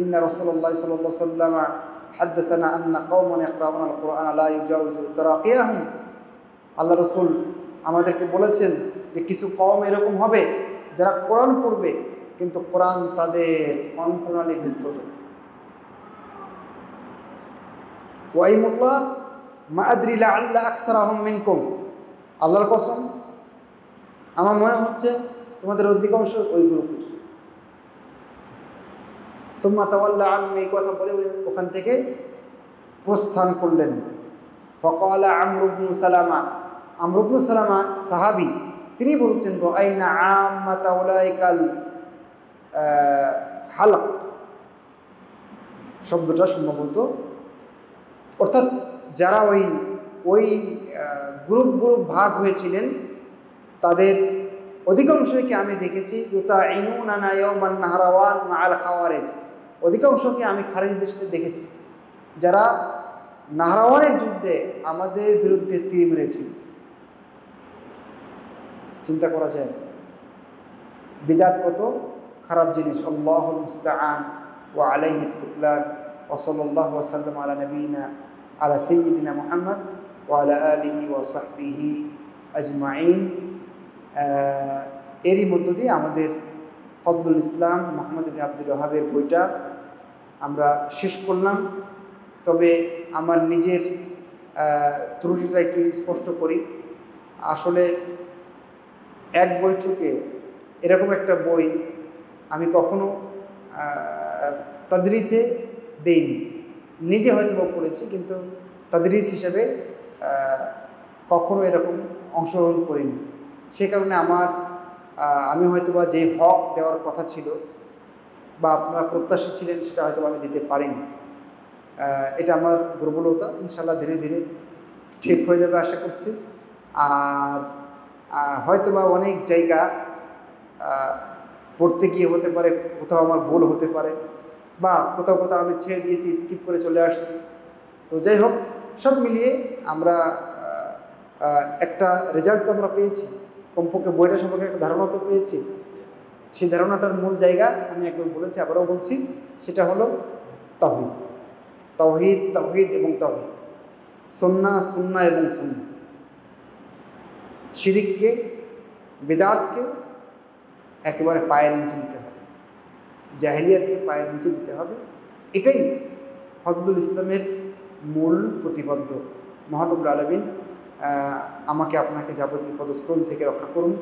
ইন্না রাসূলুল্লাহ সাল্লাল্লাহু আলাইহি ওয়াসাল্লাম হাদাসানা আন্না কওমান ইয়াকরাউনা আল কুরআন লা ইউজাউযু তারাকিয়াহুম, আল্লাহ রাসূল আমাদেরকে বলেছেন যে কিছু কওম এরকম হবে যারা কোরআন পড়বে কিন্তু কোরআন তাদের কণ্ঠনালী ভেদ করবে। ওয়াইমুল্লাহ মা আদরি লাআল্লা আকসারাহুম মিনকুম, আল্লাহর কসম আমার মনে হচ্ছে তোমাদের অধিকাংশ ওই গ্রুপে। সুম্মা তাওয়াল্লা আনহুম, এই কথা বলে ওখান থেকে প্রস্থান করলেন। ফাকালা আমরু ইবনু সালামা, আমরু ইবনু সালামা সাহাবী, তিনি বলছেন রাআইনা আম্মাতা উলাইকাল হালক, শব্দটা সম্ভবত অর্থাৎ যারা ওই গ্রুপ ভাগ হয়েছিলেন তাদের অধিকাংশকে আমি দেখেছি ইউতাঈনুনা ইয়াওমান নাহরাওয়ান মাআল খাওয়ারিজ, অধিকাংশকে আমি খারিজদের সাথে দেখেছি যারা নাহরাওয়ানের যুদ্ধে আমাদের বিরুদ্ধে তীর মেরেছিল। চিন্তা করা যায় বিদআত কত খারাপ জিনিস। আল্লাহুল মুস্তাআন ওয়া আলাইহি তুকলান ওয়া সাল্লাল্লাহু ওয়া সাল্লাম আলা নবিয়িনা আলা সাইয়্যিদিনা মুহাম্মদ ওয়া আলা আলিহি ওয়া সাহবিহি আজমাইন। এরই মধ্য দিয়ে আমাদের ফজলুল ইসলাম মুহাম্মদ ইবনে আব্দুল ওয়াহাবের বইটা আমরা শেষ করলাম। তবে আমার নিজের ত্রুটিটা একটু স্পষ্ট করি। আসলে এক বৈঠকে এরকম একটা বই আমি কখনো তাদরিসে দেইনি, নিজে হয়তো পড়েছি কিন্তু তাদরিস হিসেবে কখনো এরকম অংশগ্রহণ করিনি। সে কারণে আমি হয়তোবা যে হক দেওয়ার কথা ছিল বা আপনারা প্রত্যাশী ছিলেন সেটা হয়তো আমি দিতে পারিনি। এটা আমার দুর্বলতা, ইনশাল্লাহ ধীরে ধীরে ঠিক হয়ে যাবে আশা করছি। আর হয়তোবা অনেক জায়গা পড়তে গিয়ে হতে পারে কোথাও আমার ভুল হতে পারে বা কোথাও আমি ছেড়ে দিয়েছি, স্কিপ করে চলে আসছি। তো যাই হোক, সব মিলিয়ে আমরা একটা রেজাল্ট তো আমরা পেয়েছি, কমপক্ষে বইটা সম্পর্কে একটা ধারণা তো পেয়েছি। সেই ধারণাটার মূল জায়গা আমি একবার বলেছি, আবারও বলছি, সেটা হলো তাওহীদ, তাওহীদ, তাওহীদ এবং তাওহীদ, সুন্নাহ, সুন্নাহ এবং সুন্নাহ। শিরিককে, বিদআতকে একেবারে পায়ের নিচে দিতে হবে, জাহেলিয়াতকে পায়ের নিচে দিতে হবে। এটাই ফজলুল ইসলামের মূল প্রতিপাদ্য। মহান রব্বুল আলামিন আমাকে আপনাকে যাবতীয় পদস্খলন থেকে রক্ষা করুন,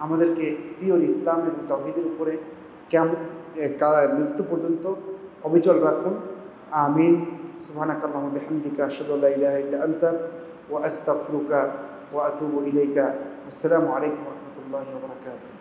আমাদেরকে পিওর ইসলাম এবং তাওহীদের উপরে মৃত্যু পর্যন্ত অবিচল রাখুন। আমিন। সুবহানাকাল্লাহুম্মা ওয়া বিহামদিকা আশহাদু আল্লা ইলাহা ইল্লা আনতা ওয়া আস্তাগফিরুকা ওয়া আতুবু ইলাইকা। আসসালামু আলাইকুম ওয়া রাহমাতুল্লাহি ওয়া বারাকাতুহু।